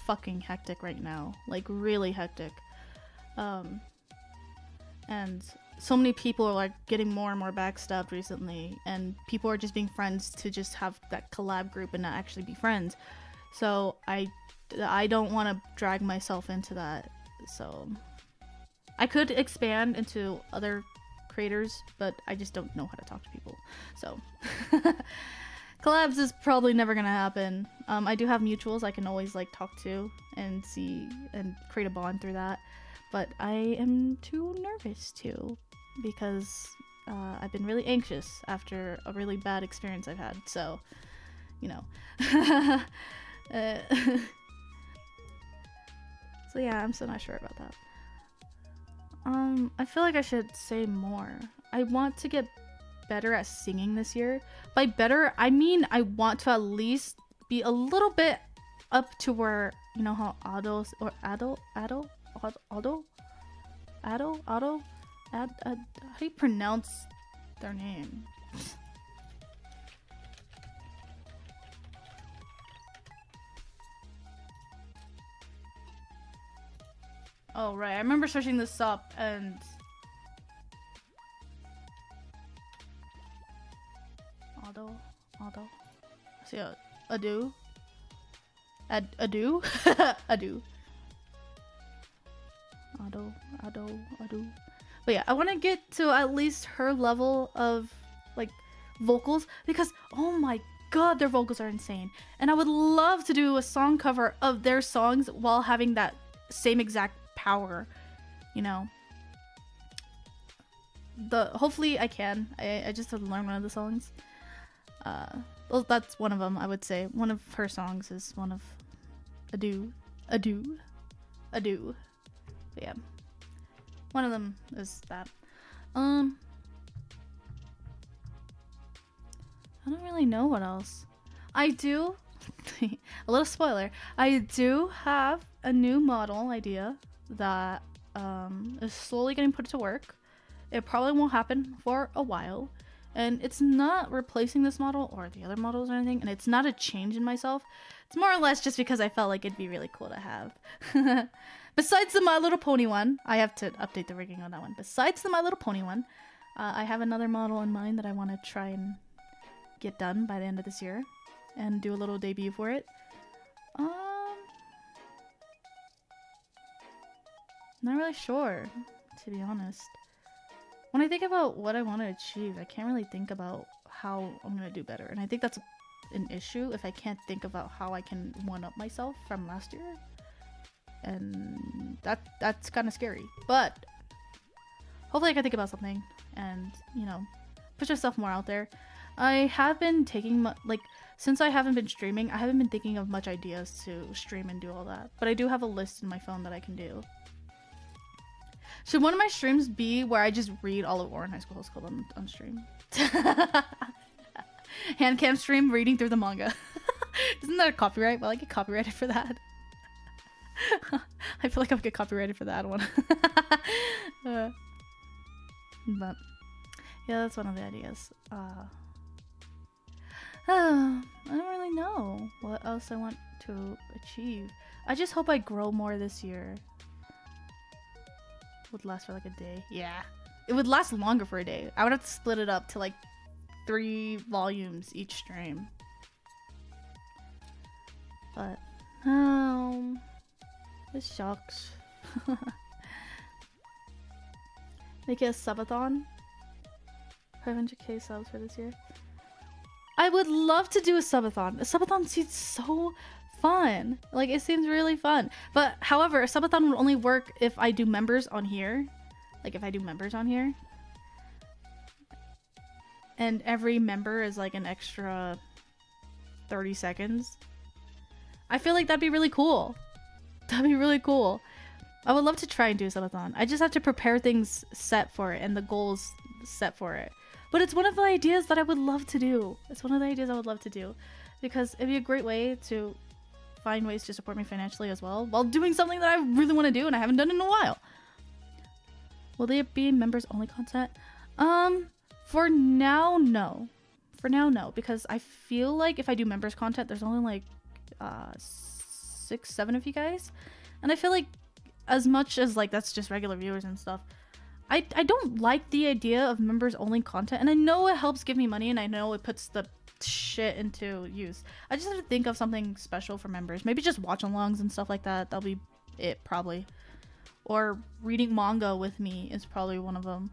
fucking hectic right now. Like, really hectic. And so many people are like getting more and more backstabbed recently, and people are just being friends to just have that collab group and not actually be friends. So I don't want to drag myself into that. So I could expand into other creators, but I just don't know how to talk to people. So collabs is probably never gonna happen. I do have mutuals I can always like talk to and see and create a bond through that, but I am too nervous to, because I've been really anxious after a really bad experience I've had. So, you know. So yeah, I'm still not sure about that. I feel like I should say more. I want to get better at singing this year. By better, I mean I want to at least be a little bit up to where, you know how how do you pronounce their name? Oh, right. I remember searching this up and... Auto. See, ado. Ado. Ado. But yeah, I want to get to at least her level of, like, vocals, because, oh my god, their vocals are insane. And I would love to do a song cover of their songs while having that same exact power, you know. Hopefully I can. I just have to learn one of the songs. Well, that's one of them, I would say. One of her songs is one of Ado. But yeah. One of them is that. I don't really know what else. I do a little spoiler. I do have a new model idea that is slowly getting put to work. It probably won't happen for a while, and it's not replacing this model or the other models or anything, and it's not a change in myself. It's more or less just because I felt like it'd be really cool to have. Besides the My Little Pony one, I have to update the rigging on that one. Besides the My Little Pony one, I have another model in mind that I want to try and get done by the end of this year and do a little debut for it. Not really sure, to be honest. When I think about what I want to achieve, I can't really think about how I'm going to do better. And I think that's an issue if I can't think about how I can one-up myself from last year. And that's kind of scary. But hopefully I can think about something and, you know, push myself more out there. I have been taking, like, since I haven't been streaming, I haven't been thinking of much ideas to stream and do all that. But I do have a list in my phone that I can do. Should one of my streams be where I just read all of Ouran High School Host Club on stream? Handcam stream reading through the manga. Isn't that a copyright? Well, I get copyrighted for that. I feel like I'll get copyrighted for that one. But yeah, that's one of the ideas. I don't really know what else I want to achieve. I just hope I grow more this year. Would last for like a day. Yeah, it would last longer for a day. I would have to split it up to like 3 volumes each stream. But this sucks. Make it a subathon. 500k subs for this year. I would love to do a subathon. A subathon seems so fun. Like, it seems really fun. But however, a subathon would only work if I do members on here. Like, if I do members on here. And every member is like an extra 30 seconds. I feel like that'd be really cool. That'd be really cool. I would love to try and do a subathon. I just have to prepare things set for it and the goals set for it. But it's one of the ideas that I would love to do. It's one of the ideas I would love to do. Because it'd be a great way to find ways to support me financially as well, while doing something that I really want to do and I haven't done in a while. Will they be members only content? For now, no. For now, no. Because I feel like if I do members content, there's only like 6, 7 of you guys. And I feel like as much as like that's just regular viewers and stuff, I don't like the idea of members only content. And I know it helps give me money and I know it puts the shit into use. I just have to think of something special for members. Maybe just watch alongs and stuff like that. That'll be it probably. Or reading manga with me is probably one of them.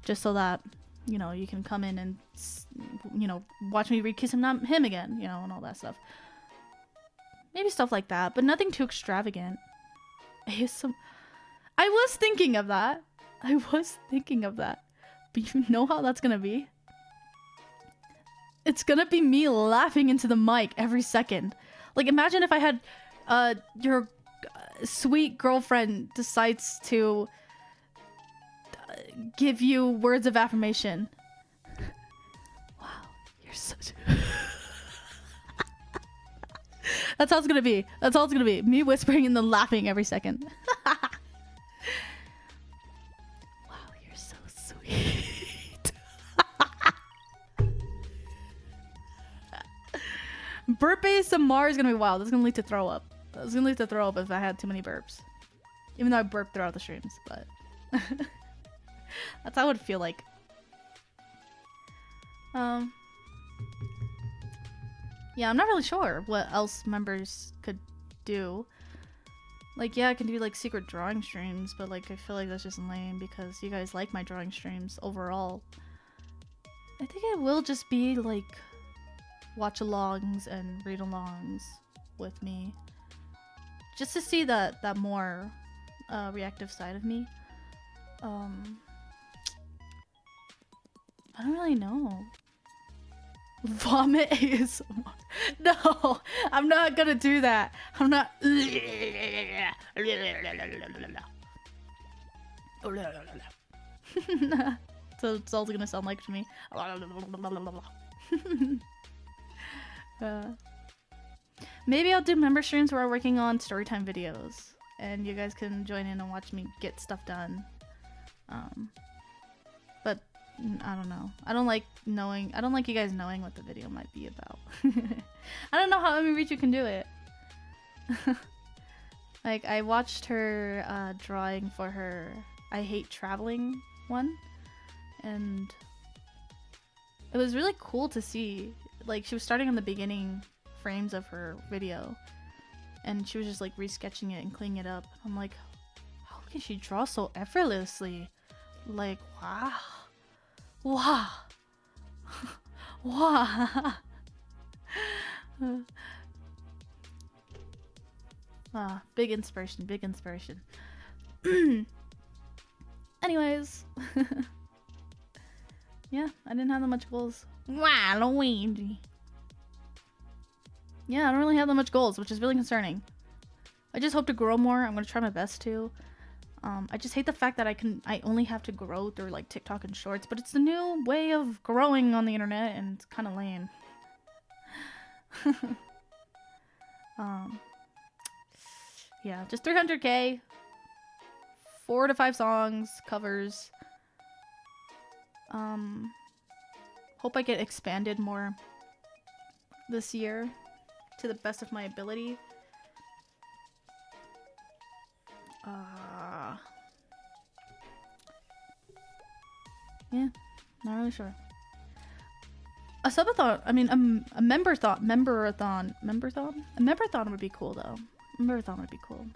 Just so that, you know, you can come in and, you know, watch me read Kiss Him Not Him again, you know, and all that stuff. Maybe stuff like that, but nothing too extravagant. I was thinking of that. But you know how that's gonna be? It's gonna be me laughing into the mic every second. Like, imagine if I had your sweet girlfriend decides to give you words of affirmation. Wow, you're such That's how it's gonna be. That's all it's gonna be. Me whispering and then laughing every second. Wow, you're so sweet. Burp ASMR is gonna be wild. That's gonna lead to throw up. That's gonna lead to throw up if I had too many burps. Even though I burp throughout the streams, but that's how it would feel like. Yeah, I'm not really sure what else members could do. Like, yeah, I can do like secret drawing streams, but like I feel like that's just lame because you guys like my drawing streams overall. I think it will just be like watch alongs and read alongs with me. Just to see that more reactive side of me. I don't really know. Vomit ASMR. No, I'm not gonna do that. I'm not. So it's all gonna sound like to me. Maybe I'll do member streams where we're working on storytime videos, and you guys can join in and watch me get stuff done. But I don't know. I don't like you guys knowing what the video might be about. I don't know how Ritu can do it. Like, I watched her drawing for her I Hate Traveling one, and it was really cool to see. Like, she was starting on the beginning frames of her video, and she was just like resketching it and cleaning it up. I'm like, how can she draw so effortlessly? Like, wow. Wow. Wow. Big inspiration, big inspiration. Anyways. Yeah, I didn't have that much goals. Wow, Luigi. Yeah, I don't really have that much goals, which is really concerning. I just hope to grow more. I'm gonna try my best to. I just hate the fact that I only have to grow through like TikTok and shorts, but it's the new way of growing on the internet and it's kind of lame. Yeah, just 300k, 4 to 5 songs, covers. Hope I get expanded more this year to the best of my ability. Yeah, not really sure. A subathon, I mean, a member-thon would be cool though. Member-thon would be cool.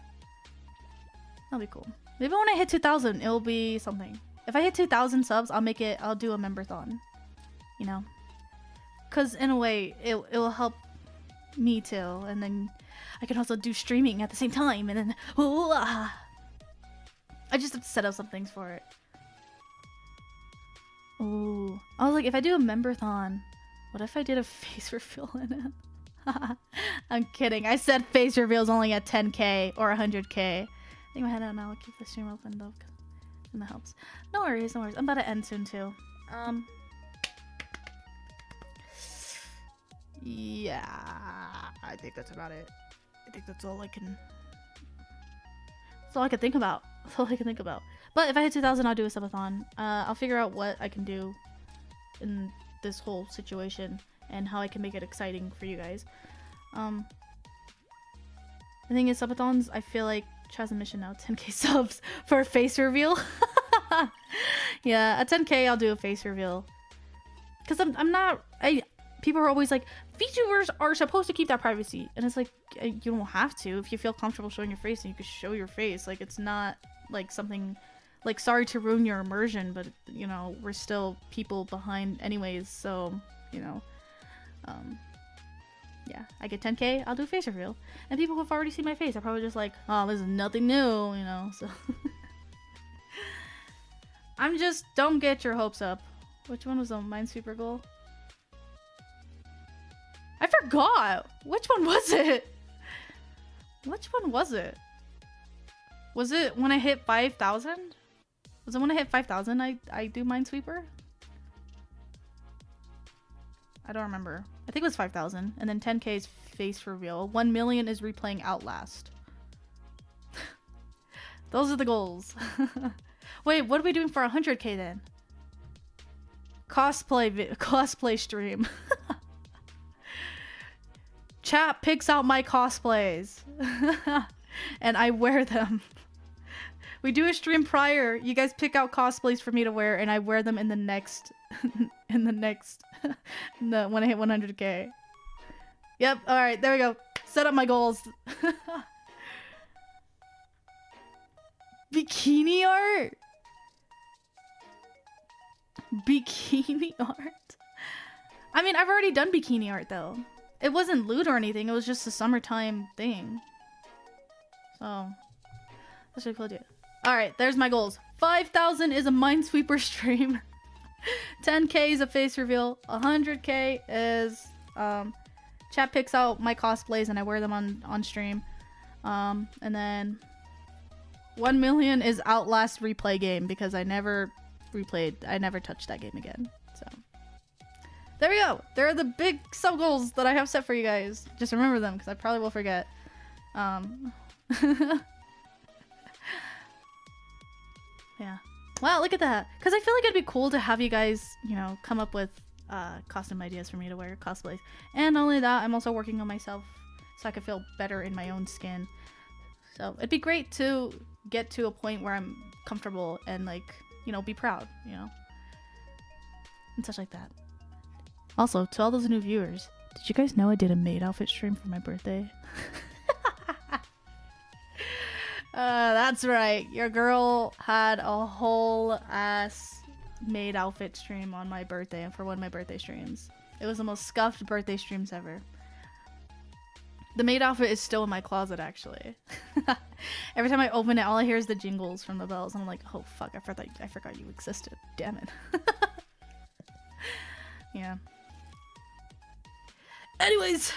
That'll be cool. Maybe when I hit 2,000, it'll be something. If I hit 2,000 subs, I'll do a member-thon. You know? Cause in a way, it will help me too, and then I can also do streaming at the same time, and then I just have to set up some things for it. Ooh, I was like, if I do a memberthon, what if I did a face reveal in it? I'm kidding. I said face reveals only at 10k or 100k. I think my head out now. I'll keep the stream open though, and that helps. No worries, no worries. I'm about to end soon too. Yeah, I think that's about it. I think that's all I can. That's all I can think about. That's all I can think about. But if I hit 2,000, I'll do a subathon. I'll figure out what I can do in this whole situation and how I can make it exciting for you guys. The thing is, subathons, I feel like Chaz a mission now. 10k subs for a face reveal. Yeah, at 10k, I'll do a face reveal. Cause I'm not. People are always like, VTubers are supposed to keep that privacy, and it's like you don't have to. If you feel comfortable showing your face, then you can show your face. Like it's not like something like, sorry to ruin your immersion, but you know, we're still people behind anyways, so you know, yeah, I get 10k, I'll do a face reveal, and people who've already seen my face are probably just like, oh, this is nothing new, you know. So I'm just, don't get your hopes up. Which one was the Minesweeper goal? I forgot! Which one was it? Which one was it? Was it when I hit 5,000? Was it when I hit 5,000 I do Minesweeper? I don't remember. I think it was 5,000. And then 10k is face reveal. 1 million is replaying Outlast. Those are the goals. Wait, what are we doing for 100k then? Cosplay stream. Chat picks out my cosplays. And I wear them. We do a stream prior. You guys pick out cosplays for me to wear, and I wear them in the next, when I hit 100k. Yep. All right. There we go. Set up my goals. Bikini art. Bikini art. I mean, I've already done bikini art though. It wasn't loot or anything. It was just a summertime thing. So that's what I told you. All right, there's my goals. 5,000 is a Minesweeper stream. 10k is a face reveal. 100k is chat picks out my cosplays and I wear them on stream. And then 1 million is Outlast replay game because I never touched that game again. So there we go. There are the big sub goals that I have set for you guys. Just remember them because I probably will forget. Yeah. Wow, look at that. Because I feel like it'd be cool to have you guys, you know, come up with costume ideas for me to wear, cosplays. And not only that, I'm also working on myself so I can feel better in my own skin. So it'd be great to get to a point where I'm comfortable and, like, you know, be proud, you know? And such like that. Also, to all those new viewers, did you guys know I did a maid outfit stream for my birthday? That's right. Your girl had a whole ass maid outfit stream on my birthday and for one of my birthday streams. It was the most scuffed birthday streams ever. The maid outfit is still in my closet, actually. Every time I open it, all I hear is the jingles from the bells. And I'm like, oh fuck, I forgot you existed. Damn it. Yeah. Anyways.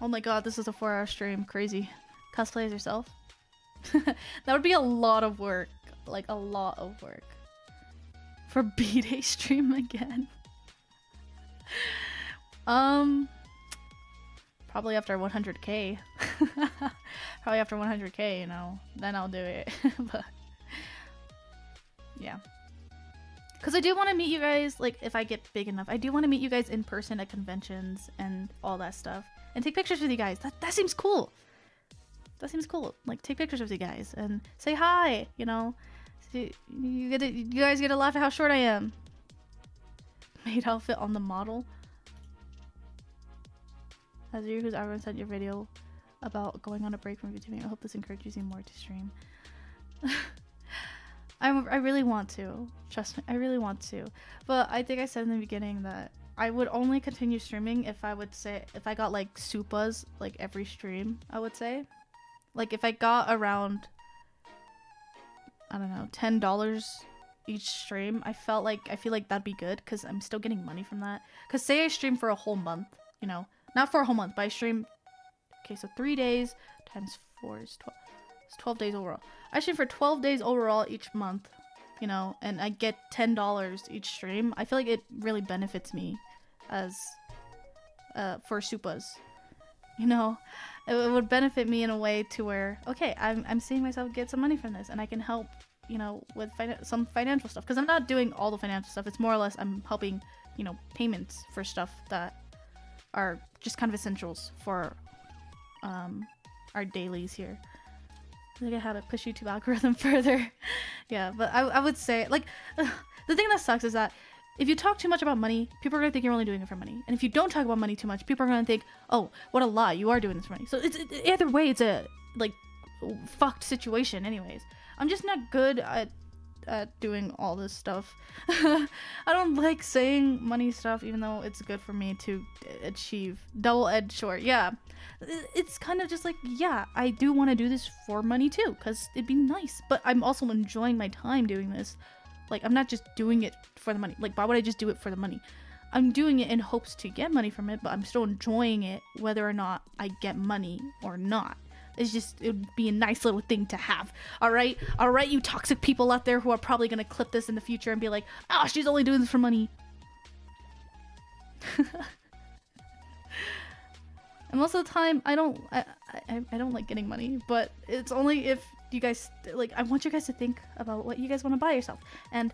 Oh my god, this is a 4-hour stream. Crazy. Cosplay as yourself? That would be a lot of work. Like, a lot of work. For B-Day stream again. Probably after 100k. Probably after 100k, you know. Then I'll do it. But yeah. Because I do want to meet you guys, like, if I get big enough. I do want to meet you guys in person at conventions and all that stuff. And take pictures with you guys. That seems cool. That seems cool. Like, take pictures with you guys and say hi, you know. So you guys get to laugh at how short I am. Maid outfit on the model. As you who's ever sent your video about going on a break from YouTubing, I hope this encourages you more to stream. I really want to. Trust me, I really want to. But I think I said in the beginning that I would only continue streaming if I got like supas like every stream, I would say. Like if I got around, I don't know, $10 each stream, I feel like that'd be good because I'm still getting money from that. Because say I stream for a whole month, you know, not for a whole month, but I stream, okay, so 3 days times 4 is 12. It's 12 days overall. I stream for 12 days overall each month, you know, and I get $10 each stream. I feel like it really benefits me as for supas, you know. It would benefit me in a way to where, okay, I'm seeing myself get some money from this, and I can help, you know, with some financial stuff. Because I'm not doing all the financial stuff. It's more or less I'm helping, you know, payments for stuff that are just kind of essentials for our dailies here. I think I had to push YouTube algorithm further. Yeah, but I would say, like, the thing that sucks is that if you talk too much about money, people are going to think you're only doing it for money. And if you don't talk about money too much, people are going to think, oh, what a lie, you are doing this for money. So either way, it's a, like, fucked situation anyways. I'm just not good at doing all this stuff. I don't like saying money stuff, even though it's good for me to achieve double-edged sword. Yeah, it's kind of just like, yeah, I do want to do this for money too, because it'd be nice, but I'm also enjoying my time doing this. Like, I'm not just doing it for the money. Like, why would I just do it for the money? I'm doing it in hopes to get money from it, but I'm still enjoying it whether or not I get money or not. It's just, it would be a nice little thing to have. Alright? Alright, you toxic people out there who are probably gonna clip this in the future and be like, oh, she's only doing this for money. And most of the time, I don't like getting money, but it's only if you guys, like, I want you guys to think about what you guys want to buy yourself. And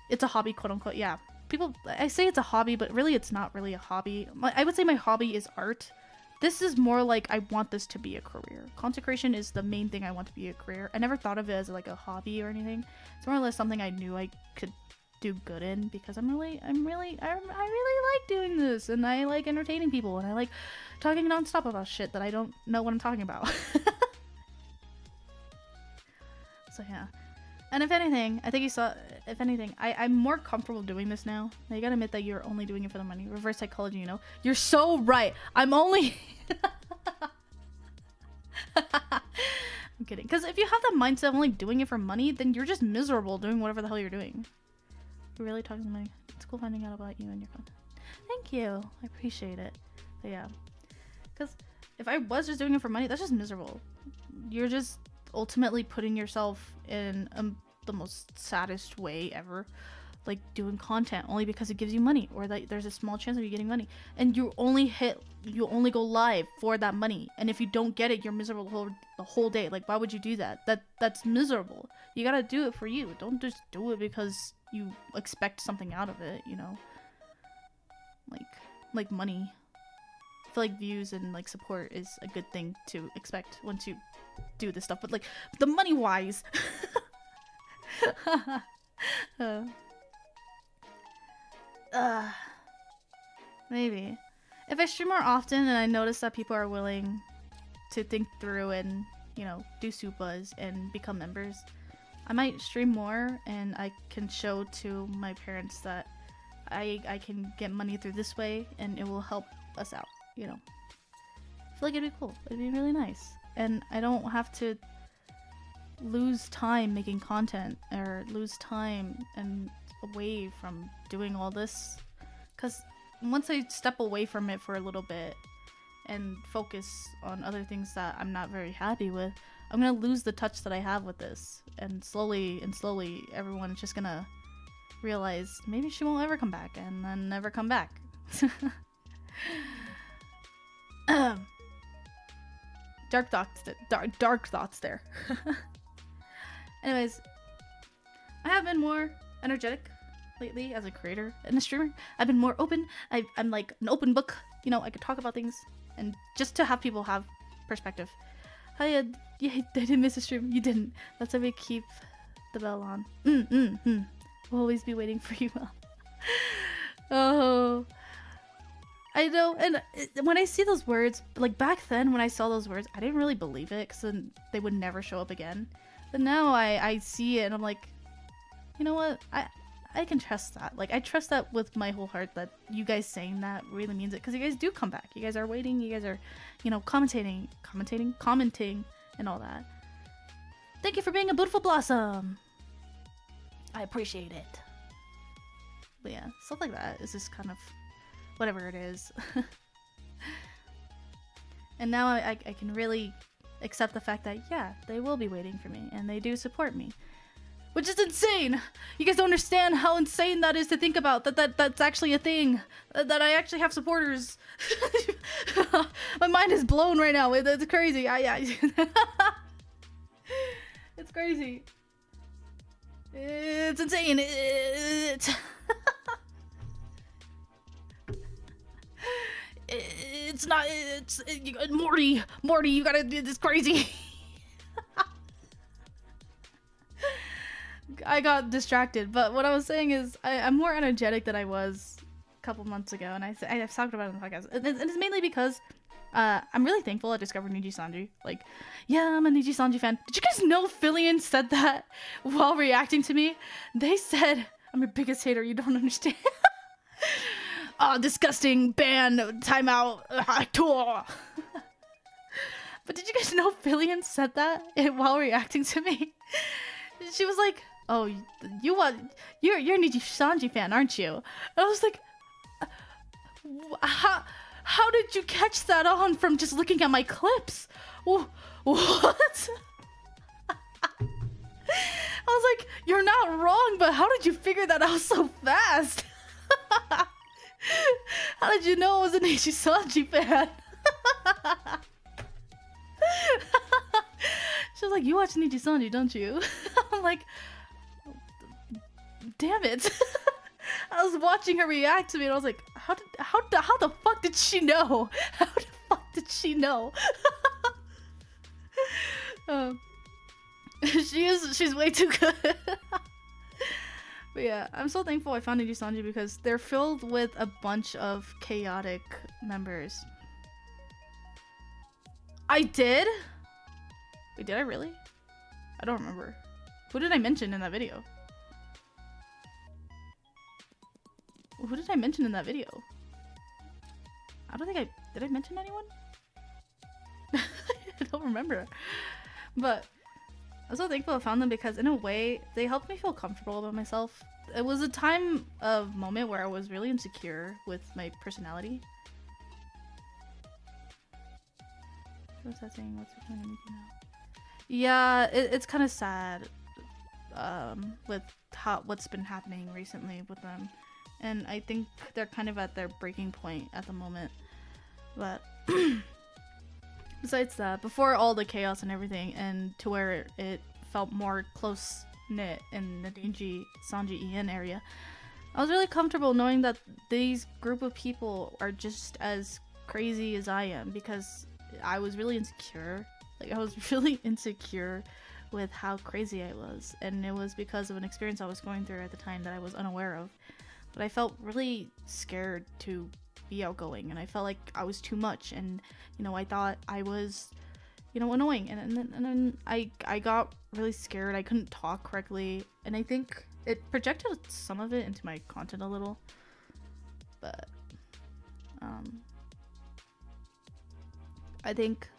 it's a hobby, quote unquote. Yeah, people, I say it's a hobby, but really it's not really a hobby. I would say my hobby is art. This is more like I want this to be a career. Consecration is the main thing I want to be a career. I never thought of it as like a hobby or anything. It's more or less something I knew I could do good in, because I really like doing this, and I like entertaining people, and I like talking nonstop about shit that I don't know what I'm talking about. So yeah. And if anything, I think you saw, if anything, I'm more comfortable doing this now. Now you gotta admit that you're only doing it for the money. Reverse psychology, you know? You're so right. I'm only... I'm kidding. Because if you have that mindset of only doing it for money, then you're just miserable doing whatever the hell you're doing. You're really talking to me. It's cool finding out about you and your content. Thank you. I appreciate it. But yeah. Because if I was just doing it for money, that's just miserable. You're just ultimately putting yourself in the most saddest way ever, like doing content only because it gives you money, or that there's a small chance of you getting money, and you only go live for that money, and if you don't get it, you're miserable the whole day. Like, why would you do that? That's miserable. You gotta do it for you. Don't just do it because you expect something out of it, you know? Like money. I feel like views and like support is a good thing to expect once you do this stuff, but like the money wise. Maybe if I stream more often and I notice that people are willing to think through and, you know, do supas and become members, I might stream more, and I can show to my parents that I can get money through this way, and it will help us out, you know. I feel like it'd be cool. It'd be really nice. And I don't have to lose time making content, or lose time and away from doing all this. Because once I step away from it for a little bit and focus on other things that I'm not very happy with, I'm gonna lose the touch that I have with this. And slowly, everyone's just gonna realize maybe she won't ever come back, and then never come back. Dark thoughts there. Anyways, I have been more energetic lately as a creator and a streamer. I've been more open. I'm like an open book, you know. I could talk about things, and just to have people have perspective. Hi, yeah, I didn't miss a stream. You didn't. That's why we keep the bell on. We'll always be waiting for you. Oh, I know. And when I see those words, like back then when I saw those words, I didn't really believe it, because then they would never show up again. But now I see it and I'm like, you know what? I can trust that. Like, I trust that with my whole heart that you guys saying that really means it. Because you guys do come back. You guys are waiting. You guys are, you know, commenting, and all that. Thank you for being a beautiful blossom. I appreciate it. But yeah, stuff like that is just kind of whatever it is. And now I can really accept the fact that, yeah, they will be waiting for me. And they do support me. Which is insane! You guys don't understand how insane that is to think about. That's actually a thing. That I actually have supporters. My mind is blown right now. It's crazy. It's crazy. It's insane. It's not. It's Morty. You gotta. It's crazy. I got distracted, but what I was saying is I'm more energetic than I was a couple months ago, and I've talked about it on the podcast. And it's mainly because I'm really thankful I discovered Niji Sanji. Like, yeah, I'm a Niji Sanji fan. Did you guys know Fillion said that while reacting to me? They said, I'm your biggest hater, you don't understand. Oh, disgusting, ban, timeout, tour. But did you guys know Fillion said that while reacting to me? She was like, oh, you're a Niji Sanji fan, aren't you? And I was like, how did you catch that on from just looking at my clips? What? I was like, you're not wrong, but how did you figure that out so fast? How did you know I was a Niji Sanji fan? She was like, you watch Niji Sanji, don't you? I'm like, damn it. I was watching her react to me and I was like, how the fuck did she know? How the fuck did she know? She's way too good. But yeah, I'm so thankful I found Niji Sanji because they're filled with a bunch of chaotic members. I did? Wait, did I really? I don't remember. Who did I mention in that video? Who did I mention in that video? I don't think did I mention anyone? I don't remember. But I'm so thankful I found them because in a way, they helped me feel comfortable about myself. It was a moment where I was really insecure with my personality. What's that saying? What's the kind of now? Yeah, it's kind of sad with what's been happening recently with them. And I think they're kind of at their breaking point at the moment. But besides that, before all the chaos and everything, and to where it felt more close-knit in the Niji Sanji En area, I was really comfortable knowing that these group of people are just as crazy as I am, because I was really insecure. Like, I was really insecure with how crazy I was, and it was because of an experience I was going through at the time that I was unaware of. But I felt really scared to be outgoing, and I felt like I was too much, and you know, I thought I was, you know, annoying, and then I got really scared. I couldn't talk correctly, and I think it projected some of it into my content a little. But I think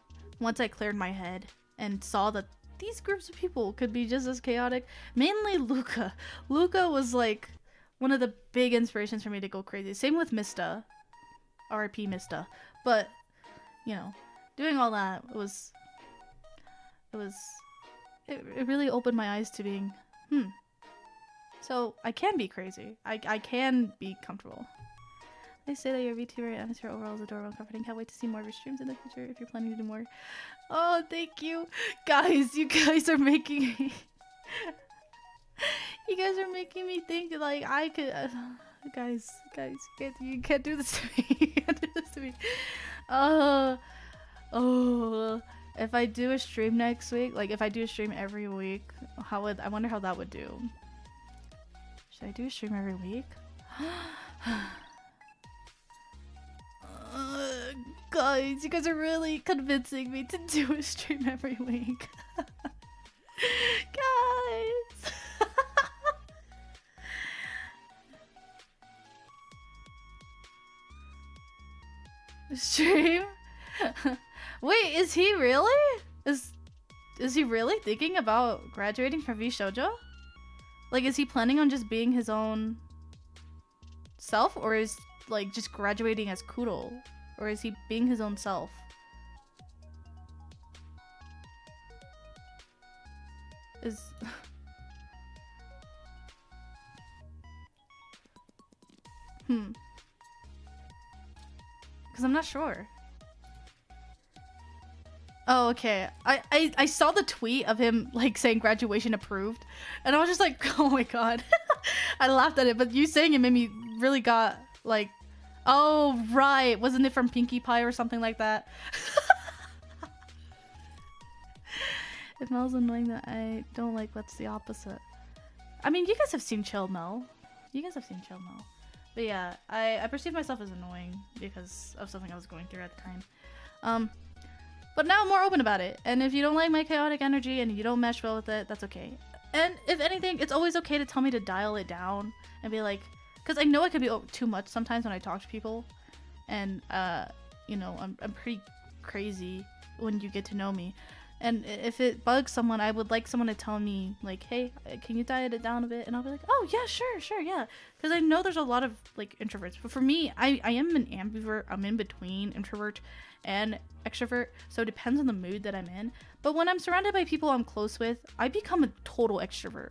once I cleared my head and saw that these groups of people could be just as chaotic, mainly Luca. Luca was like one of the big inspirations for me to go crazy. Same with Mista. RIP Mista. But, you know, doing all that it really opened my eyes to being, so I can be crazy. I can be comfortable. They say that your VTuber atmosphere overall is adorable and comforting. Can't wait to see more of your streams in the future if you're planning to do more. Oh, thank you. Guys, you guys are making me... You guys are making me think like I could... Guys, you can't do this to me. You can't do this to me. If I do a stream next week, like if I do a stream every week, I wonder how that would do. Should I do a stream every week? Guys, you guys are really convincing me to do a stream every week. Guys. Stream? Wait, is he really? Is he really thinking about graduating from V Shoujo? Like, is he planning on just being his own self, or is like just graduating as Kuro, or is he being his own self? Is because I'm not sure. Oh, okay. I saw the tweet of him like saying graduation approved, and I was just like, oh my god. I laughed at it, but you saying it made me really got like, oh right, wasn't it from Pinkie Pie or something like that? If Mel's annoying that I don't like, what's the opposite? I mean, you guys have seen Chill Mel. You guys have seen Chill Mel. But yeah, I perceive myself as annoying because of something I was going through at the time. But now I'm more open about it. And if you don't like my chaotic energy and you don't mesh well with it, that's okay. And if anything, it's always okay to tell me to dial it down and be like, because I know I could be too much sometimes when I talk to people. And, you know, I'm pretty crazy when you get to know me. And if it bugs someone, I would like someone to tell me, like, hey, can you diet it down a bit? And I'll be like, oh, yeah, sure, yeah. Because I know there's a lot of, like, introverts. But for me, I am an ambivert. I'm in between introvert and extrovert. So it depends on the mood that I'm in. But when I'm surrounded by people I'm close with, I become a total extrovert.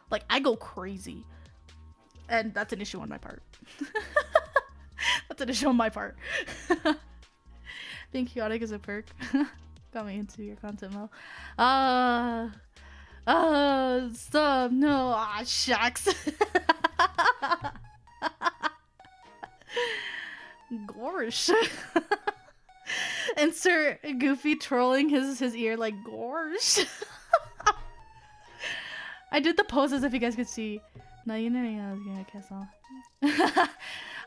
Like, I go crazy. And that's an issue on my part. That's an issue on my part. Being chaotic is a perk. Got me into your content, Mel. Stop. No. Shucks. Gorsh. Insert Goofy trolling his ear like gorsh. I did the pose as if you guys could see. No, you know I was gonna kiss off.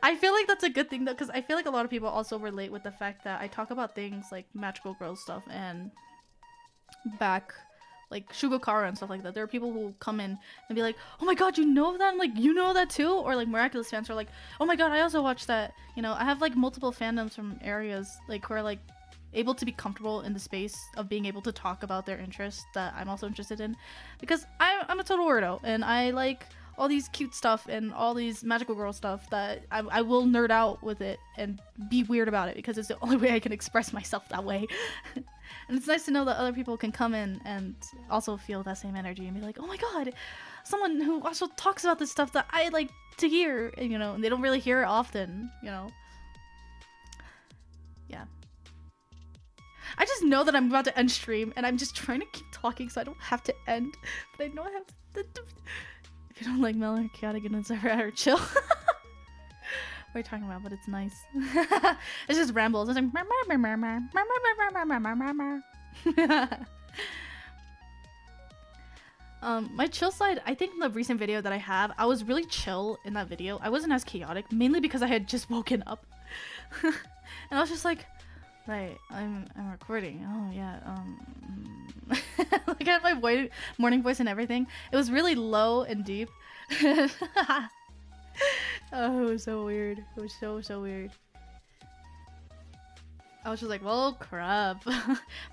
I feel like that's a good thing though, because I feel like a lot of people also relate with the fact that I talk about things like magical girl stuff and back like Shugokara and stuff like that. There are people who come in and be like, oh my god, you know that? I'm like, you know that too? Or like Miraculous fans are like, oh my god, I also watched that. You know, I have like multiple fandoms from areas like who are like able to be comfortable in the space of being able to talk about their interests that I'm also interested in, because I'm a total weirdo and I like all these cute stuff and all these magical girl stuff that I will nerd out with it and be weird about it because it's the only way I can express myself that way. And it's nice to know that other people can come in and also feel that same energy and be like, oh my god, someone who also talks about this stuff that I like to hear, and, you know, and they don't really hear it often, you know. Yeah. I just know that I'm about to end stream and I'm just trying to keep talking so I don't have to end, but I know I have to. If you don't like Mel or chaotic and or chill. What are you talking about? But it's nice. It's just rambles. It's like my chill side, I think in the recent video that I have, I was really chill in that video. I wasn't as chaotic, mainly because I had just woken up. And I was just like, right, I'm recording. Oh yeah, like I had my morning voice and everything. It was really low and deep. Oh, it was so weird. It was so weird. I was just like, well, crap.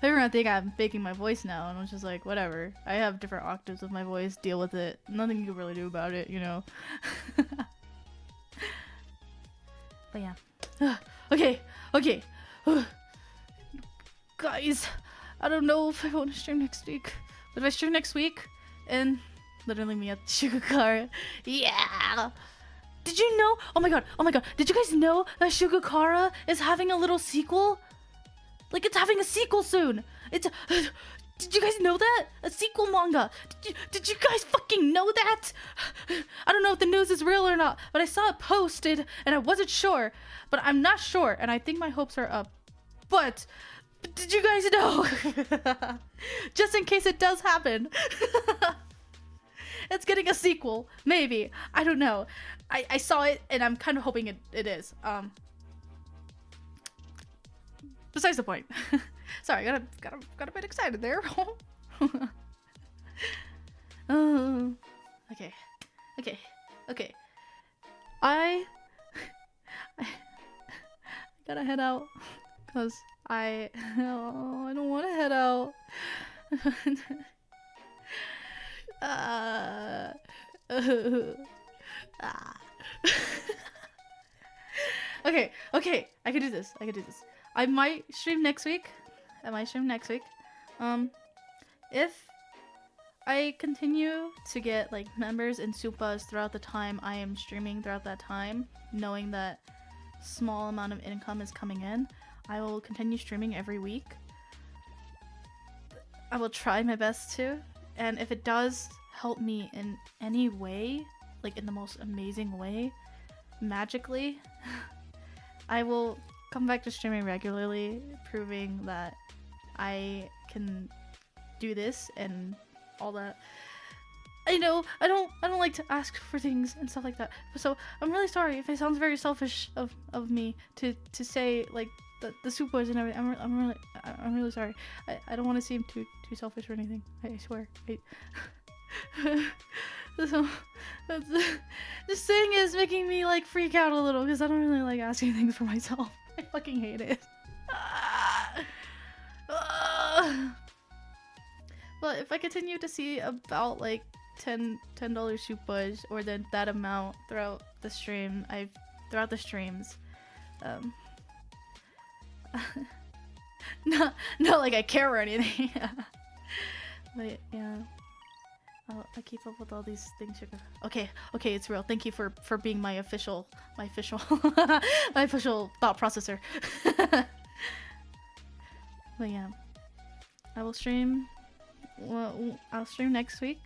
Everyone think I'm faking my voice now, and I was just like, whatever. I have different octaves of my voice. Deal with it. Nothing you can really do about it, you know. But yeah. Okay. Guys, I don't know if I want to stream next week. But if I stream next week, and literally me at Shugokara, yeah. Did you know? Oh my god. Did you guys know that Shugokara is having a little sequel? Like, it's having a sequel soon. It's. Did you guys know that? A sequel manga. Did you guys fucking know that? I don't know if the news is real or not, but I saw it posted and I wasn't sure. But I'm not sure, and I think my hopes are up. But did you guys know? Just in case it does happen. It's getting a sequel. Maybe. I don't know. I saw it and I'm kind of hoping it is. Besides the point. Sorry, got a bit excited there. Okay. I gotta head out. Because I don't want to head out. Okay, I can do this. I might stream next week. If I continue to get like members and supas throughout the time I am streaming throughout that time, knowing that small amount of income is coming in, I will continue streaming every week. I will try my best to, and if it does help me in any way, like in the most amazing way, magically, I will come back to streaming regularly, proving that I can do this and all that. I know I don't like to ask for things and stuff like that. So I'm really sorry if it sounds very selfish of me to say like the supers and everything. I'm really sorry. I don't want to seem too selfish or anything. I swear. So this thing is making me like freak out a little because I don't really like asking things for myself. I fucking hate it. But if I continue to see about like $10 supas or then that amount throughout the streams, not like I care or anything. But yeah, I keep up with all these things. Okay, it's real. Thank you for being my official my official thought processor. But yeah, I will stream. Well, I'll stream next week.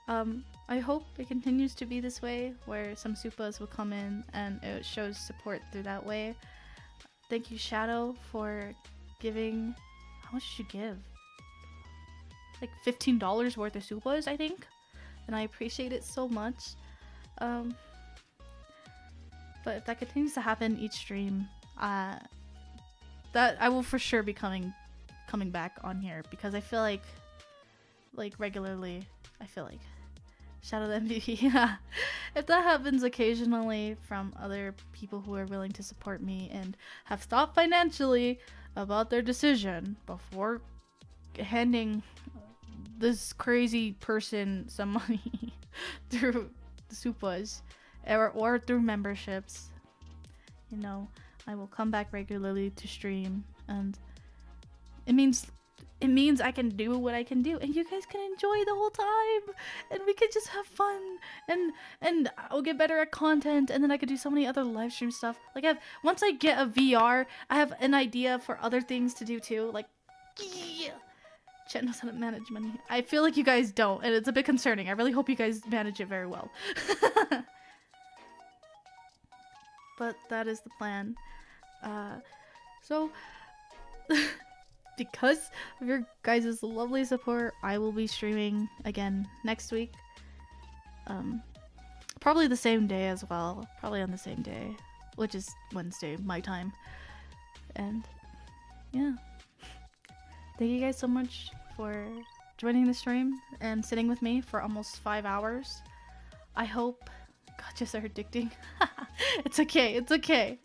I hope it continues to be this way, where some supas will come in and it shows support through that way. Thank you, Shadow, for giving. How much did you give? Like $15 worth of supas, I think, and I appreciate it so much. But if that continues to happen each stream, that I will for sure be coming back on here, because I feel like regularly, I feel like Shadow the MVP. Yeah, if that happens occasionally from other people who are willing to support me and have thought financially about their decision before handing this crazy person some money through the supas or through memberships, you know, I will come back regularly to stream, and it means I can do what I can do, and you guys can enjoy the whole time, and we can just have fun, and I'll get better at content, and then I could do so many other live stream stuff. Like once I get a VR, I have an idea for other things to do too. Like, yeah. Chet knows how to manage money. I feel like you guys don't, and it's a bit concerning. I really hope you guys manage it very well. But that is the plan. So because of your guys' lovely support, I will be streaming again next week. Probably the same day as well. Probably on the same day, which is Wednesday, my time. And yeah. Thank you guys so much for joining the stream and sitting with me for almost 5 hours. I hope... God, just so addicting. It's okay.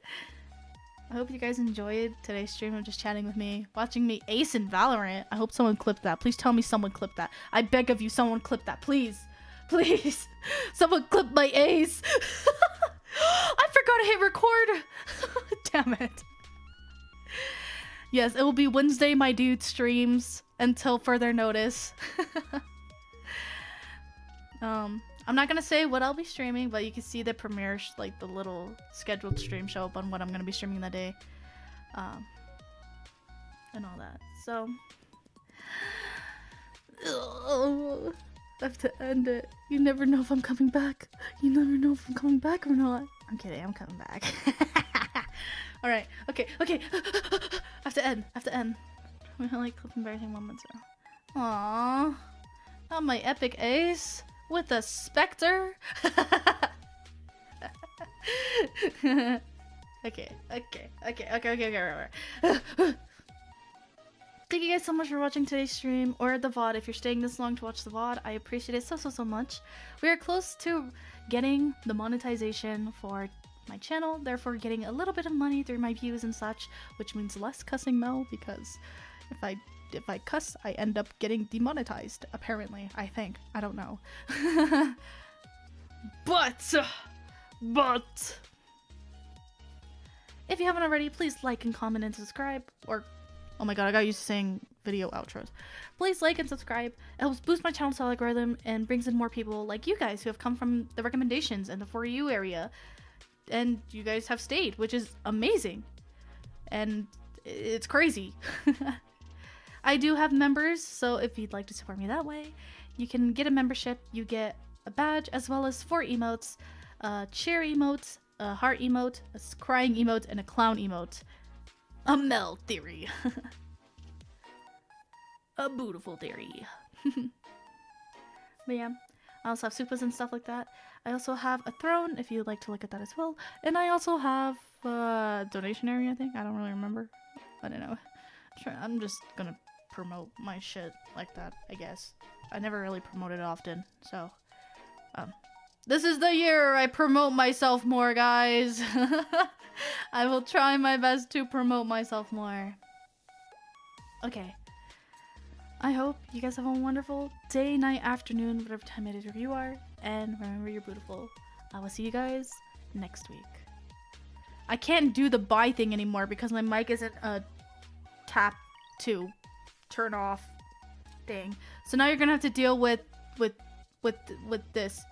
I hope you guys enjoyed today's stream of just chatting with me, watching me ace in Valorant. I hope someone clipped that. Please tell me someone clipped that. I beg of you, someone clip that. Please. Someone clip my ace. I forgot to hit record. Damn it. Yes, it will be Wednesday, my dude streams until further notice. I'm not gonna say what I'll be streaming, but you can see the premiere, like the little scheduled stream show up on what I'm gonna be streaming that day, and all that. So, I have to end it. You never know if I'm coming back. You never know if I'm coming back or not. I'm kidding. I'm coming back. All right. Okay. I have to end. I like clipping embarrassing moments. Aww. Not my epic ace with a specter. Okay. Thank you guys so much for watching today's stream, or the VOD. If you're staying this long to watch the VOD, I appreciate it so much. We are close to getting the monetization for my channel, therefore getting a little bit of money through my views and such, which means less cussing Mel, because if I cuss, I end up getting demonetized, apparently. I think. I don't know. But if you haven't already, please like and comment and subscribe. Or, oh my god, I got used to saying video outros. Please like and subscribe. It helps boost my channel's algorithm and brings in more people like you guys who have come from the recommendations and the For You area. And you guys have stayed, which is amazing. And it's crazy. I do have members, so if you'd like to support me that way, you can get a membership. You get a badge as well as 4 emotes, cheer emotes, a heart emote, a crying emote, and a clown emote. A Mel theory. A beautiful theory. But yeah, I also have supas and stuff like that. I also have a throne if you'd like to look at that as well. And I also have a donation area, I think. I don't really remember. I don't know. I'm just gonna promote my shit like that, I guess. I never really promote it often, so this is the year I promote myself more, guys. I will try my best to promote myself more. Okay. I hope you guys have a wonderful day, night, afternoon, whatever time it is where you are, and remember you're beautiful. I will see you guys next week. I can't do the bye thing anymore because my mic isn't a tap to turn off thing. So now you're gonna have to deal with this.